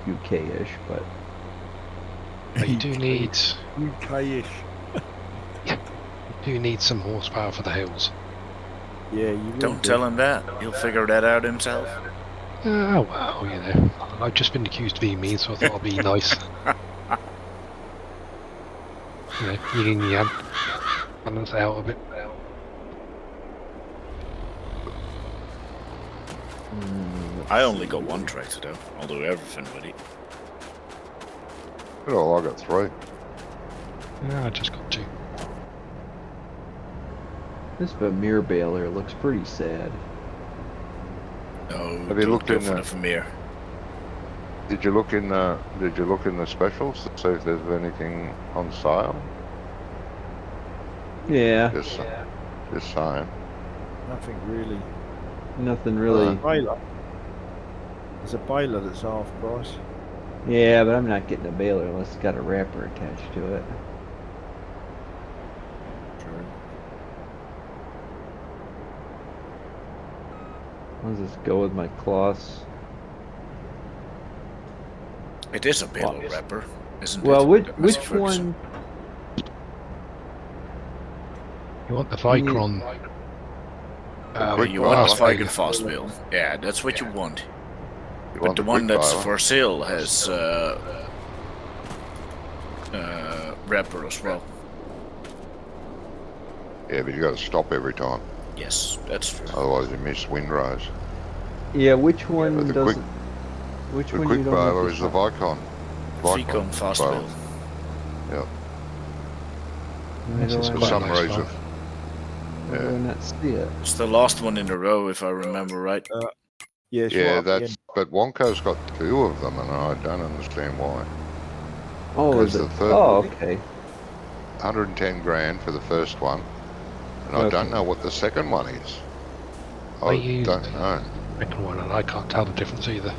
UK-ish, but But you do need UK-ish. some horsepower for the hills. Yeah, you will Don't do. tell him that. He'll figure that out himself. Oh well, you know. I've just been accused of being mean, so I thought I'd be nice. You know, yin and yang. Balance it out a bit. I only got 1 tractor though. I'll do everything with it. Oh, I got 3. Yeah, I just got 2. this Vermeer baler looks pretty sad. No, Have you don't looked go in for the- the Vermeer. Did you look in the specials to see if there's anything on sale? Yeah, Just saying. Nothing really. nothing really. Baler. There's a baler that's half price. Yeah, but I'm not getting a baler unless it's got a wrapper attached to it. True. I'll just go with my cloths. It is a baler wrapper, isn't Well, it? which Mr. Ferguson? one? You want the Vicron? quick You want the baler. Viking fast wheel. Yeah, that's what you want. You But want the one quick that's baler? for sale has wrapper as well. Yeah, but you got to stop every time, Yes, that's true. otherwise you miss windrows. Yeah, which one but the doesn't? Which The one quick you don't have baler to is the stop? Vicon. Vicon fast baler. wheel. Yeah. Why This do is I For quite not- some nice reason. stuff. why do I not see it? It's the last one in a row, if I remember right. Yeah, it's Yeah, right up the that's. end. But Wonko's got 2 of them, and I don't understand why. Oh, Because is the it? third- Oh, okay. 110 grand for the first one, and I Okay. don't know what the second one is. I Well, you- don't know. Second one, and I can't tell the difference either.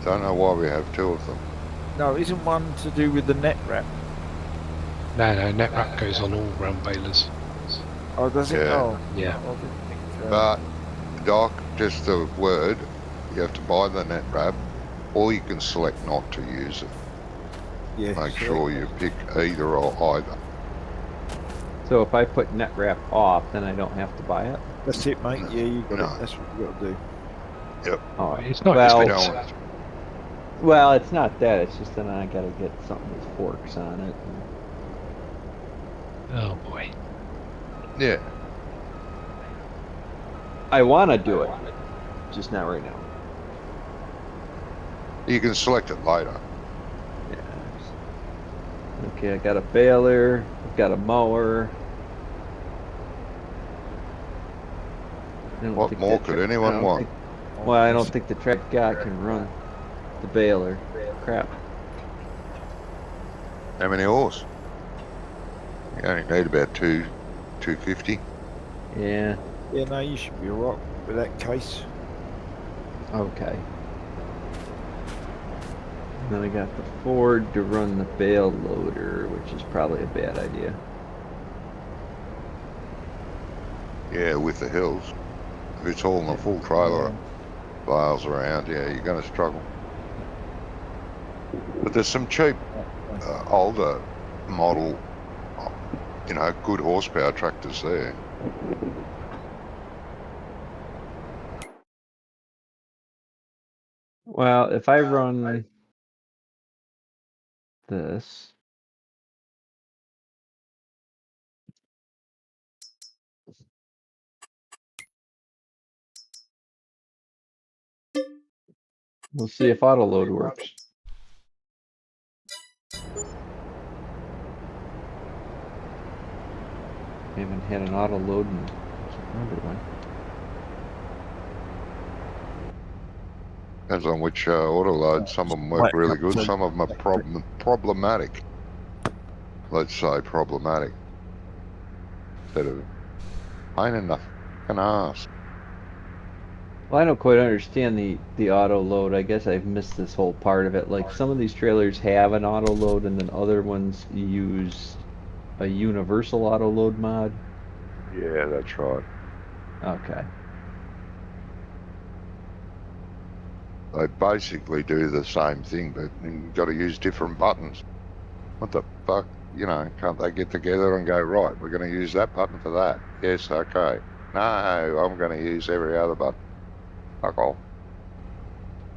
Don't know why we have 2 of them. No, isn't one to do with the net wrap? No, net wrap goes on all round balers. Oh, does it? Yeah. Oh, Yeah. I didn't think. But, Doc, just a word, you have to buy the net wrap, or you can select not to use it. yeah, Make so- sure you pick either or either. So if I put net wrap off, then I don't have to buy it. That's it, mate. Yeah, you got No. it. That's what you got to do. Oh, It's not well, expensive. well, it's not that. It's just that I gotta get something with forks on it. Oh boy. Yeah. I want to do it, just not right now. You can select it later. Yeah. Okay, I got a baler. I've got a mower. I don't What think more that could I anyone don't want? think. Well, I don't think the track guy can run the baler. Crap. How many horse? You only need about 250. Yeah. Yeah, no, you should be alright with that case. Okay. Then I got the Ford to run the bale loader, which is probably a bad idea. Yeah, with the hills. If it's hauling a full trailer bales around, yeah, you're going to struggle. But there's some cheap, older model, good horsepower tractors there. Well, if I run this, we'll see if auto load works. I haven't had an auto load in I can't remember when. Depends on which auto load. Some of them work really good. Some of them are problematic. Let's say problematic. Instead of pain in the fucking ass. Well, I don't quite understand the auto load. I guess I've missed this whole part of it. Like some of these trailers have an auto load, and then other ones use a universal auto load mod. Yeah, that's right. Okay. They basically do the same thing, but you've got to use different buttons. What the fuck? Can't they get together and go, right, we're going to use that button for that? Yes, okay. No, I'm going to use every other button. Fuck off.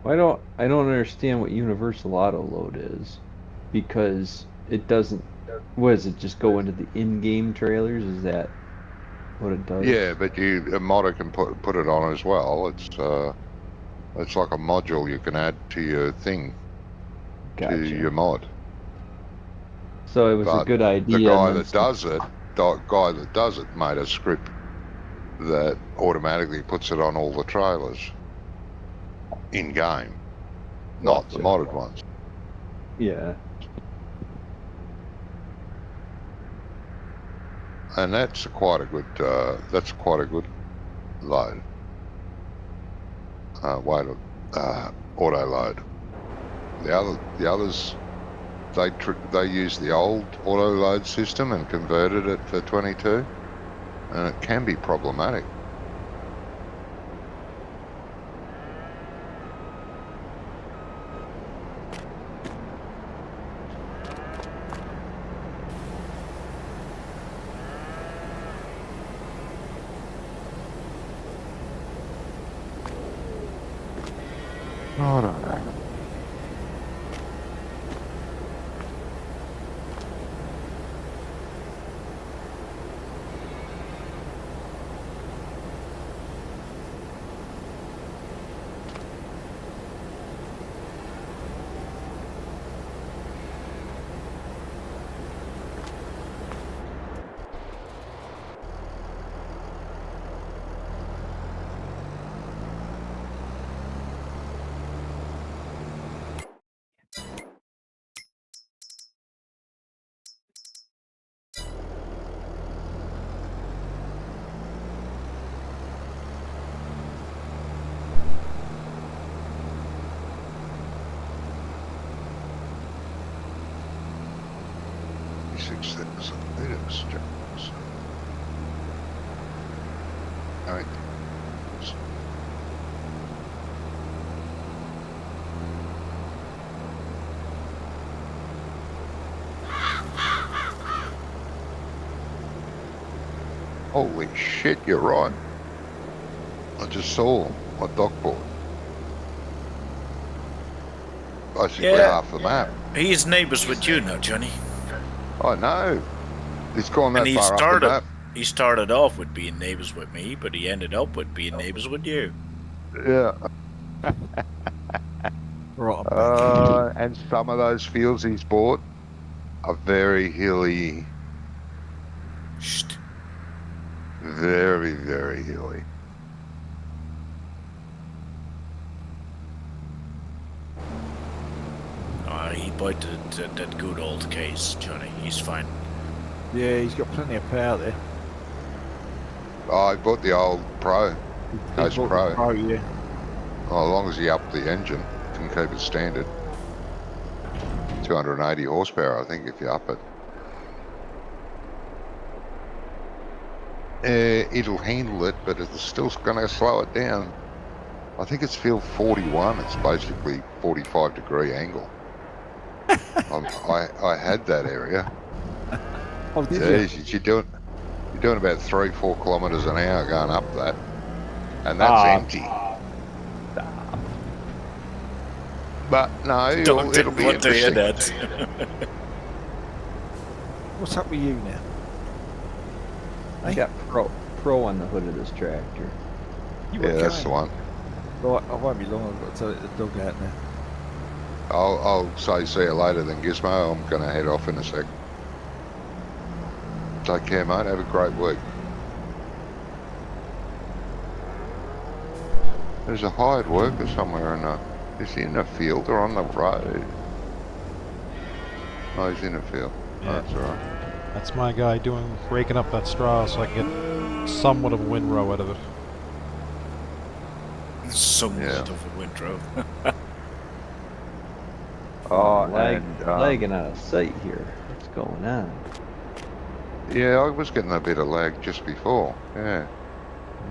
Well, I don't understand what universal auto load is, because it doesn't. What does it just go into the in-game trailers? Is that what it does? Yeah, but a modder can put it on as well. It's like a module you can add to your thing, to your Gotcha. mod. So it was a But good the idea, and guy then that does it, made a script that automatically puts it on all the trailers in game, not the gotcha. modded ones. Yeah. And that's quite a good load. Auto load. The others, they use the old auto load system and converted it for 22, and it can be problematic. Oh, no. Holy shit, you're right. I just saw my dock board. basically Yeah. half the map. He is neighbours with you now, Johnny. I know. He's gone And that far up the map. he started off with being neighbours with me, but he ended up with being neighbours with you. Yeah. Right, I'm back. And some of those fields he's bought are very hilly. Shh. Very, very hilly. He bought that good old case, Johnny. He's fine. Yeah, he's got plenty of power there. I bought the old Pro. He Case bought Pro. the Pro, yeah. Well, as long as he upped the engine, can keep it standard. 280 horsepower, I think, if you up it. It'll handle it, but it's still going to slow it down. I think it's field 41. It's basically 45-degree angle. I had that area. Oh, did you? Jeez, you're doing about 3-4 kilometres an hour going up that, and that's empty. But no, it'll be want to hear interesting. that. What's up with you now? I got pro on the hood of this tractor. You Yeah, okay? that's the one. Right, I won't be long. I've got to take the dog out now. I'll say see you later then, Gizmo. I'm going to head off in a sec. Take care, mate. Have a great week. There's a hired worker somewhere is he in a field or on the road? No, he's in a field. Yeah. That's all right. That's my guy raking up that straw so I can get somewhat of a windrow out of it. Somewhat Yeah. of a windrow. Lagging out of sight here. What's going on? Yeah, I was getting a bit of lag just before. Yeah,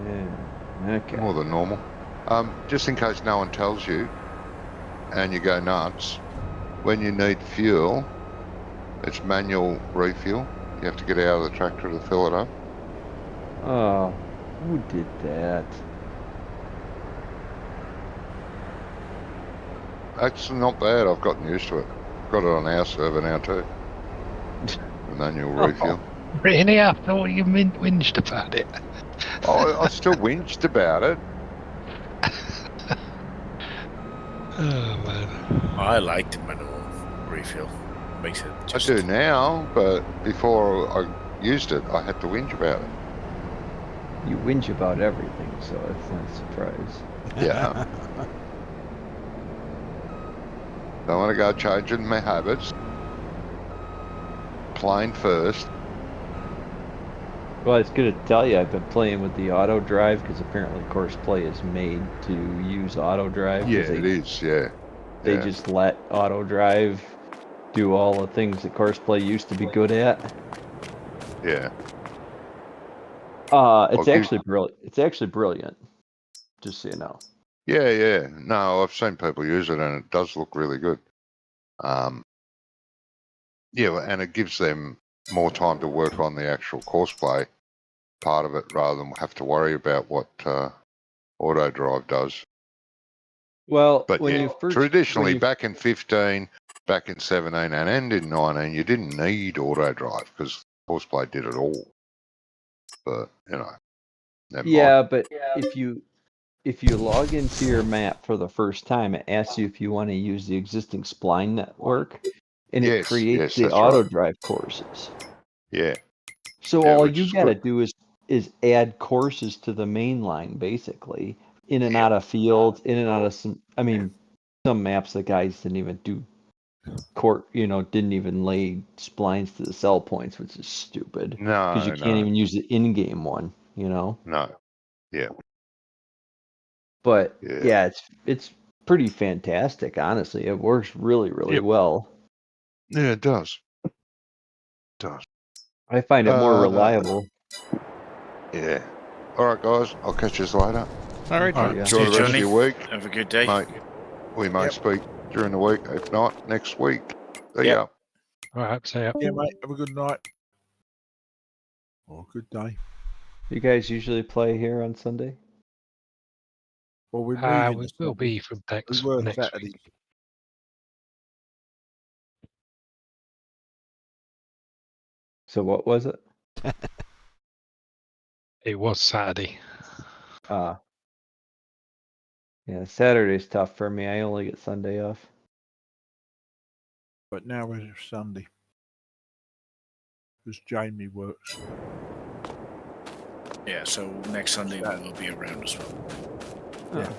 Yeah. Okay. more than normal. Just in case no one tells you, and you go nuts, when you need fuel, it's manual refuel. You have to get out of the tractor to fill it up. Oh, who did that? That's not bad. I've gotten used to it. Got it on our server now too. The manual refuel. Really? I thought you whinged about it. I still whinged about it. Oh man. I like the manual refill. Makes it just... I do now, but before I used it, I had to whinge about it. You whinge about everything, so it's not a surprise. Yeah. Don't want to go changing my habits. Plain first. Well, I was going to tell you, I've been playing with the auto drive because apparently Course Play is made to use auto drive. Yeah, it is, yeah. They Yeah. just let auto drive do all the things that Course Play used to be good at. Yeah. It's Okay. actually brilliant. It's actually brilliant. Just so you know. Yeah, yeah. No, I've seen people use it and it does look really good. Yeah, and it gives them more time to work on the actual course play part of it rather than have to worry about what auto drive does. Well, But when yeah, you first traditionally back in 15, back in 17 and in 19, you didn't need auto drive because course play did it all. But, you know, never mind. but if you log into your map for the first time, it asks you if you want to use the existing spline network, and it Yes, creates yes, the that's auto right. drive courses. Yeah. So Yeah, all which you is gotta good. do is add courses to the main line, basically, in and Yeah. out of fields, in and out of some. I mean, some maps the guys didn't even do didn't even lay splines to the sell points, which is stupid because you No, can't no, even use the in-game one, no. Yeah. But Yeah. yeah, it's pretty fantastic, honestly. It works really, really Yep. well. Yeah, it does. It does. I find it more reliable. Yeah. All right, guys. I'll catch you later. All right, All right, Yeah. see Enjoy you, the rest Johnny. of your week, Have a good day. mate. We may Yep. speak during the week. If not, next week. See Yep. ya. All right, so Yeah, mate. Have a good night. Or good day. You guys usually play here on Sunday? Well, we're moving. we this will Sunday. be from We next were next Saturday. week. So what was it? It was Saturday. Yeah, Saturday's tough for me. I only get Sunday off. But now it's Sunday. Because Jamie works. Yeah, so next Sunday we will be around as well. Yeah.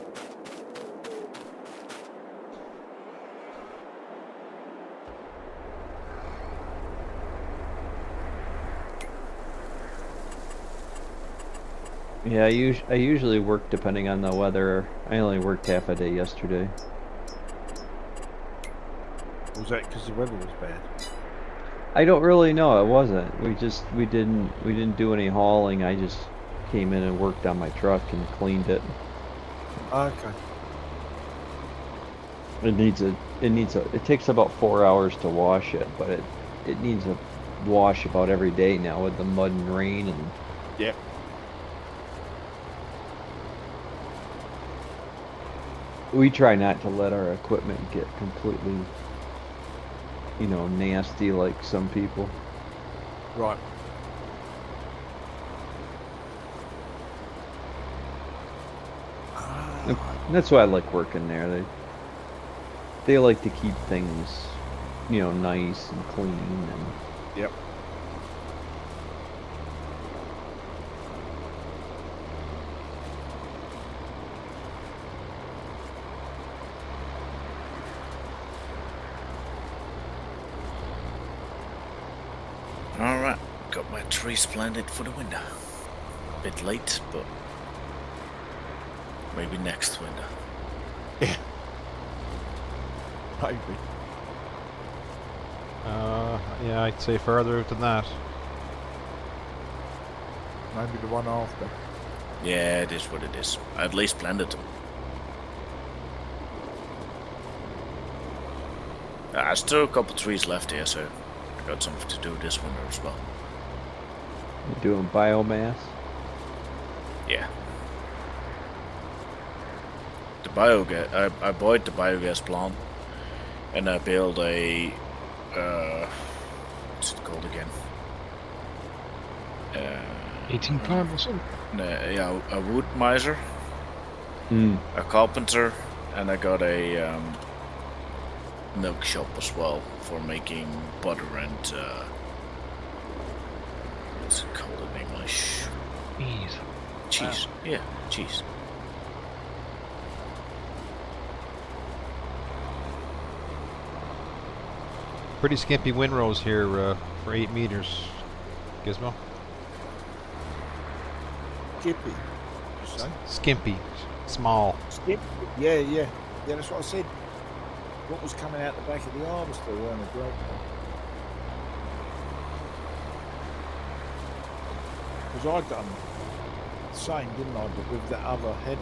Yeah, I usually work depending on the weather. I only worked half a day yesterday. Was that because the weather was bad? I don't really know. It wasn't. We didn't do any hauling. I just came in and worked on my truck and cleaned it. Okay. It takes about 4 hours to wash it, but it needs a wash about every day now with the mud and rain and. Yep. We try not to let our equipment get completely, nasty like some people. Right. That's why I like working there. They like to keep things, nice and clean and. Yep. Alright, got my trees planted for the winter. A bit late, but maybe next winter. Maybe. Yeah, I'd say further than that. Maybe the one after. Yeah, it is what it is. I at least planted them. There's still a couple trees left here, so I got something to do this winter as well. You doing biomass? Yeah. The biogas. I bought the biogas plant, and I built a. What's it called again? Heating plant or something? Yeah, a wood miser, Mm. a carpenter, and I got a milk shop as well for making butter and what's it called in English? Cheese. Cheese. Yeah, cheese. Pretty skimpy windrows here for 8 meters. Gizmo? Skippy. You say? Skimpy. Small. Skip. Yeah, yeah. Yeah, that's what I said. What was coming out the back of the harvester weren't a great one. Because I'd done the same, didn't I? But with the other header.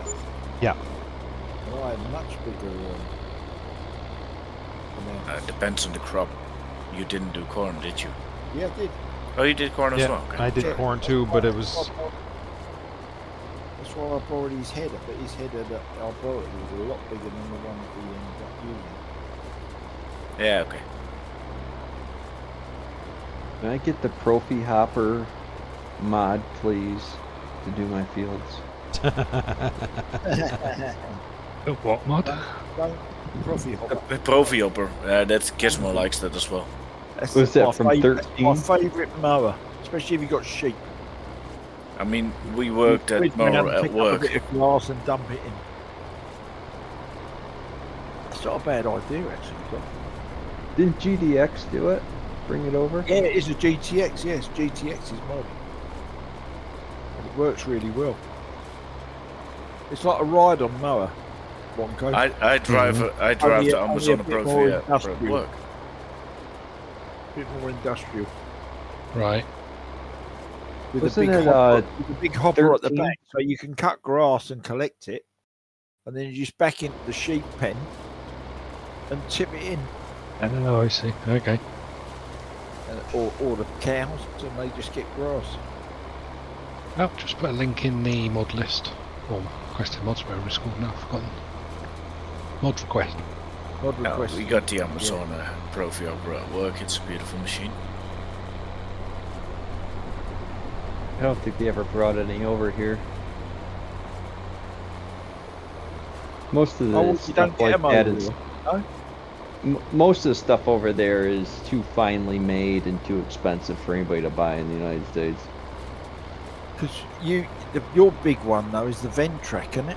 Yeah. And I had a much bigger amount. Depends on the crop. You didn't do corn, did you? Yeah, I did. Oh, you did corn as Yeah, well? Okay. I did Yeah. corn too, but it was. That's why I borrowed his header, but his header that I borrowed was a lot bigger than the one that we ended up using. Yeah, okay. Can I get the Profi Hopper mod, please, to do my fields? What mod? Don't Profi hopper. The Profi Hopper. That Gizmo likes that as well. That's Was that my from favourite- 13? My favourite mower, especially if you got sheep. I mean, we worked You at mower at pick up a work. bit of glass and dump it in. It's not a bad idea, actually. But Didn't GDX do it? Bring it over? yeah, it is a GTX. Yes, GTX is mod. And it works really well. It's like a ride-on mower. Wonko. I drive I drive Only the a- Amazon only a bit more Profi at industrial. work. A bit more industrial. Right. With Wasn't a big it, hopper, with a big hopper at the 13? back, so you can cut grass and collect it, and then you just back into the sheep pen and tip it in, Oh, I see. Okay. or the cows, and they just get grass. Oh, just put a link in the mod list. Or requested mods, whatever it's called now. I've forgotten. Mod request. Mod No, request. we got the Amazon Profi Hopper at work. It's a beautiful machine. I don't think they ever brought any over here. Most of the Oh, you stuff don't get like them that over is there. No? most of the stuff over there is too finely made and too expensive for anybody to buy in the United States. Because your big one though is the Ventrac, isn't it?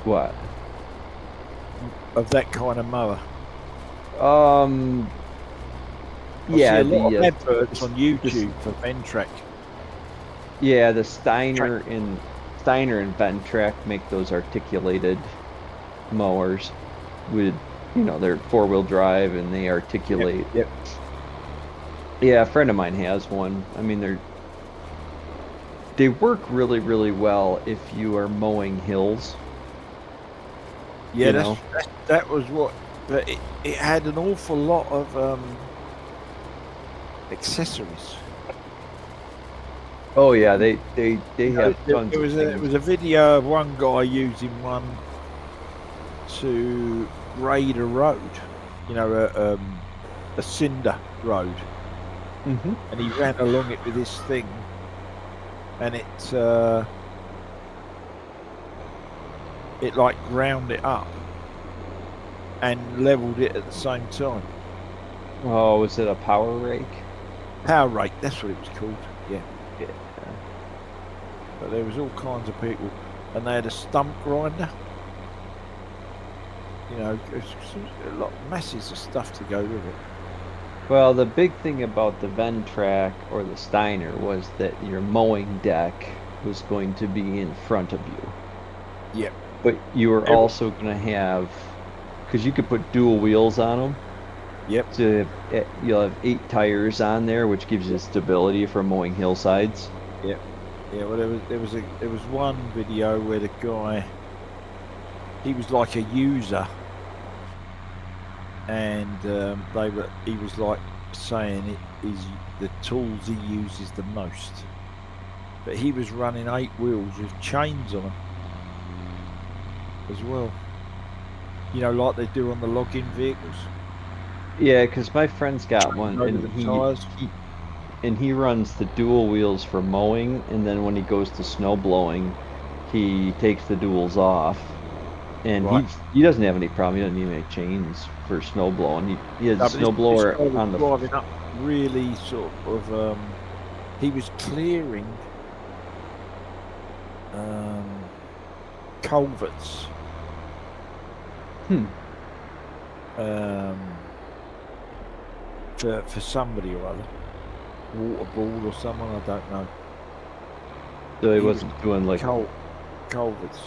What? Of that kind of mower. I Yeah, see a lot of the adverts on YouTube for Ventrac. yeah, the Steiner and Ventrac make those articulated mowers with, you know, they're 4-wheel drive and they articulate. Yep. Yeah, a friend of mine has one. I mean, they work really, really well if you are mowing hills. Yeah, You know? that was what. But it had an awful lot of accessories. Oh yeah, they have There tons of was things. a video of one guy using one to grade a road. You know, a cinder road, Mm-hmm. and he ran along it with this thing, and it like ground it up and leveled it at the same time. Oh, was it a power rake? Power rake, that's what it was called. Yeah. Yeah. But there was all kinds of people, and they had a stump grinder. You know, it's a lot, masses of stuff to go with it. Well, the big thing about the Ventrac or the Steiner was that your mowing deck was going to be in front of you. Yep. But you were also going to have, because you could put dual wheels on them. Yep. So you'll have 8 tires on there, which gives you stability for mowing hillsides. Yep. Yeah. Well, there was one video where the guy, he was like a user, and he was like saying it is the tools he uses the most. But he was running 8 wheels with chains on them as well. You know, like they do on the login vehicles. Yeah, because my friend's got one, Over and the tires. he runs the dual wheels for mowing, and then when he goes to snow blowing, he takes the duals off, and Right. he doesn't have any problem. He doesn't need any chains for snow blowing. He has No, a but snow blower this guy on was the driving up really sort of. He was clearing culverts. Hmm. For somebody or other, Waterball or someone, I don't know. So he He was wasn't doing like culverts.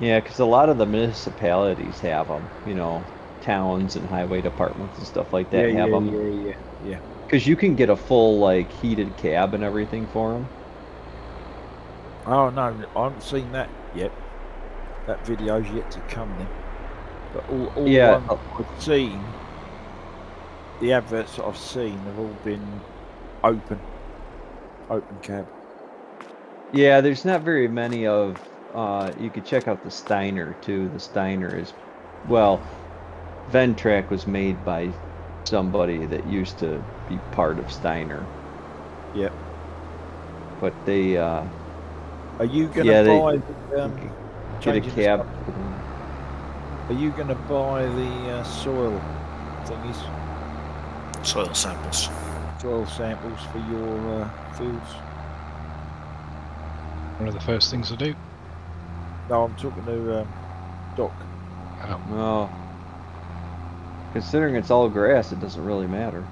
yeah, because a lot of the municipalities have them. You know, towns and highway departments and stuff like that have them. Yeah. Because you can get a full like heated cab and everything for them. Oh no, I haven't seen that yet. That video's yet to come then. But all Yeah. the ones I've seen, the adverts that I've seen have all been open cab. Yeah, there's not very many of. You could check out the Steiner too. The Steiner is, well, Ventrac was made by somebody that used to be part of Steiner. Yep. But they. Are you gonna Yeah, buy get a changing the cab. subject, are you gonna buy the soil thingies, Soil samples. soil samples for your fields? One of the first things to do. No, I'm talking to Doc. Oh, Well, considering it's all grass, it doesn't really matter.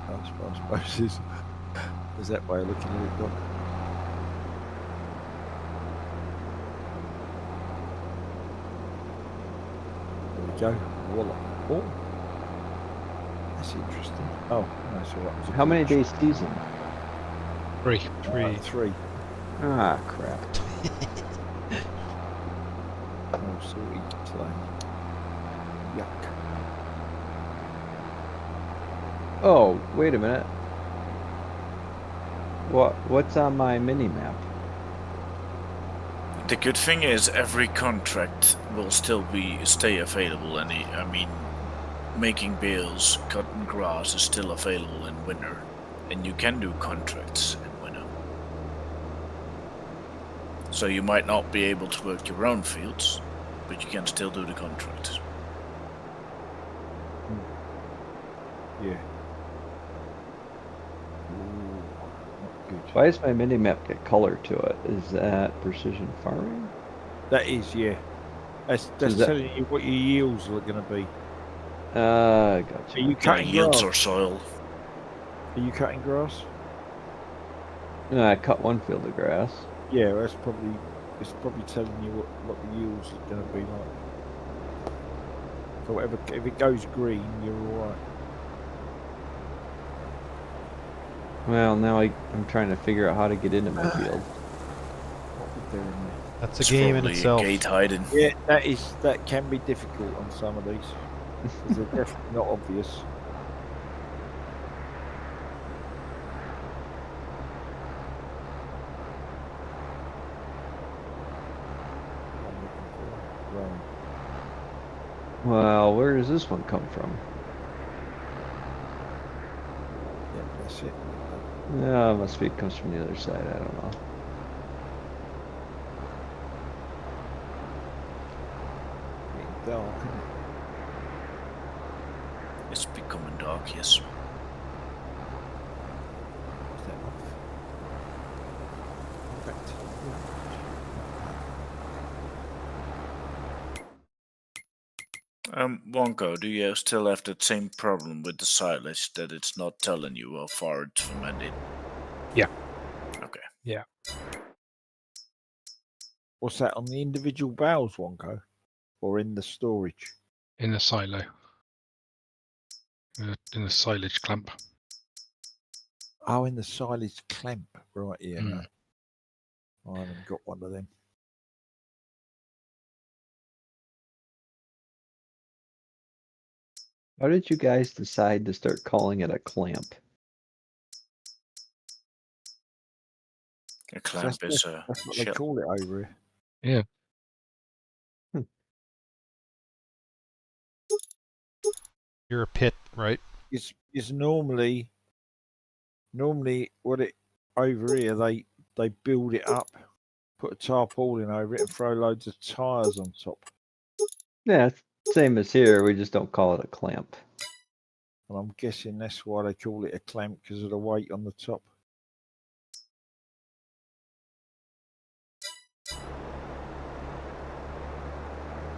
I suppose there's that way of looking at it, Doc. There we go. Voila. Oh, that's interesting. Oh, no, it's all right. It was a How many good days season? 3. shot. Three. Ah, crap. Oh, sweet play. Yuck. Oh, wait a minute. What's on my mini map? The good thing is every contract will still stay available. I mean, making bales, cutting grass is still available in winter, and you can do contracts in winter. So you might not be able to work your own fields, but you can still do the contracts. Yeah. Ooh, not good. Why does my mini map get color to it? Is that precision farming? That is, yeah. That's is that- telling you what your yields are going to be. Gotcha. Are you Yeah, cutting yields grass? or soil. Are you cutting grass? No, I cut one field of grass. Yeah, it's probably telling you what the yields are going to be like. So whatever, if it goes green, you're all right. Well, now I'm trying to figure out how to get into my field. What we're doing there. That's a It's game in probably itself. gate hiding. Yeah, that can be difficult on some of these because they're definitely not obvious. I'm looking for Rome. Well, where does this one come from? Yeah, that's it. Yeah, must be it comes from the other side. I don't know. Getting dark, isn't it? It's becoming dark, yes. Is that off? Back to the Wonko, do you still have that same problem with the silage that it's not telling you how far it's fermented? Yeah. Okay. What's that on the individual bales, Wonko, or in the storage? In the silo. In the silage clamp. Oh, in the silage clamp, right? Yeah, Mm. no, I haven't got one of them. How did you guys decide to start calling it a clamp? A clamp is a That's what they shell. call it over here. Yeah. You're a pit, right? It's normally what it over here they build it up, put a tarpaulin over it, and throw loads of tires on top. Yeah, it's same as here. We just don't call it a clamp. And I'm guessing that's why they call it a clamp because of the weight on the top.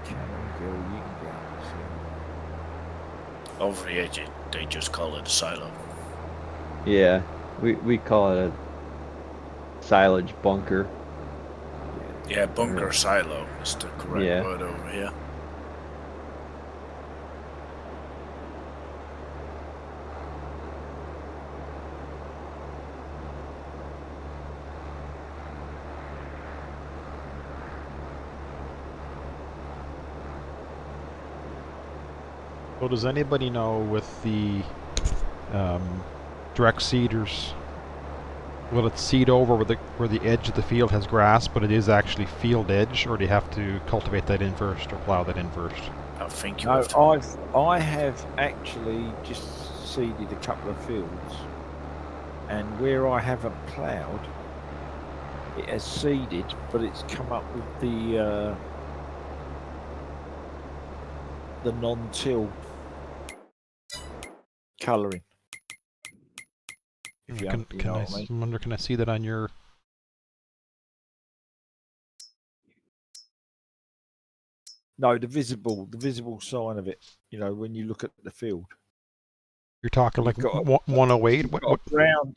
Cannon girl, you can get out and see. Over here, they just call it a silo. Yeah, we call it a silage bunker. Yeah, bunker silo is the correct Yeah. word over here. So does anybody know with the direct seeders, will it seed over where the edge of the field has grass, but it is actually field edge, or do you have to cultivate that in first or plow that in first? I think you No, have to. I have actually just seeded a couple of fields, and where I haven't ploughed, it has seeded, but it's come up with the non-till colouring. If you, Can know I, what I mean. I wonder, can I see that on your? No, the visible sign of it. You know, when you look at the field, You're talking like You've got 108. What?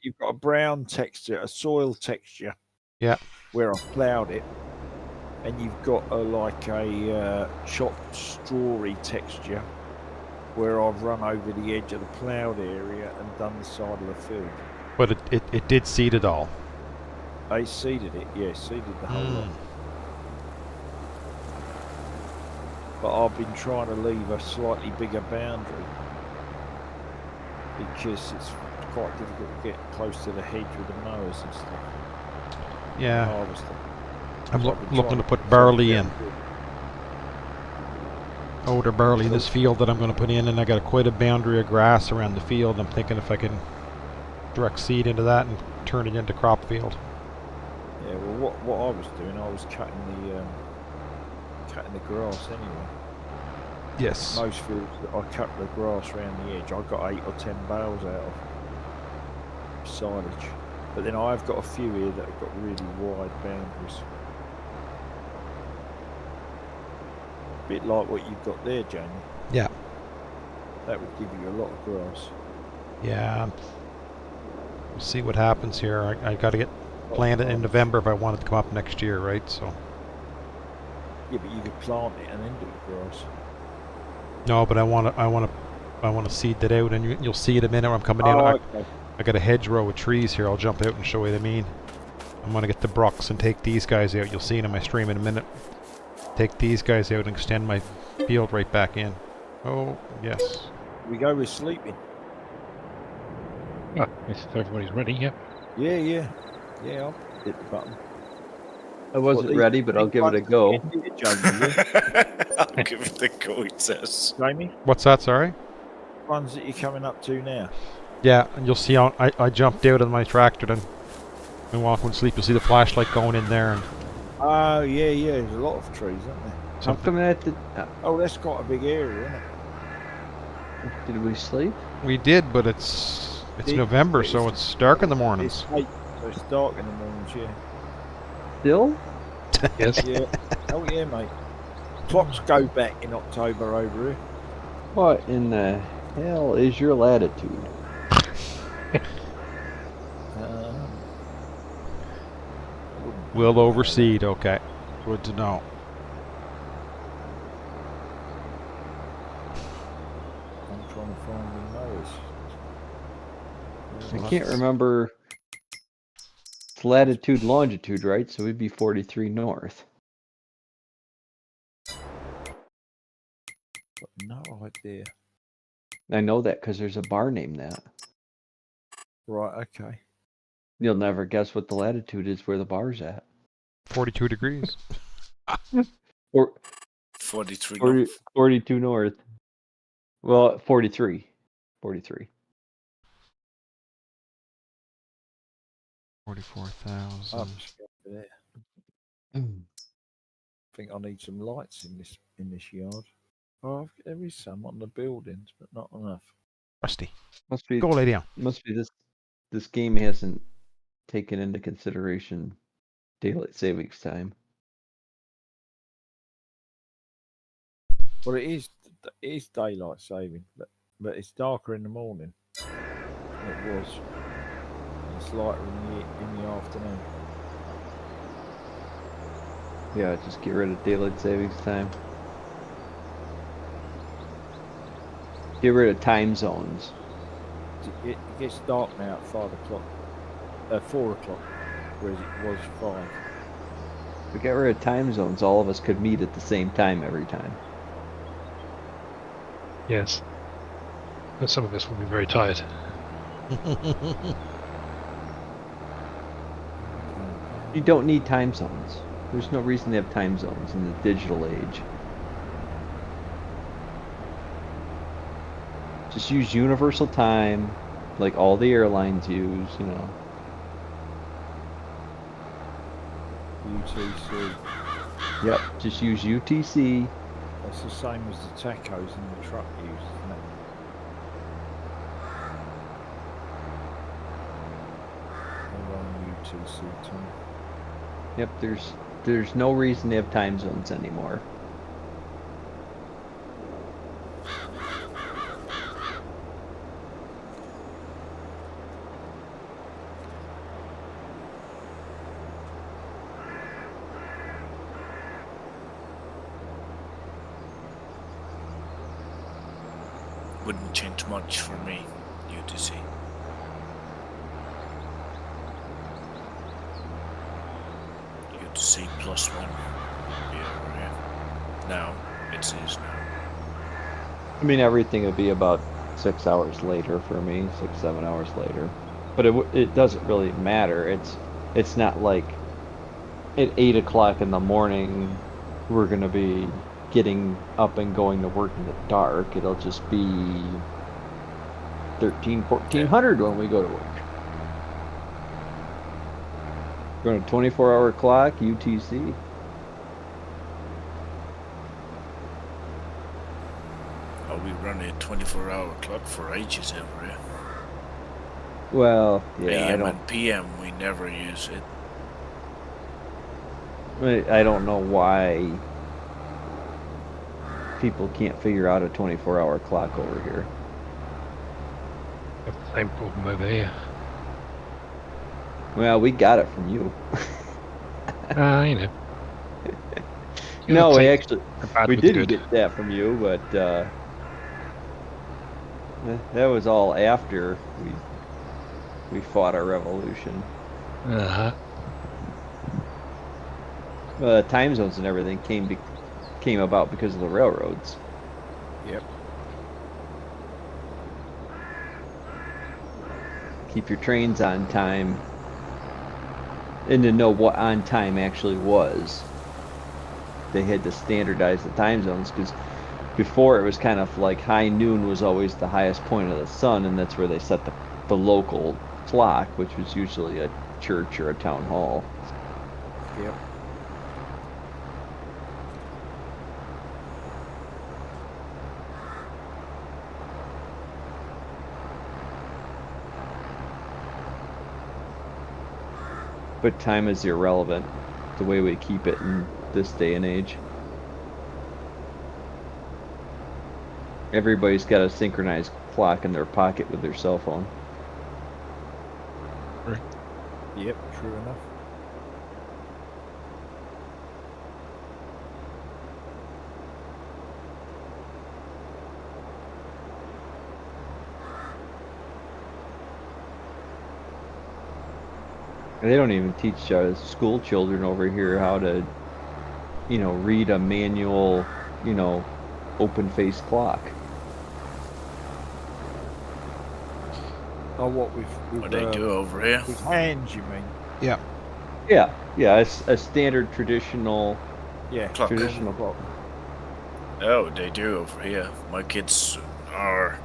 you've got a brown texture, a soil texture. Yeah. Where I've ploughed it, and you've got a chopped strawy texture where I've run over the edge of the ploughed area and done the side of the field. But it did seed it all. I seeded it, yeah, seeded the whole lot. But I've been trying to leave a slightly bigger boundary because it's quite difficult to get close to the hedge with the mowers and stuff. Yeah. Harvesting. I'm So I've been looking trying to put keep barley something in. down older barley in this field that I'm going to put in, and I got quite a boundary of grass around the field. I'm thinking if I can direct seed into that and turn it into crop field. Yeah, well, what I was doing, I was cutting the grass anyway. Yes. Most fields that I cut the grass around the edge, I got 8 or 10 bales out of silage. But then I've got a few here that have got really wide boundaries. Bit like what you've got there, Jamie. Yeah. That would give you a lot of grass. Yeah. We'll see what happens here. I got to get planted in November if I want it to come up next year, right? So. Yeah, but you could plant it and then do the grass. No, but I want to seed that out, and you'll see it a minute when I'm coming in. Okay. I got a hedgerow with trees here. I'll jump out and show you what I mean. I'm going to get the brucks and take these guys out. You'll see it in my stream in a minute. Take these guys out and extend my field right back in. Oh, yes. We go with sleeping. Ah, if everybody's ready, yep. Yeah. I'll hit the button. I wasn't ready, but I'll give it a go. Jamie, yeah? I'll give it a go, it says. Jamie, What's that, sorry? ones that you're coming up to now. Yeah, and you'll see how I jumped out of my tractor then. And walking to sleep, you'll see the flashlight going in there. And Oh, yeah. There's a lot of trees, aren't there? How something. come at the... Oh, that's quite a big area, isn't it? did we sleep? We did, but it's Did- November, so it's dark in the mornings. It's late, so it's dark in the mornings, yeah. Still? Yes. Yeah. Oh, yeah, mate. Clocks go back in October over here. What in the hell is your latitude? We'll overseed, okay. Good to know. I'm trying to find the notice. I can't remember. It's latitude, longitude, right? So we'd be 43 north. Got no idea. I know that because there's a bar named that. Right, okay. You'll never guess what the latitude is where the bar's at. 42 degrees. Or 43 40, north. 42 north. Well, 43. 43. 44,000. I'm just over there. I think I need some lights in this yard. Oh, there is some on the buildings, but not enough. Rusty, Must be go lay down. this game hasn't taken into consideration daylight savings time. Well, it is daylight saving, but it's darker in the morning. It was. It's lighter in the afternoon. Yeah, just get rid of daylight savings time. Get rid of time zones. It gets dark now at 5 o'clock, 4 o'clock, whereas it was 5. If we got rid of time zones, all of us could meet at the same time every time. Yes. But some of us will be very tired. You don't need time zones. There's no reason to have time zones in the digital age. Just use universal time, like all the airlines use, you know. UTC. Yep, just use UTC. That's the same as the tacos in the truck use, isn't it? They run UTC time. Yep, there's no reason to have time zones anymore. Wouldn't change much for me, UTC. UTC +1 would be over here. Now, it is now. I mean, everything would be about 6 hours later for me, 6-7 hours later. But it doesn't really matter. It's not like at 8 o'clock in the morning we're gonna be getting up and going to work in the dark. It'll just be 1400 when we go to work. We're on a 24-hour clock, UTC. Oh, we run a 24-hour clock for ages over here. Well, yeah, AM and PM, we never use it. I don't know why people can't figure out a 24-hour clock over here. Have the same problem over here. Well, we got it from you. You know. No, we take actually the bad we with the did good. get that from you, but that was all after we fought our revolution. Uh-huh. Time zones and everything came about because of the railroads. Yep. Keep your trains on time, and to know what on time actually was, they had to standardize the time zones, because before it was kind of like high noon was always the highest point of the sun, and that's where they set the local clock, which was usually a church or a town hall. Yep. But time is irrelevant, the way we keep it in this day and age. Everybody's got a synchronized clock in their pocket with their cell phone. Yep, true enough. They don't even teach school children over here how to, read a manual, open-face clock. Oh, what with What they do over here. with hands, you mean? Yeah, it's a standard traditional Yeah. Clock. clock. Oh, they do over here. My kids are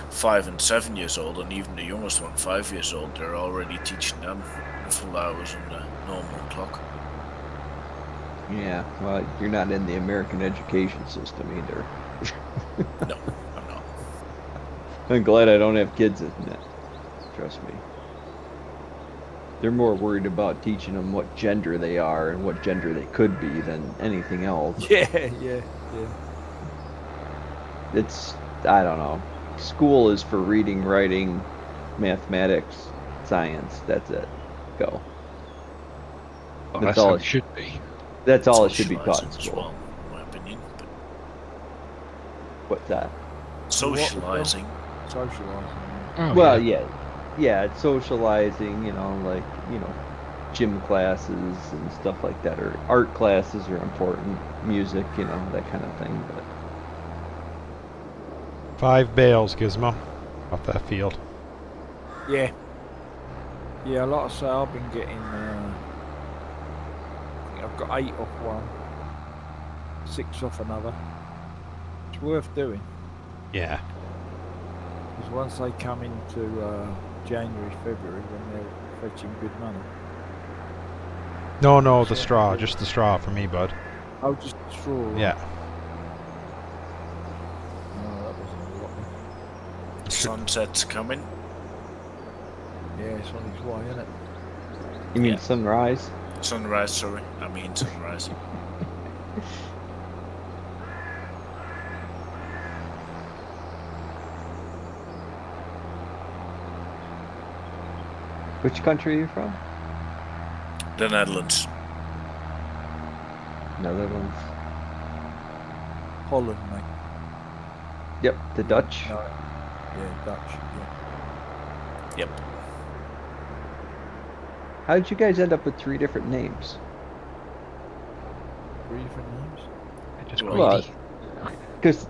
5 and 7 years old, and even the youngest one, 5 years old, they're already teaching them the full hours on the normal clock. Yeah, well, you're not in the American education system either. No, I'm not. I'm glad I don't have kids in it. Trust me. They're more worried about teaching them what gender they are and what gender they could be than anything else. Yeah. It's, I don't know. School is for reading, writing, mathematics, science. That's it. Go. Well, That's that's how all it should be. That's all it should be taught in Socialising as school. well, in my opinion. But What's that? socializing. Socialising. Oh, Well, yeah. yeah, it's socializing, gym classes and stuff like that, or art classes are important, music, that kind of thing. But 5 bales, Gizmo, off that field. Yeah. Yeah, like I say, I've been getting. I think I've got 8 off one, 6 off another. It's worth doing, Yeah. because once they come into January, February, when they're fetching good money. No, the Sure. straw. Just the straw for me, bud. Oh, just straw. Right? Yeah. No, that wasn't a lot. Sunset's coming. Yeah, it's on its way, isn't it? you mean Yeah. sunrise? Sunrise, sorry. I mean sunrise. Which country are you from? The Netherlands. Netherlands. Holland, mate. Yep, the Dutch. No. Yeah, Dutch. Yeah. Yep. How did you guys end up with 3 different names? 3 different names. Just Well, greedy. because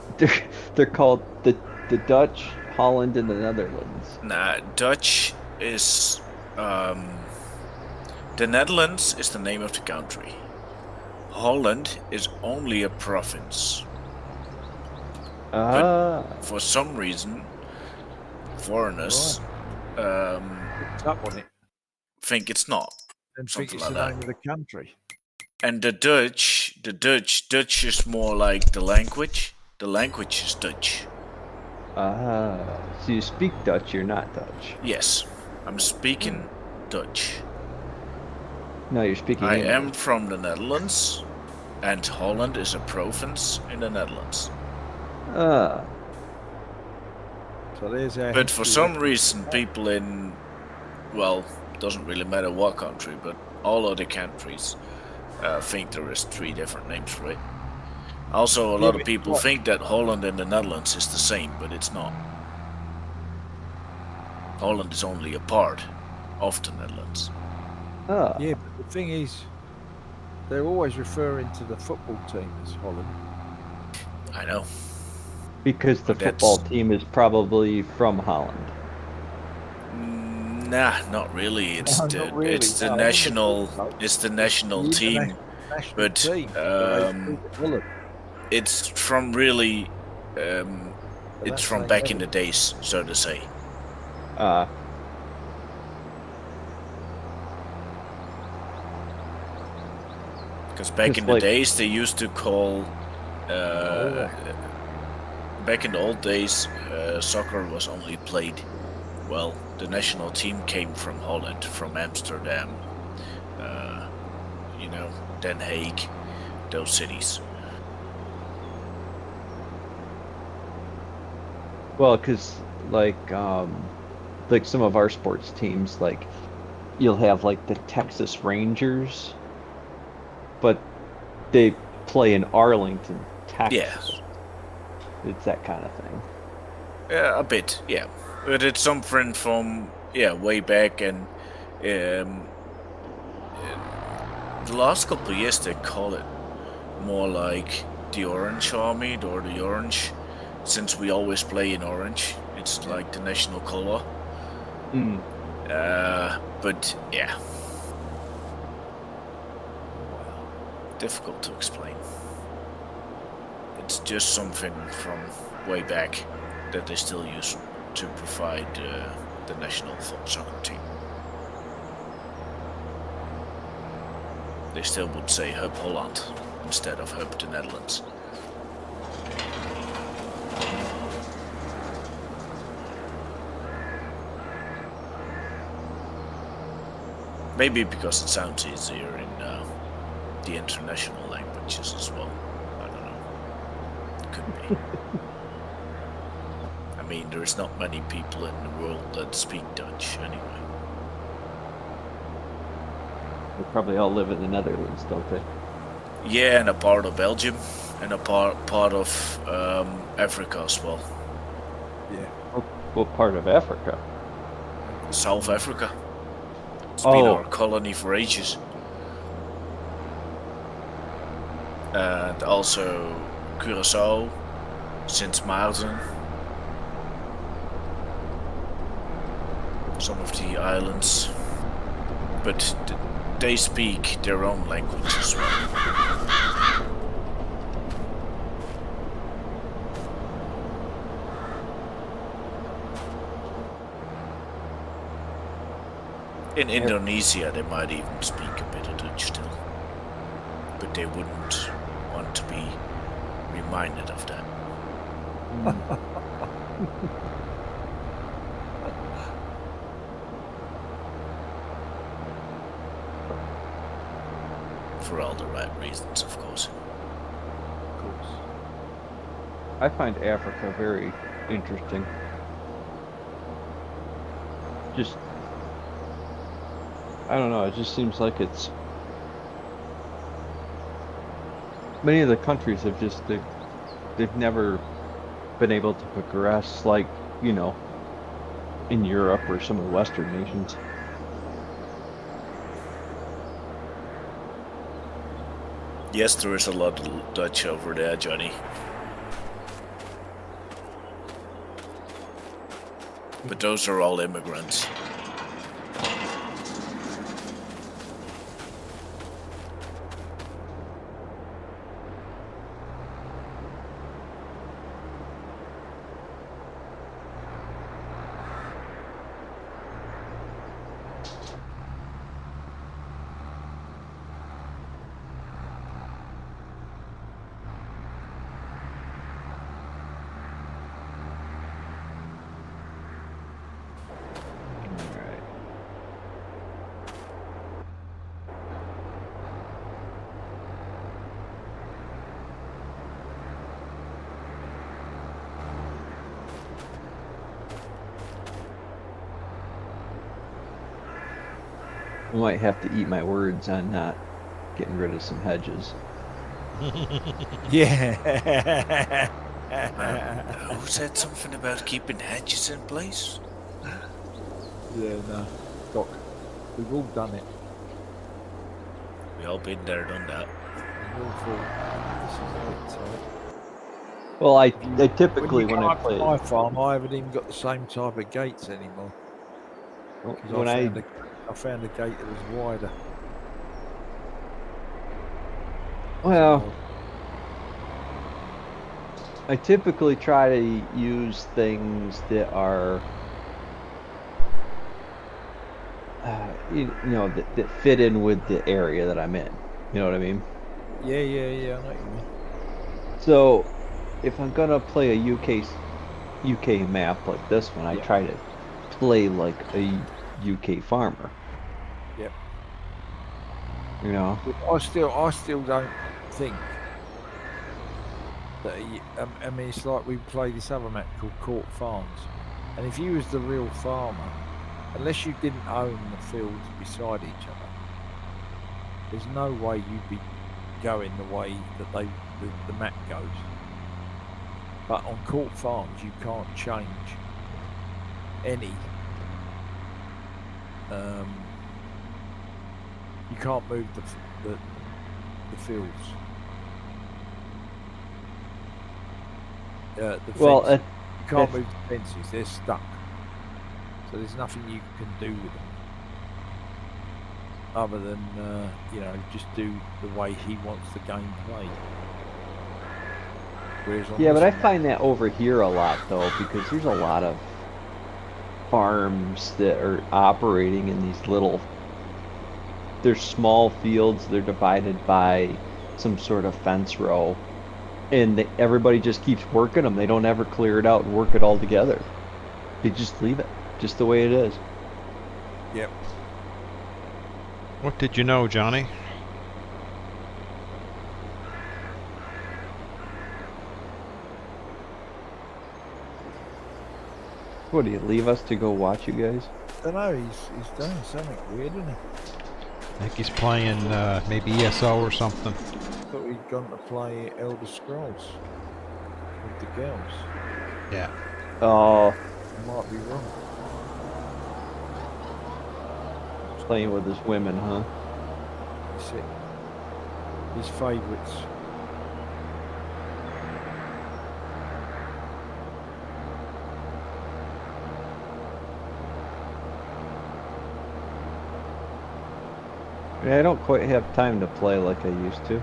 they're called the Dutch, Holland, and the Netherlands. Nah, Dutch is the Netherlands is the name of the country. Holland is only a province. Ah, For some reason, foreigners Picked up on it think it's not. and think Something it's like the that. name of the country. And the Dutch is more like the language. The language is Dutch. so you speak Dutch, you're not Dutch. Yes, I'm speaking Dutch. No, you're speaking I English. am from the Netherlands, and Holland is a province in the Netherlands. Ah, So there's our But for history. some reason, people in, well, doesn't really matter what country, but all other countries think there is 3 different names for it. Also, a Yeah, lot but of people what- think that Holland and the Netherlands is the same, but it's not. Holland is only a part of the Netherlands. ah. Yeah, but the thing is, they're always referring to the football team as Holland. I know. Because the But that's- football team is probably from Holland. Nah, not really. It's No, the not really, it's the no, I wouldn't have national thought so. it's the national The team. national but, team. So they call it Holland. It's from really But it's that's from like back in that. the days, so to say. Because back Just in the like- days they used to call back in the old days soccer was only played, well, the national team came from Holland, from Amsterdam, Den Haag, those cities. Well, because like some of our sports teams, like you'll have like the Texas Rangers, but they play in Arlington, Texas. Yes. It's that kind of thing. A bit, yeah. But it's something from, way back, and the last couple of years they call it more like the Orange Army or the Orange, since we always play in orange. It's like the national color. Mm. But yeah. Difficult to explain. It's just something from way back that they still use to provide the national soccer team. They still would say Hub Holland instead of Hub the Netherlands. Maybe because it sounds easier in the international languages as well. I don't know. Could be. I mean, there's not many people in the world that speak Dutch anyway. They probably all live in the Netherlands, don't they? Yeah, and a part of Belgium, and a part of Africa as well. What part of Africa? South Africa. It's been Oh. our colony for ages. And also Curaçao since Maarten. Some of the islands. But they speak their own language as well. In Indonesia, they might even speak a bit of Dutch still. But they wouldn't want to be reminded of that. For all the right reasons, of course. Of course. I find Africa very interesting. Just, I don't know, it just seems like it's... Many of the countries have just, they've never been able to progress like, you know, in Europe or some of the Western nations. Yes, there is a lot of Dutch over there, Johnny. But those are all immigrants. I might have to eat my words on not getting rid of some hedges. Yeah. Who said something about keeping hedges in place? Yeah, no. Doc, we've all done it. We all been there, done that. Your fault. This is it. Well, I When typically you when come I up to play my farm, I haven't even got the same type of gates anymore because when I found a gate that was wider. well, I typically try to use things that are you know that fit in with the area that I'm in. You know what I mean? Yeah, I know what you mean. So if I'm gonna play a UK map like this one, I Yeah. try to play like a UK farmer. Yep. You know? I still don't think that. I mean, it's like we play this other map called Court Farms, and if you was the real farmer, unless you didn't own the fields beside each other, there's no way you'd be going the way that the map goes. But on Court Farms, you can't change any. You can't move the fields. The Well, fence. You can't move the fences. They're stuck. So there's nothing you can do with them other than just do the way he wants the game played. Whereas on yeah, this but I map, find that over here a lot though, because there's a lot of farms that are operating in these they're small fields, they're divided by some sort of fence row, and everybody just keeps working them. They don't ever clear it out and work it all together. They just leave it just the way it is. Yep. What did you know, Johnny? What, do you leave us to go watch you guys? I don't know. He's doing something weird, isn't he? I think he's playing maybe ESO or something. Thought he'd gone to play Elder Scrolls with the girls. Yeah. Oh, I might be wrong. playing with his women, huh? That's it. His favourites. Yeah, I don't quite have time to play like I used to.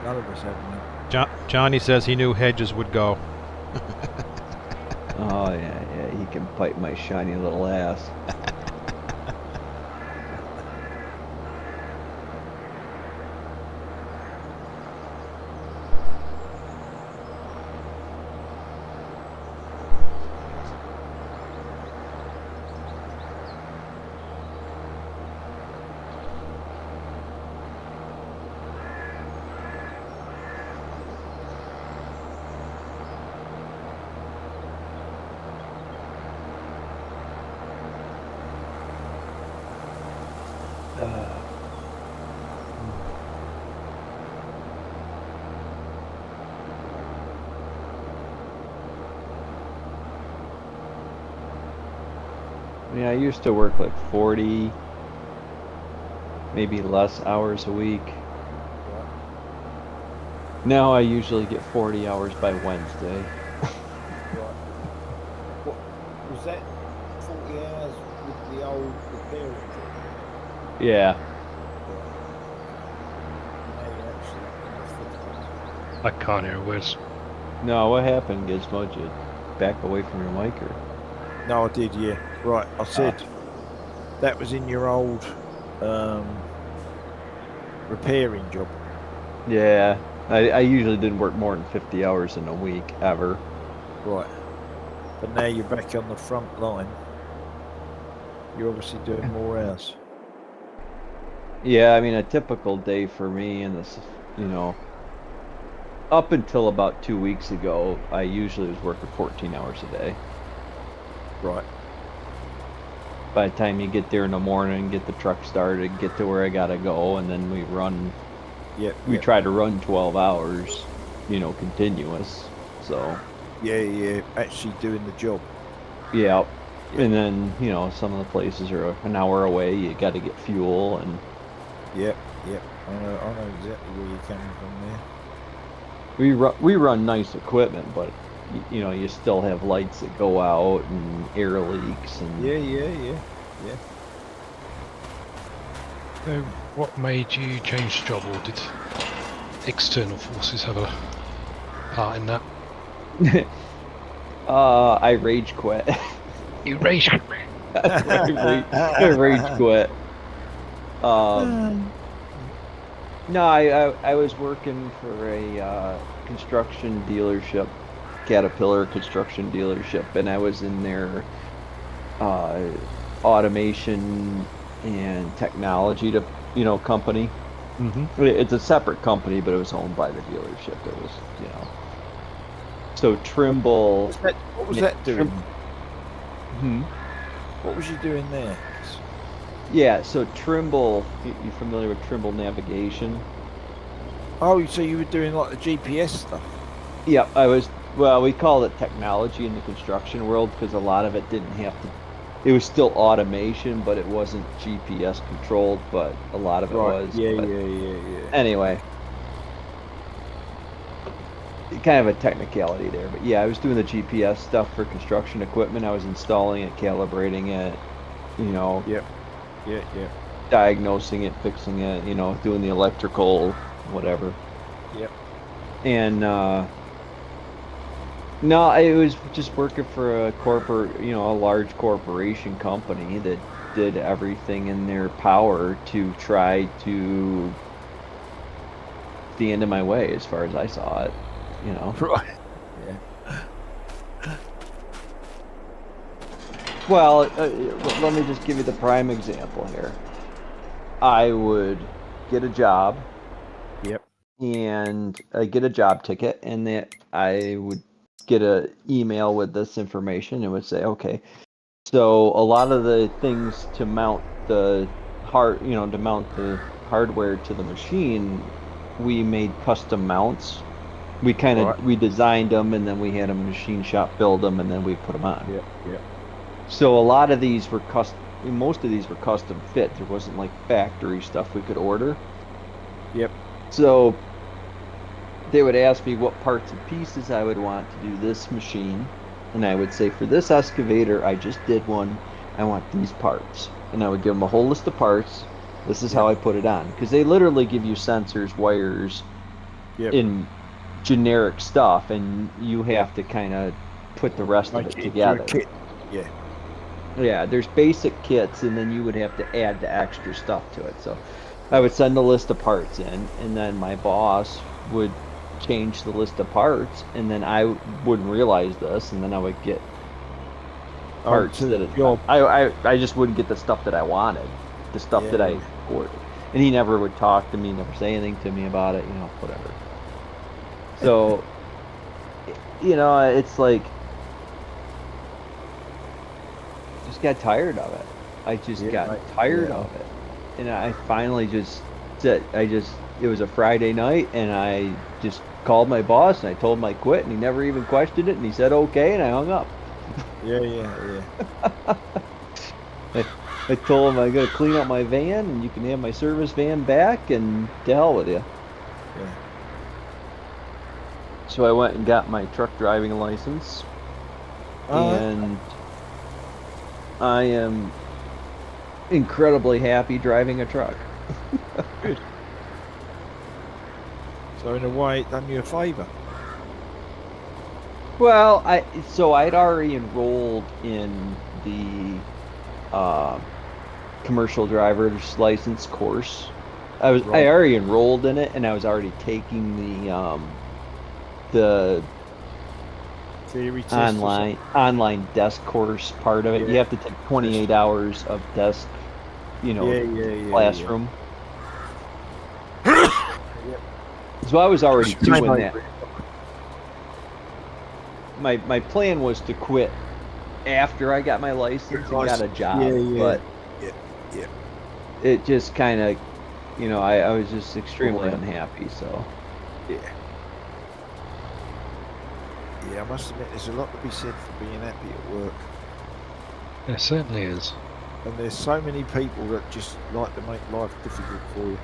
None of us have. Johnny says he knew Hedges would go. Oh yeah, he can bite my shiny little ass. Yeah, I used to work like 40, maybe less hours a week. Now I usually get 40 hours by Wednesday. Right. What was that? 40 hours with the old repairing job? Yeah. Now you're actually in the 50s. I can't hear a word. No, what happened, Gizmo? Did you back away from your mic or? No, I did, yeah. Right, I said that was in your old repairing job. Yeah, I usually didn't work more than 50 hours in a week, ever. Right. But now you're back on the front line. You're obviously doing more hours. Yeah, I mean, a typical day for me in this, up until about 2 weeks ago, I usually was working 14 hours a day. Right. by the time you get there in the morning, get the truck started, get to where I gotta go, and then we run. Yep. We yep. try to run 12 hours, continuous. So Yeah. Actually doing the job. yeah. Yeah. And then some of the places are an hour away. You got to get fuel and. Yep. I know exactly where you're coming from there. We run nice equipment, but you still have lights that go out and air leaks and Yeah. So, what made you change job, or did external forces have a part in that? I rage quit. You rage quit. I rage quit. No, I was working for a construction dealership, Caterpillar construction dealership, and I was in their automation and technology company. Mm-hmm. It's a separate company, but it was owned by the dealership. It was, So Trimble. What was Yeah, that doing? Hmm? What was you doing there? 'Cause- Yeah, so Trimble. You familiar with Trimble navigation? Oh, so you were doing like the GPS stuff? Yeah, I was. Well, we call it technology in the construction world because a lot of it didn't have to. It was still automation, but it wasn't GPS controlled. But a lot of it was. Yeah. But anyway, kind of a technicality there. But yeah, I was doing the GPS stuff for construction equipment. I was installing it, calibrating it, Yeah. diagnosing it, fixing it, doing the electrical, whatever. Yep. And no, I was just working for a a large corporation company that did everything in their power to try to stand in my way as far as I saw it, Right. Yeah. Well, let me just give you the prime example here. I would get a job. Yep. And I get a job ticket, and that I would get an email with this information. It would say, okay, so a lot of the things to mount the hardware to the machine, we made custom mounts. We we designed them, and then we had a machine shop build them, and then we put them on. Yep. So a lot of these were most of these were custom fit. There wasn't like factory stuff we could order. Yep. So they would ask me what parts and pieces I would want to do this machine, and I would say, for this excavator, I just did one, I want these parts. And I would give them a whole list of parts. This is how I put it on. Because they literally give you sensors, wires, in generic stuff, and you have to kind of put the rest of it together. Yeah. Yeah, there's basic kits, and then you would have to add the extra stuff to it. So I would send a list of parts in, and then my boss would change the list of parts, and then I wouldn't realize this, and then I would get parts that I just wouldn't get the stuff that I wanted, the stuff that I ordered. And he never would talk to me, never say anything to me about it, whatever. So, it's like, just got tired of it. I just got tired of it. And I finally just said, it was a Friday night, and I just called my boss, and I told him I quit, and he never even questioned it, and he said okay, and I hung up. Yeah. I told him I gotta clean up my van, and you can have my service van back, and to hell with you. Yeah. So I went and got my truck driving license, and I am incredibly happy driving a truck. Good. So in a way, it done you a favour. Well, I'd already enrolled in the commercial driver's license course. I already enrolled in it, and I was already taking the theory test online desk course part of it. You have to take 28 hours of desk, classroom. So I was already doing that. My plan was to quit after I got my license and got a job, Yeah, yeah. but Yeah. it just kind of, I was just extremely Right. unhappy. So Yeah. Yeah, I must admit, there's a lot to be said for being happy at work. There certainly is. And there's so many people that just like to make life difficult for you.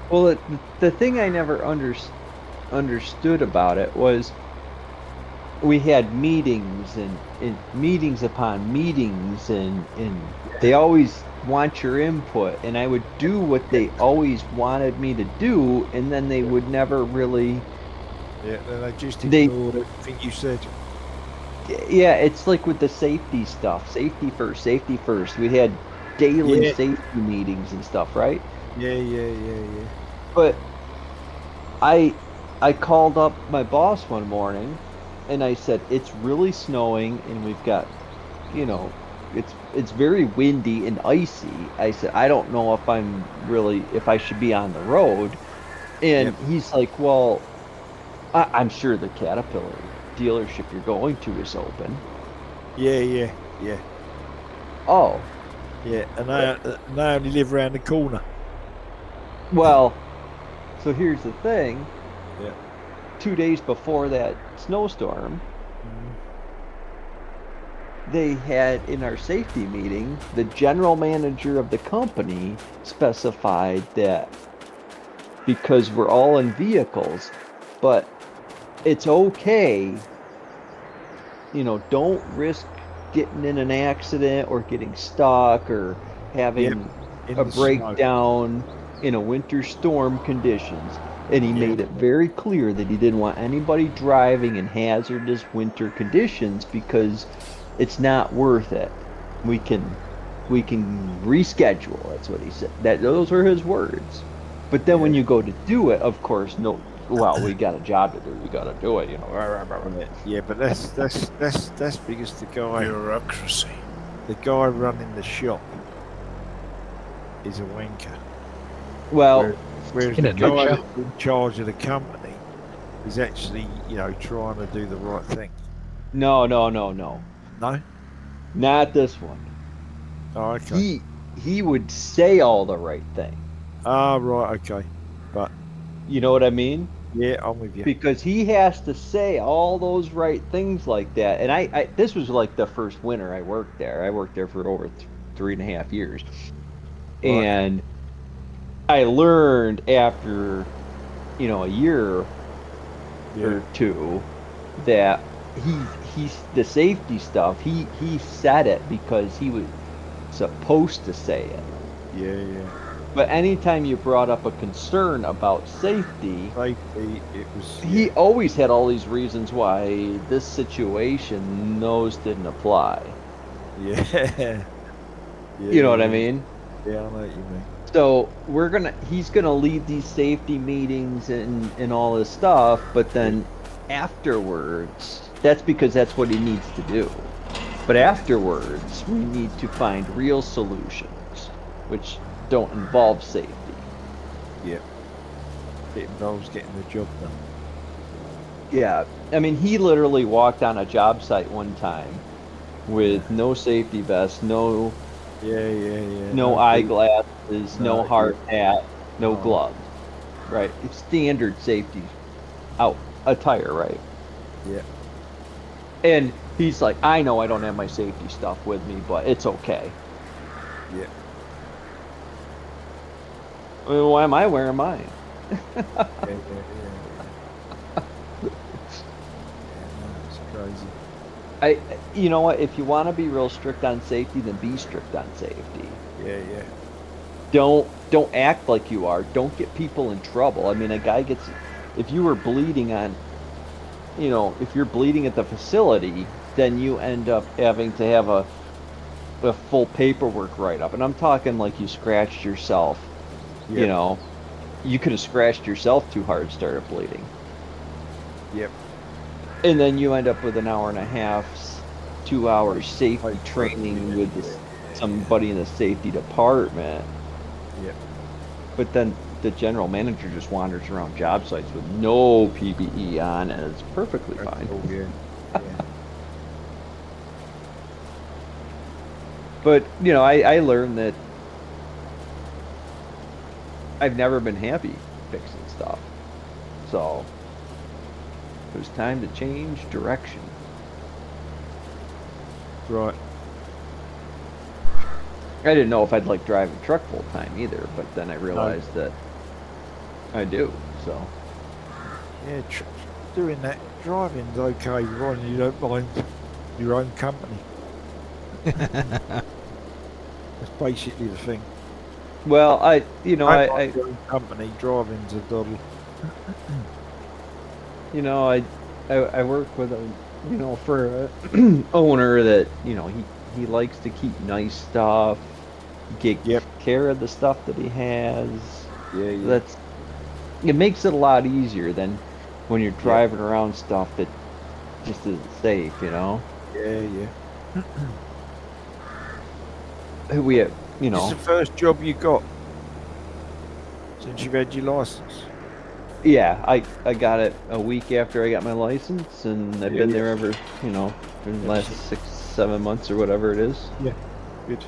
well, the thing I never understood about it was we had meetings and meetings upon meetings and they always want your input and I would do what they always wanted me to do and then they would never really Yeah, then they just they ignored everything you said. yeah, it's like with the safety stuff, safety first. We had daily Yeah. safety meetings and stuff, right? Yeah. But I I called up my boss one morning and I said it's really snowing and we've got, you know, it's very windy and icy. I said I don't know if I should be on the road. Yep. And he's like, "Well, I'm sure the Caterpillar dealership you're going to is open." Yeah. Oh, Yeah, and they only live around the corner. well, so here's the thing. Yeah. 2 days before that snowstorm, Mm. they had in our safety meeting, the general manager of the company specified that because we're all in vehicles, but it's okay, don't risk getting in an accident or getting stuck or having In a the snow. breakdown in a winter storm conditions. And he Yeah. made it very clear that he didn't want anybody driving in hazardous winter conditions because it's not worth it. We can reschedule. That's what he said. Those are his words. But then when Yeah. you go to do it, of course, no. Well, we got a job to do. We got to do it. Yeah, but that's because Bureaucracy. the guy running the shop is a wanker. Well, Whereas In the a guy nutshell. that's in charge of the company is actually, trying to do the right thing. no, No? not this one. Oh, okay. He would say all the right thing. Ah, right, okay. But You know what I mean? yeah, I'm with you. Because he has to say all those right things like that. And I this was like the first winter I worked there. I worked there for over 3.5 years, Right. and I learned after a year Yeah. or two that he's the safety stuff. He said it because he was supposed to say it. Yeah. But anytime you brought up a concern about safety, Safety, it was. he always had all these reasons why this situation those didn't apply. Yeah. You know what I mean? Yeah, I know what you mean. So he's gonna lead these safety meetings and all this stuff, but then afterwards, that's because that's what he needs to do. But afterwards, we need to find real solutions, which don't involve safety. It involves getting the job done. Yeah, I mean, he literally walked on a job site one time with no safety vest, no Yeah. no boot. eyeglasses, no No, hard hat, no Oh. gloves. Right? It's standard safety attire, right? Yeah. And he's like, I know I don't have my safety stuff with me, but it's okay. Yeah. I mean, why am I wearing mine? Yeah. Yeah, no, it's crazy. You know what? If you want to be real strict on safety, then be strict on safety. Yeah. Don't act like you are. Don't get people in trouble. I mean, if you were bleeding if you're bleeding at the facility, then you end up having to have a full paperwork write-up. And I'm talking like you scratched yourself. Yep. You could have scratched yourself too hard, started bleeding. Yep. And then you end up with an hour and a half, 2 hours safety Like, training yeah, with yeah. somebody in the safety department. Yep. But then the general manager just wanders around job sites with no PPE on, and it's perfectly fine. Oh, yeah. But you know, I learned that I've never been happy fixing stuff. So it was time to change direction. Right. I didn't know if I'd like driving truck full time either, but then I realized that I do. So Yeah, doing that driving's okay, provided you don't mind your own company. That's basically the thing. well, I Like your own company, driving's a doddle. you know, I work with a for a owner that he likes to keep nice stuff, get Yep. care of the stuff that he has. Yeah, yeah. That's it makes it a lot easier than when you're driving around stuff that just isn't safe, Yeah, yeah. We have, This is the first job you got since you've had your license. yeah, I got it a week after I got my license, and I've Yeah, been yeah. there ever, for the Ever last since. 6-7 months or whatever it is. Good.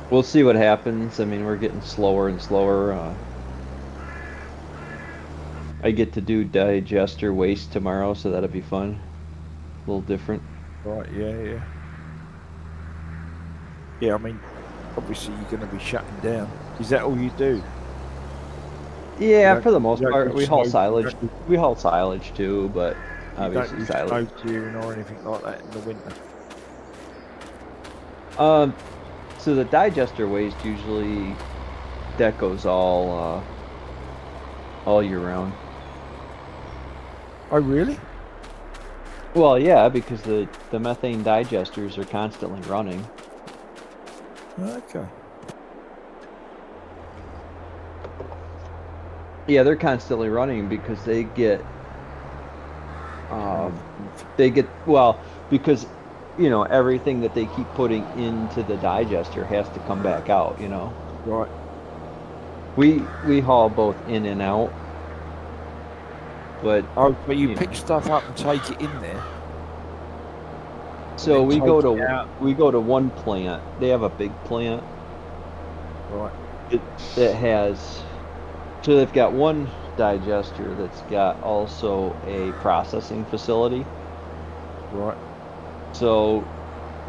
We'll see what happens. I mean, we're getting slower and slower. I get to do digester waste tomorrow, so that'll be fun. A little different. Right, yeah, yeah. Yeah, I mean, obviously you're going to be shutting down. Is that all you do? Yeah, don't- for the you most don't part, do we haul snow- you silage. don't do- We haul silage too, but You don't obviously do silage. snow clearing or anything like that in the winter. Um, so the digester waste usually that goes all year round. Oh, really? Well, yeah, because the methane digesters are constantly running. Okay. Yeah, they're constantly running because they get Oh, well, because everything that they keep putting into the digester has to come back out. right. We haul both in and out, but Oh, but you you pick know. stuff up and take it in there. So then we take go it to out. one plant. They have a big plant Right. that has. So they've got one digester that's got also a processing facility. Right. So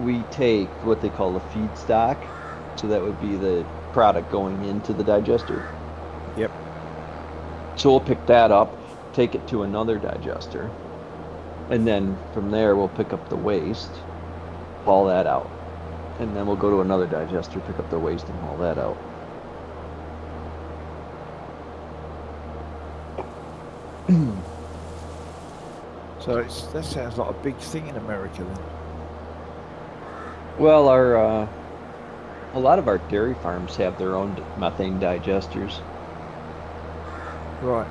we take what they call the feedstock. So that would be the product going into the digester. Yep. So we'll pick that up, take it to another digester, and then from there we'll pick up the waste, haul that out. And then we'll go to another digester, pick up the waste, and haul that out. So that sounds like a big thing in America then. Well, a lot of our dairy farms have their own methane digesters. Right.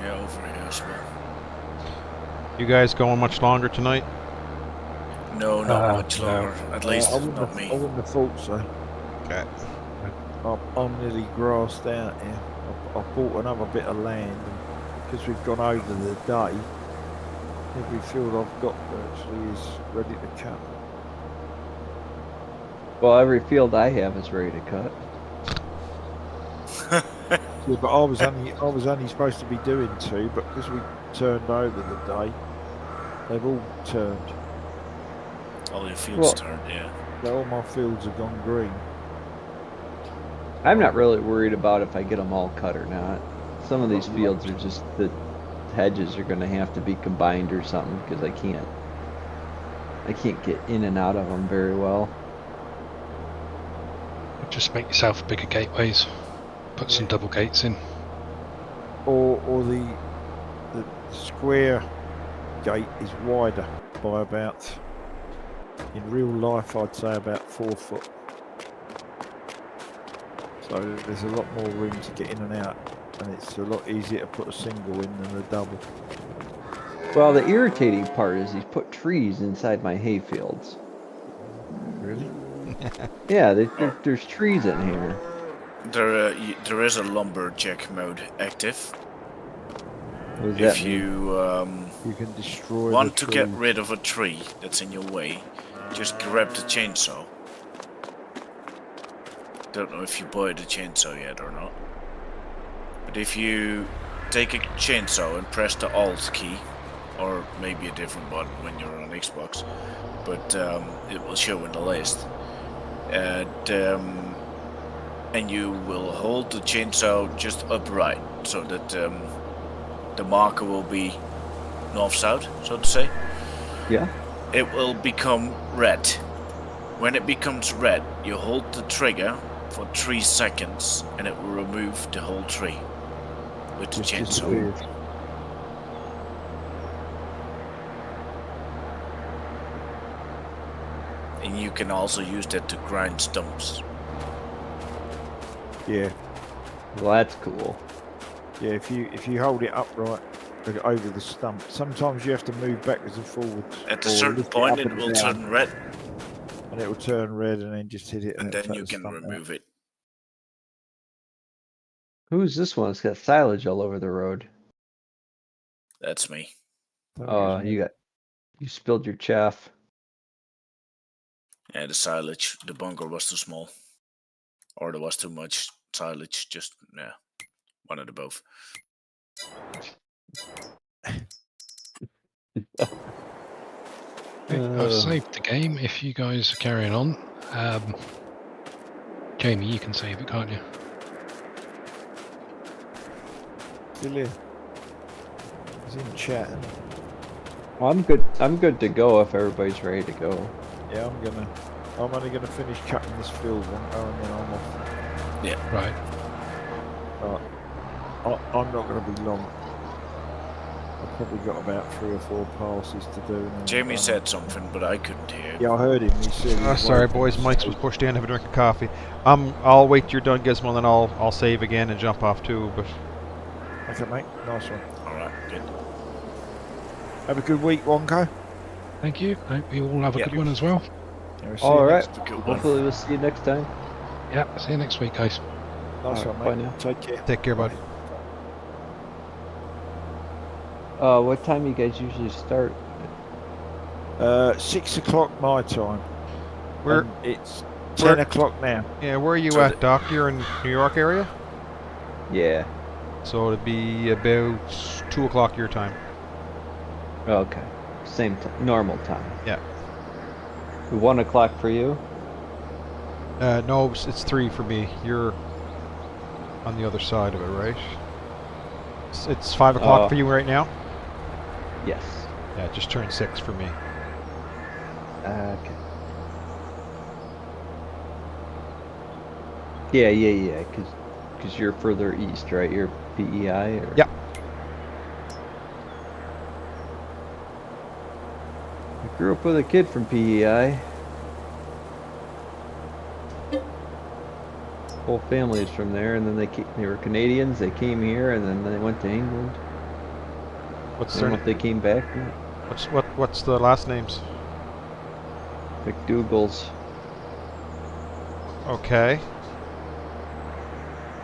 Yeah, over here as well. You guys going much longer tonight? No, not much no. longer. At least I wouldn't not have, me. I wouldn't have thought so. Okay. I'm nearly grassed out here. I bought another bit of land, and because we've gone over the day, every field I've got virtually is ready to cut. Well, every field I have is ready to cut. Yeah, but I was only supposed to be doing 2, but because we turned over the day, they've all turned. All your fields Well- turned, yeah. So all my fields have gone green. I'm not really worried about if I get them all cut or not. Some of these fields are just the hedges are going to have to be combined or something because I can't get in and out of them very well. Just make yourself bigger gateways. Put some double gates in. Or the square gate is wider by about, in real life I'd say about 4 foot. So there's a lot more room to get in and out, and it's a lot easier to put a single in than a double. Well, the irritating part is he's put trees inside my hay fields. Really? Yeah, there's trees in here. There is a lumberjack mode active. What does If that mean? you You can destroy want the to get tree. rid of a tree that's in your way, just grab the chainsaw. Don't know if you bought the chainsaw yet or not. But if you take a chainsaw and press the Alt key, or maybe a different button when you're on Xbox, but it will show in the list. And you will hold the chainsaw just upright, so that the marker will be north-south, so to say. Yeah. It will become red. When it becomes red, you hold the trigger for 3 seconds, and it will remove the whole tree with the Just chainsaw. disappears. And you can also use that to grind stumps. Yeah, Well, that's cool. yeah. If you hold it upright like over the stump, sometimes you have to move backwards and forwards. At a or certain lift point, up it and will down, turn red, and it will turn red, and then just hit it, and it'll then take you the can stump out. remove it. Who's this one? It's got silage all over the road. That's me. Don't think it's You spilled your chaff. Yeah, the silage, the bunker was too small. Or there was too much silage, just, yeah, one of the both. I've saved the game if you guys are carrying on. Jamie, you can save it, can't you? still here. He's in chat. Well, I'm good. I'm good to go if everybody's ready to go. Yeah, I'm only gonna finish cutting this field one, and then I'm off. Right. I'm not gonna be long. I've probably got about 3 or 4 passes to do. And then Jamie I'm said something, but I couldn't hear. Yeah, I heard him. He said. he's Sorry, waiting boys. to Mike's see- was pushed in. Have a drink of coffee. I'll wait till you're done, Gizmo, and then I'll save again and jump off too. But Okay, mate. Nice one. Alright, good. Have a good week, Wonko. Thank you. Hope you all have a Yeah. good one as well. Yeah, we'll see All you right. next- Have a good one. Hopefully, we'll see you next time. Yeah, see you next week, guys. Nice Alright, one, bye mate. now. Take care. take care, bud. What time you guys usually start? 6 o'clock my time. Where? And it's where- 10 o'clock now. Yeah, where are you So at, Doc? You're in New York area, Yeah. so it'd be about 2 o'clock your time. Okay. Same time. Normal time. Yeah. 1 o'clock for you. No, it's 3 for me. You're on the other side of it, right? It's 5 o'clock for you right now. Yes. Yeah, it just turned 6 for me. Okay. Yeah. Because you're further east, right? You're PEI. Or... Yep. I grew up with a kid from PEI. Whole family is from there, and then they were Canadians. They came here, and then they went to England. What's I their don't know if they came back. what's the last names? McDougal's. Okay.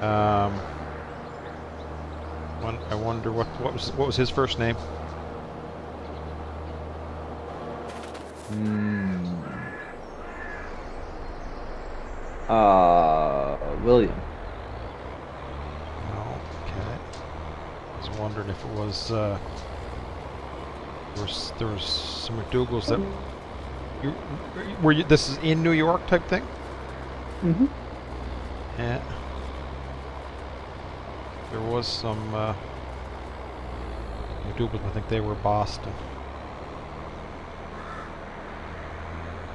I wonder what was his first name? William. Okay. I was wondering if it was there was some McDougal's that were you this is in New York type thing? Mm-hmm. Yeah. There was some McDougal's, I think they were Boston.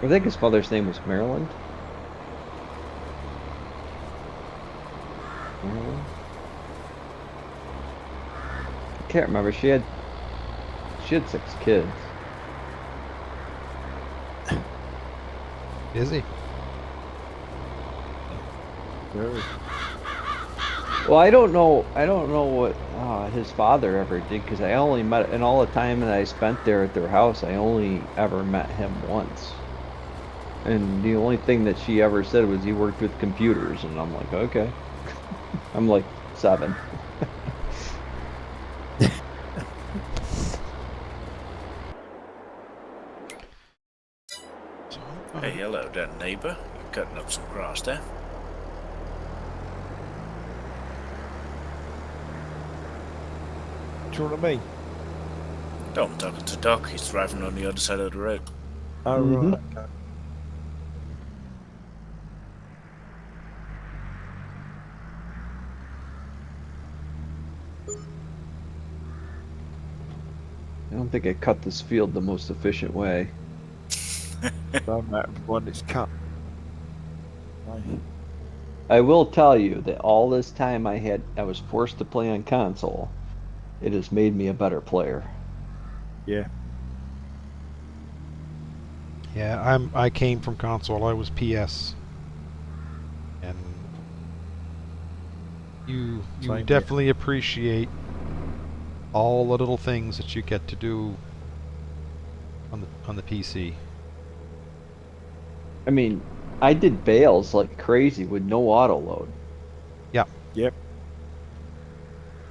I think his father's name was Maryland. Maryland? I can't remember. She had 6 kids. Is he? Very. Well, I don't know what his father ever did, because I only met, in all the time that I spent there at their house, I only ever met him once. And the only thing that she ever said was he worked with computers, and I'm like, okay. I'm like 7. hello there, neighbour. You're cutting up some grass there. Talking to me? No, I'm talking to Doc. He's driving on the other side of the road. Oh, Mhm. right. Okay. I don't think I cut this field the most efficient way. Don't matter when it's cut. No. I will tell you that all this time I was forced to play on console. It has made me a better player. Yeah. Yeah, I came from console. I was PS, and you Same here. definitely appreciate all the little things that you get to do on the PC. I mean, I did bales like crazy with no auto load. Yep.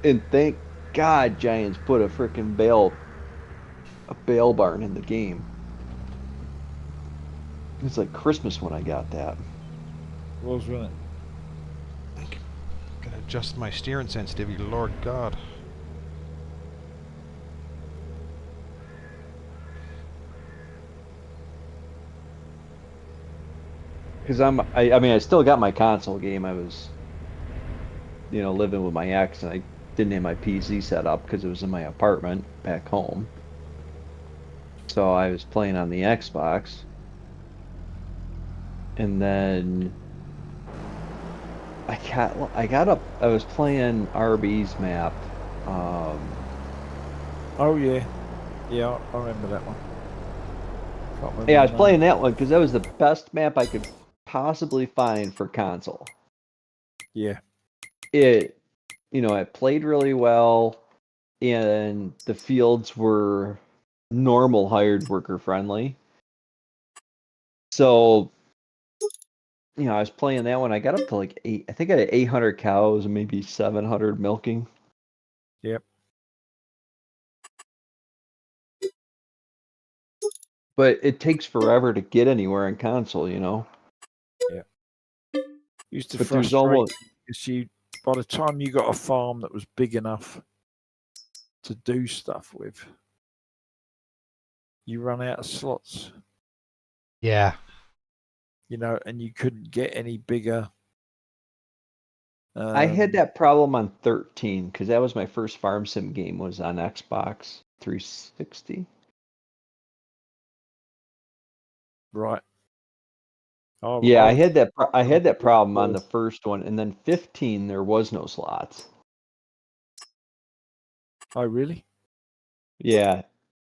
And thank God Giants put a freaking a bale barn in the game. It's like Christmas when I got that. Wasn't it? Gotta adjust my steering sensitivity, Lord God. Because I mean, I still got my console game. I was, living with my ex, and I didn't have my PC set up because it was in my apartment back home. So I was playing on the Xbox, and then I was playing RB's map. Oh, yeah. Yeah, I remember that one. Can't remember Yeah, I the was name. playing that one because that was the best map I could possibly find for console. Yeah. It, it played really well, and the fields were normal hired worker friendly. So, I was playing that one. I got up to like I think I had 800 cows and maybe 700 milking. Yep. But it takes forever to get anywhere in console. Used to But there's frustrate almost me because by the time you got a farm that was big enough to do stuff with, you run out of slots, Yeah, and you couldn't get any bigger. I had that problem on 13 because that was my first farm sim game was on Xbox 360. Right. Oh, Yeah, I I had that I had that problem on Oh. the first one, and then 15 there was no slots. Oh, really? Yeah, I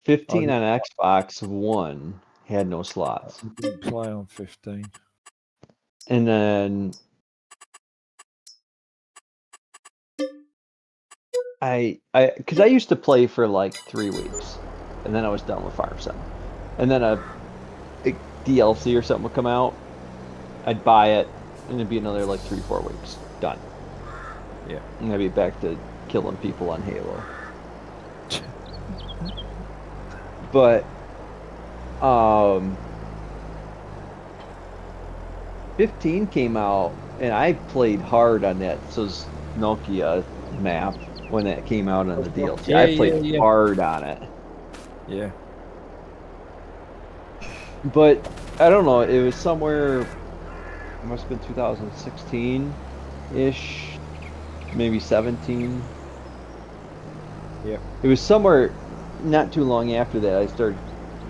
15 didn't, on Xbox One had no I slots. didn't play on 15. And then because I used to play for like 3 weeks, and then I was done with Farm Sim. And then a DLC or something would come out, I'd buy it, and it'd be another like 3-4 weeks done. Yeah. And I'd be back to killing people on Halo. But 15 came out, and I played hard on that Nokia map when that came out on the DLC. Yeah, I played yeah. hard on it. Yeah. But I don't know, it was somewhere, it must have been 2016-ish, maybe 17. Yep. It was somewhere not too long after that I started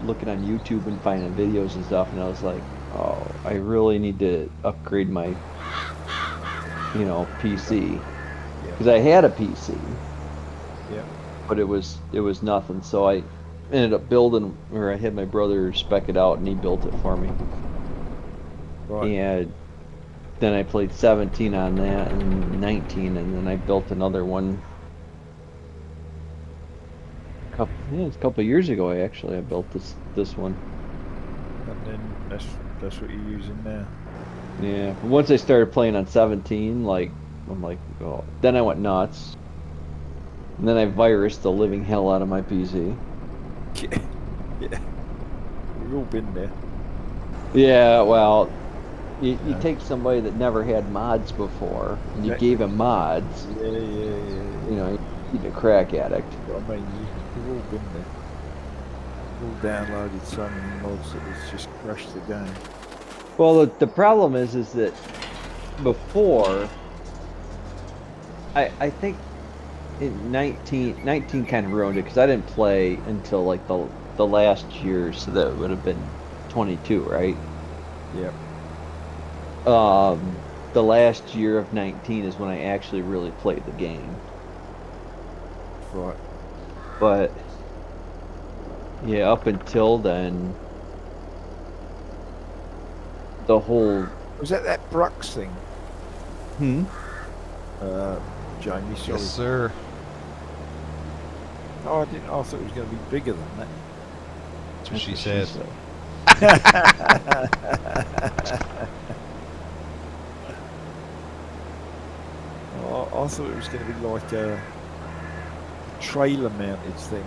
looking on YouTube and finding videos and stuff, and I was like, oh, I really need to upgrade my, PC. Because I had a PC. Yeah. But it was nothing, so I ended up building, or I had my brother spec it out, and he built it for me. Right. And then I played 17 on that, and 19, and then I built another one. It's a couple of years ago. I built this one. And then that's what you're using now. Yeah. But once I started playing on 17, I'm like, oh. Then I went nuts. And then I virused the living hell out of my PC. Yeah. We've all been there. Yeah, well, you Yeah. take somebody that never had mods before, and you That- gave him mods. Yeah. You know, he's a crack addict. I mean, we've all been there. We've all downloaded so many mods that it's just crashed the game. Well, the problem is that before, I think in 19 kind of ruined it because I didn't play until like the last year, so that would have been 22, right? Yep. The last year of 19 is when I actually really played the game. Right. But yeah, up until then, the whole Was that Brux thing, hmm. Jamie? Sorry. Yes, sir. Oh, I didn't. I thought it was going to be bigger than that. That's what she That's said. Oh, I thought it was going to be like a trailer-mounted thing.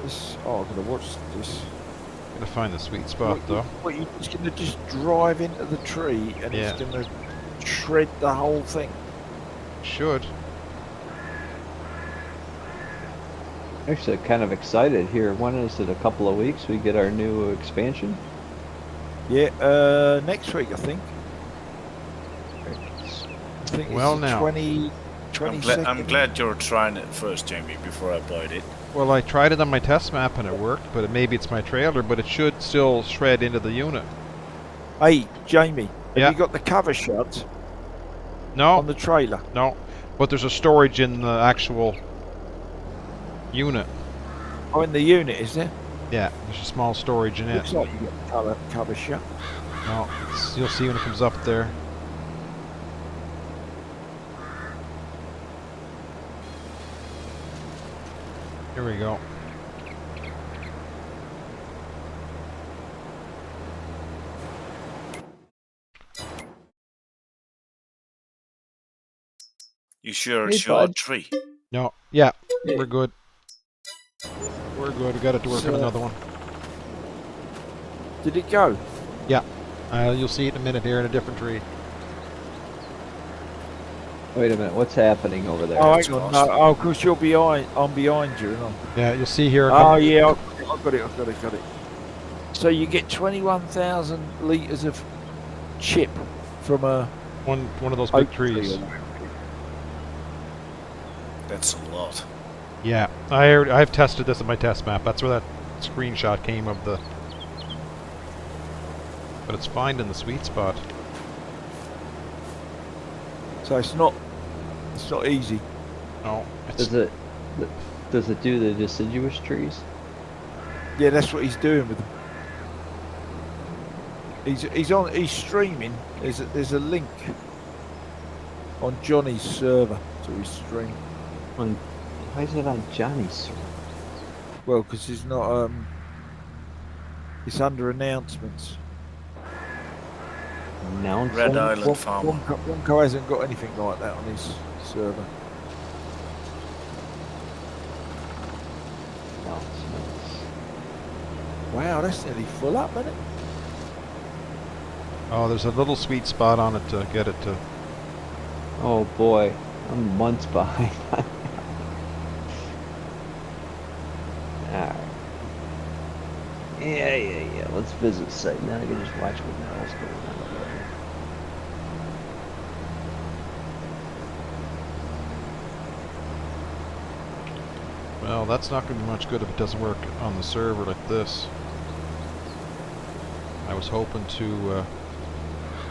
This. Oh, I'm going to watch this. Gotta find the sweet spot though. What, you're just going to just drive into the tree and Yeah. it's going to shred the whole thing? Should. Actually kind of excited here. When is it? A couple of weeks we get our new expansion. Yeah. Next week, I think. I think Well, it's the now. 22nd. I'm glad you're trying it first, Jamie, before I bought it. Well, I tried it on my test map and it worked, but maybe it's my trailer, but it should still shred into the unit. Hey, Jamie, have Yeah. you got the cover shut No, on the trailer? no. But there's a storage in the actual unit. Oh, in the unit, is there? Yeah, there's a small storage in it. Looks like you got the cover shut. No, you'll see when it comes up there. Here we go. You sure Hey, it's your bud. tree? No, yeah, we're good. We're good. We got it to work on So- another one. Did it go? You'll see it in a minute here in a different tree. Wait a minute, what's happening over there? Oh, That's hang on. awesome. No, oh, because you're behind. I'm behind you. And Yeah, you'll see here. oh, yeah, I've got it. So you get 21,000 litres of chip from a one of those big oak tree. trees. or whatever. That's a lot. Yeah, I've tested this in my test map. That's where that screenshot came of the. But it's finding the sweet spot. So it's not easy. No, it's Does it do the deciduous trees? Yeah, that's what he's doing with them. He's streaming. There's a link on Johnny's server to his stream. Why is it on Johnny's server? Well, because he's not it's under announcements. Announcement? Red Island Farmer. Wonko hasn't got anything like that on his server. Announcements. Wow, that's nearly full up, isn't it? oh, there's a little sweet spot on it to get it to. Oh boy, I'm months behind. Alright. Yeah. Let's visit site. Now I can just watch what the hell's going on over there. Well, that's not going to be much good if it doesn't work on the server like this. I was hoping to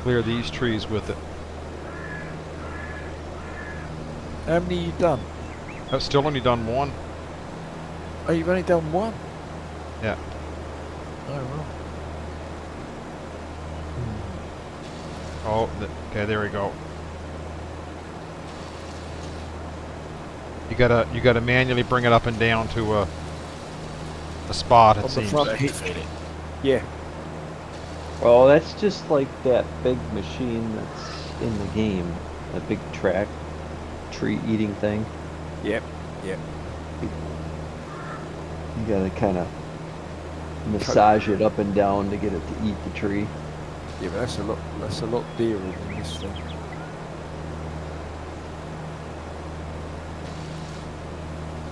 clear these trees with it. How many you done? I've still only done one. Oh, you've only done one? Yeah. Oh, right. Oh, okay, there we go. You gotta manually bring it up and down to a spot. It On the seems. front. Activate it. Yeah. Well, that's just like that big machine that's in the game. That big track tree eating thing. Yep. You gotta kind of massage it up and down to get it to eat the tree. Yeah, but that's a lot dearer than this thing.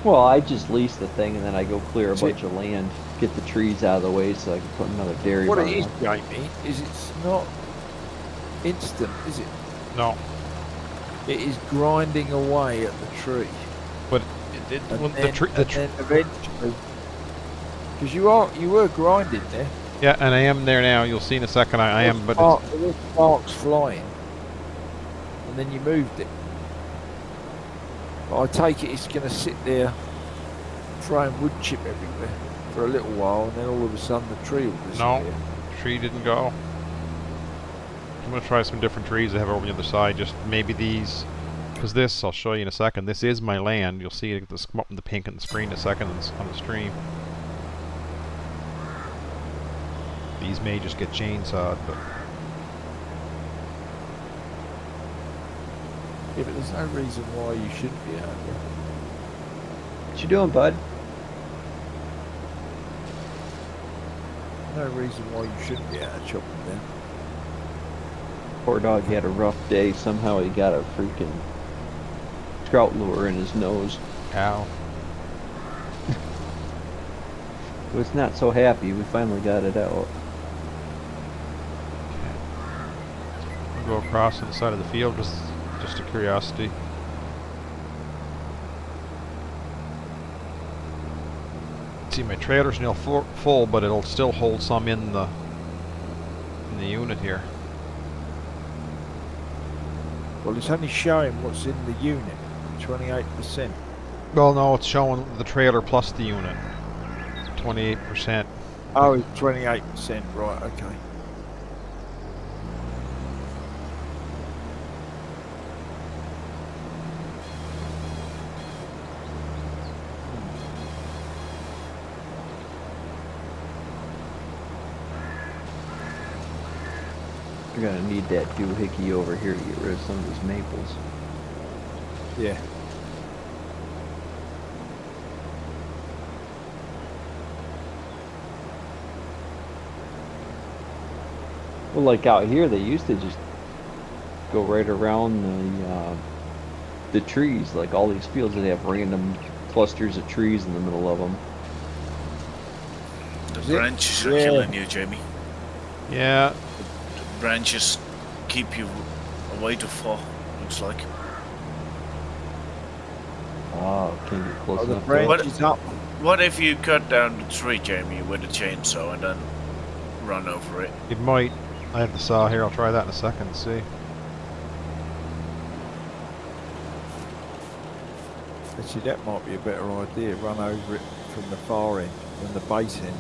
Well, I just lease the thing and then I go clear a That's bunch of land, get the trees out of the way so I can put another dairy What barn it is, on. Jamie, is it's not instant, is it? No, It is grinding away at the tree. but when the tree, And then eventually, because you were grinding there. yeah, and I am there now. You'll see in a second. I am, but There were sparks flying, and then you moved it. But I take it it's going to sit there, throwing wood chip everywhere for a little while, and then all of a sudden the tree will disappear. no, tree didn't go. I'm gonna try some different trees I have over on the other side. Just maybe these, because this I'll show you in a second. This is my land. You'll see it come up in the pink on the screen in a second on the stream. These may just get chainsawed, but Yeah, but there's no reason why you shouldn't be out there. What you doing, bud? No reason why you shouldn't be out there chopping down. Poor dog had a rough day. Somehow he got a freaking trout lure in his nose. ow. He was not so happy. We finally got it out. I'll go across to the side of the field just a curiosity. See, my trailer's now full, but it'll still hold some in the unit here. Well, it's only showing what's in the unit, 28%. Well, no, it's showing the trailer plus the unit, 28%. Oh, it's 28%, right, okay. We're gonna need that doohickey over here to get rid of some of these maples. Yeah. Well, like out here, they used to just go right around the trees. Like all these fields, they have random clusters of trees in the middle of them. The Is it? branches are Yeah. killing you, Jamie. Yeah, The branches keep you away too far, looks like. Oh, can't get close Oh, the enough. What- branch is up. What if you cut down the tree, Jamie, with a chainsaw and then run over it? it might. I have the saw here. I'll try that in a second and see. Actually, that might be a better idea. Run over it from the far end than the base end.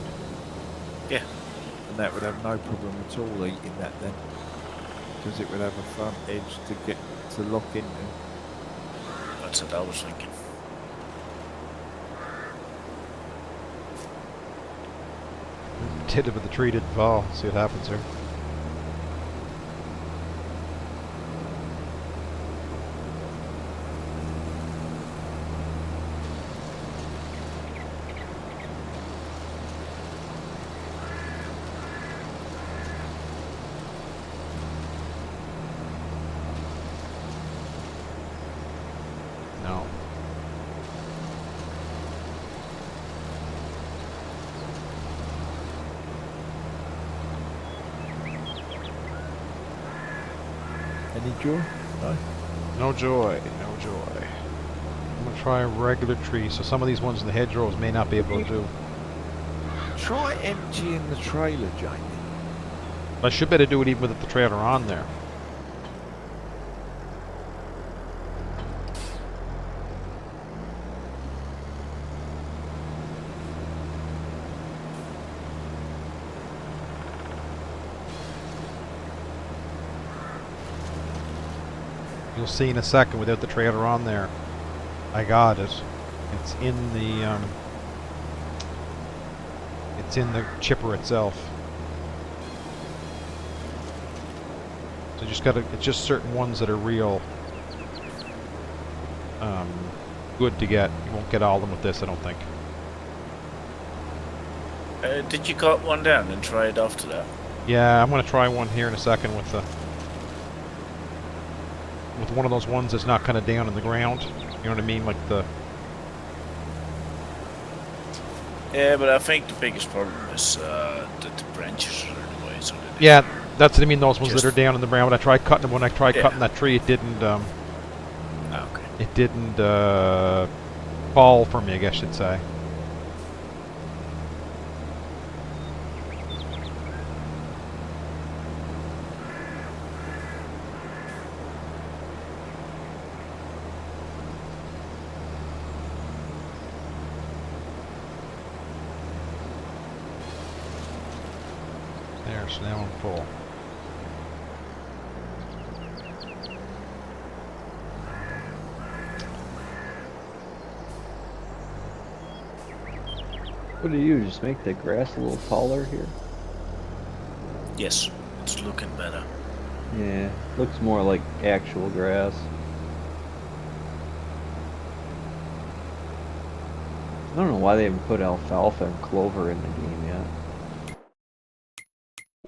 Yeah. And that would have no problem at all eating that then. Because it would have a front edge to get to lock into. That's what I was thinking. Did it, but the tree didn't fall. See what happens here. No. Any joy? No? No joy. No joy. I'm gonna try a regular tree. So some of these ones in the hedgerows may not be able to do. Try emptying the trailer, Jamie. I should better do it even with the trailer on there. You'll see in a second without the trailer on there. I got it. It's in the chipper itself. So you just gotta, it's just certain ones that are real good to get. You won't get all of them with this, I don't think. Did you cut one down and try it after that? Yeah, I'm gonna try one here in a second with one of those ones that's not kind of down in the ground. You know what I mean? Like the. Yeah, but I think the biggest problem is that the branches are in the way, so that Yeah, that's what I mean. Those ones that Just- are down in the ground. When I tried cutting them, when I tried Yeah. cutting that tree, it didn't. okay. It didn't fall for me, I guess you'd say. There, so now I'm full. What do you just make the grass a little taller here? Yes, it's looking better. Yeah, looks more like actual grass. I don't know why they haven't put alfalfa and clover in the game yet.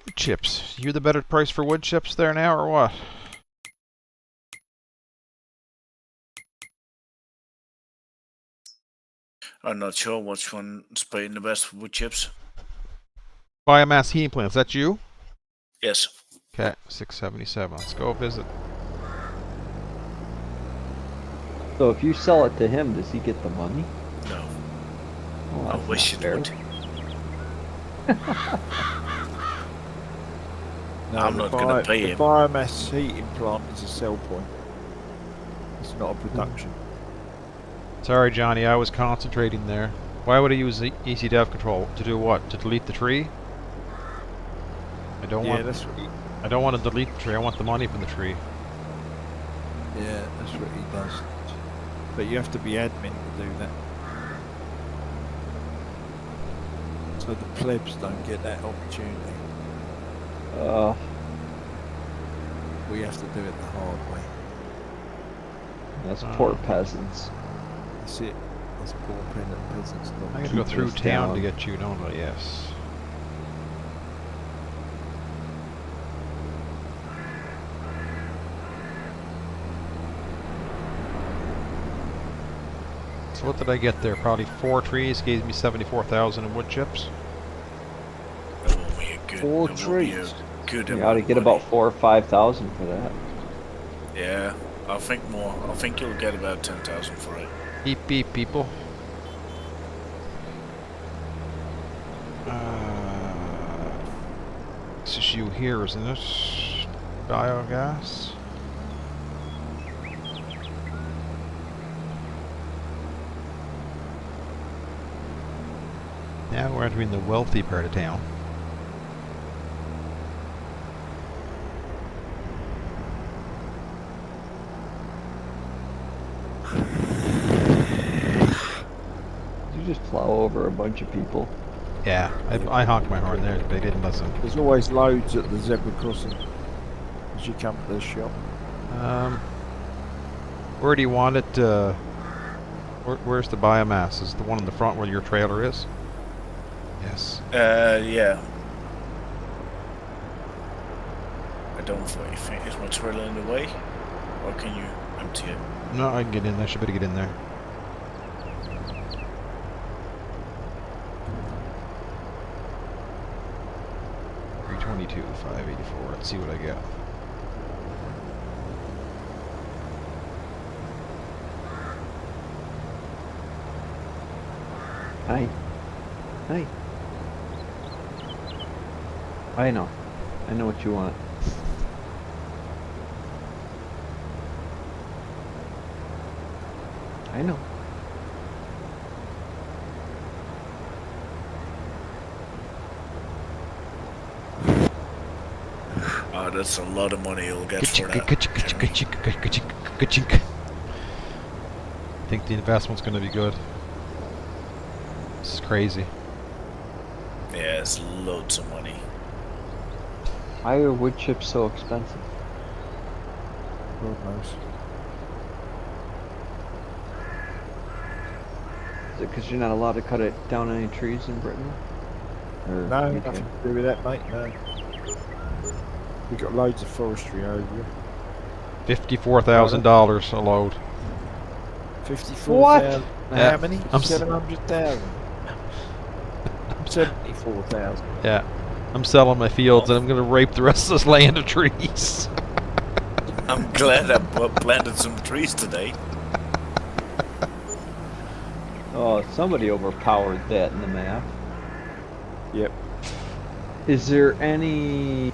Wood chips. You the better price for wood chips there now, or what? I'm not sure which one's paying the best for wood chips. Biomass heating plant. Is that you? Yes. Okay, 677. Let's go visit. So if you sell it to him, does he get the money? No. Well, I that's wish not it fair. would. No, I'm the not gonna pay the him. biomass heating plant is a sell point. It's not a production. Sorry, Johnny. I was concentrating there. Why would I use the easy dev control? To do what? To delete the tree? I don't Yeah, want. that's what I don't want to delete the tree. I want the money from the tree. yeah, that's what he does. But you have to be admin to do that. So the plebs don't get that opportunity. We have to do it the hard way. That's poor Oh. peasants. That's it. That's poor peasants. I gotta Keep go through this town to down. get you, don't I? Yes. So what did I get there? Probably 4 trees gave me 74,000 in wood chips. That will be a good. 4 that will be a trees. good You amount ought to of get money. about 4,000 or 5,000 for that. Yeah, I think more. I think you'll get about 10,000 for it. Beep beep, people. This is you here, isn't it? Biogas. Now we're entering the wealthy part of town. You just plow over a bunch of people. Yeah, I honked my horn there, but they didn't listen. There's always loads at the zebra crossing as you come to the shop. Where do you want it? Where's the biomass? Is it the one in the front where your trailer is? Yes. Yeah. I don't think is my trailer in the way, or can you empty it? No, I can get in there. Should better get in there. $322, $584. Let's see what I get. Hi. Hi. I know. I know what you want. I know. Oh, that's a lot of money you'll get for that. Ka-chink. I think the investment's going to be good. This is crazy. Yeah, it's loads of money. Why are wood chips so expensive? God knows. Is it because you're not allowed to cut it down any trees in Britain? Or No, okay. nothing to do with that, mate. No. We've got loads of forestry over here. $54,000 a load. 54,000. Yeah. How many? I'm s- 700,000. 74,000. Yeah. I'm selling my fields and I'm going to rape the rest of this land of trees. I'm glad I planted some trees today. Oh, somebody overpowered that in the map. Yep. Is there any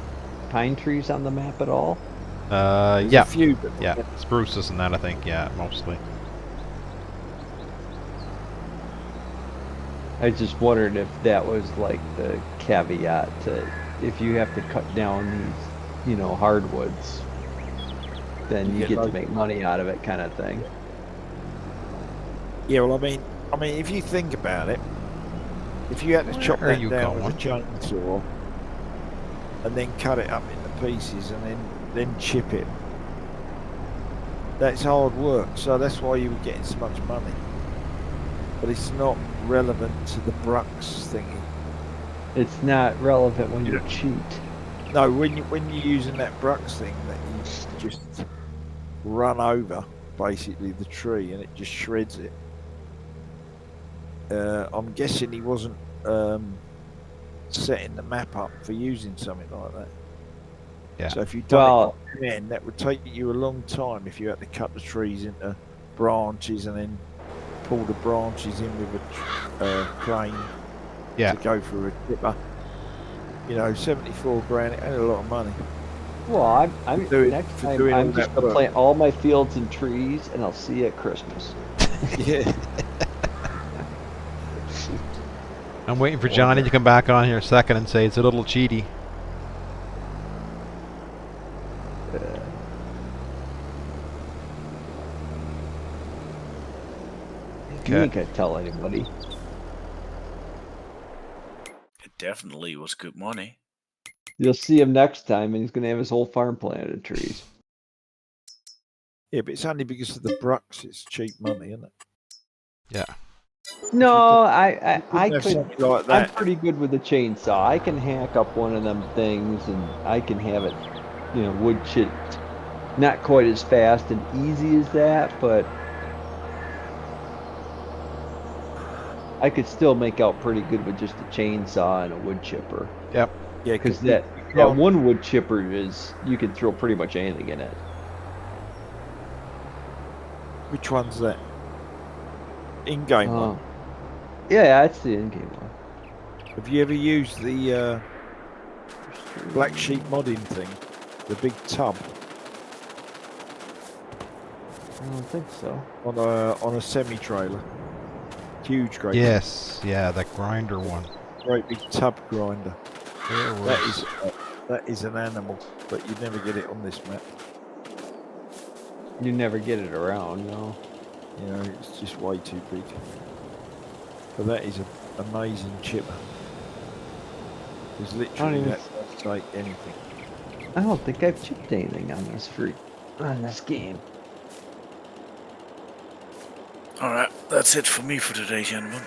pine trees on the map at all? There's Yeah. a few, but Yeah. Spruces and that, I think. Yeah, mostly. I just wondered if that was like the caveat to if you have to cut down these, hardwoods, then You you get get to loads. make money out of it, kind of thing. yeah, well, I mean, if you think about it, if you had to chop Where are that you down with a going? chainsaw and then cut it up into pieces and then chip it, that's hard work. So that's why you were getting so much money. But it's not relevant to the Brux thingy. It's not relevant when you cheat. No, when you're using that Brux thing that you just run over basically the tree and it just shreds it. I'm guessing he wasn't setting the map up for using something like that. Yeah. So if you'd done Well, it then, that would take you a long time if you had to cut the trees into branches and then pull the branches in with a crane Yeah. to go through a dipper. 74 grand, it ain't a lot of money. well, I'm For doing- next for time doing all I'm just that gonna work. plant all my fields and trees, and I'll see you at Christmas. Yeah. I'm waiting for Johnny to come back on here a second and say it's a little cheaty. You ain't gonna tell anybody. It definitely was good money. You'll see him next time, and he's gonna have his whole farm planted of trees. Yeah, but it's only because of the Brux. It's cheap money, isn't it? No, If you I couldn't have could. something like I'm that. pretty good with the chainsaw. I can hack up one of them things, and I can have it, wood chipped. Not quite as fast and easy as that, but I could still make out pretty good with just a chainsaw and a wood chipper. Yep. Yeah, Because you that can't- one wood chipper is, you can throw pretty much anything in it. Which one's that? In-game one. Yeah, that's the in-game one. Have you ever used the Black Sheep modding thing? The big tub I don't think so. on a semi-trailer. Huge, great. Yes. Yeah, that grinder one. Great big tub grinder. There was. That is an animal, but you'd never get it on this map. You never get it around, no. It's just way too big. But that is an amazing chipper. There's literally even- that won't take anything. I don't think I've chipped anything on this game. Alright, that's it for me for today, gentlemen.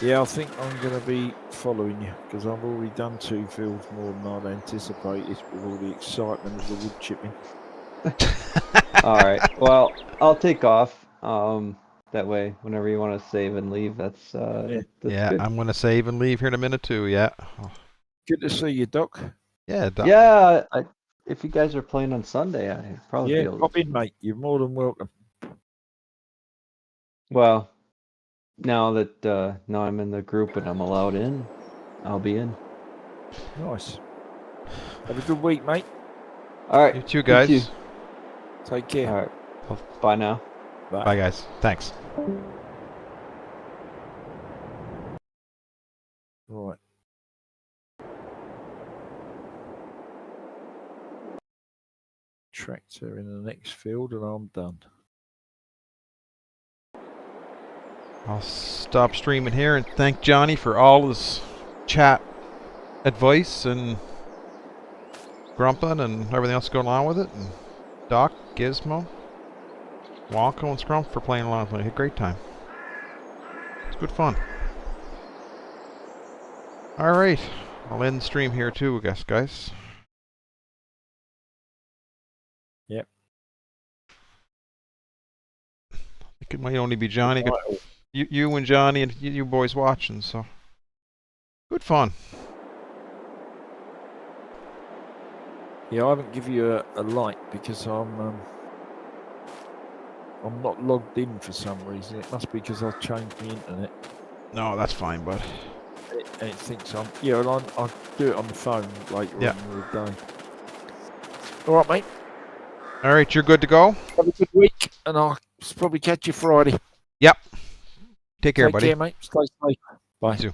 Yeah, I think I'm going to be following you because I've already done 2 fields more than I'd anticipated with all the excitement of the wood chipping. All right. Well, I'll take off. That way, whenever you want to save and leave, that's Yeah. Yeah, good. I'm going to save and leave here in a minute too. Yeah. Good to see you, Doc. Yeah. Yeah, if you guys are playing on Sunday, I probably be Yeah, able pop to. in, mate. You're more than welcome. Well, now that now I'm in the group and I'm allowed in, I'll be in. Nice. Have a good week, mate. All right. You too, guys. You too. Take care. All right. Bye now. Bye, guys. Thanks. Right. Tractor in the next field and I'm done. I'll stop streaming here and thank Johnny for all his chat advice and grumping and everything else going on with it. And Doc, Gizmo, Wonko, and Scrump for playing along with me. I had a great time. It's good fun. All right. I'll end the stream here too, I guess, guys. Yep. I think it might only be Johnny. You and Johnny and you boys watching, so good fun. Yeah, I haven't given you a like because I'm not logged in for some reason. It must be because I've changed the internet. No, that's fine, bud. And it thinks I'm. Yeah, well, I'll do it on the phone later Yeah. on in the day. All right, mate. All right, you're good to go. Have a good week, and I'll probably catch you Friday. Yep. Take care, Take buddy. care, mate. Stay safe. Bye. You too.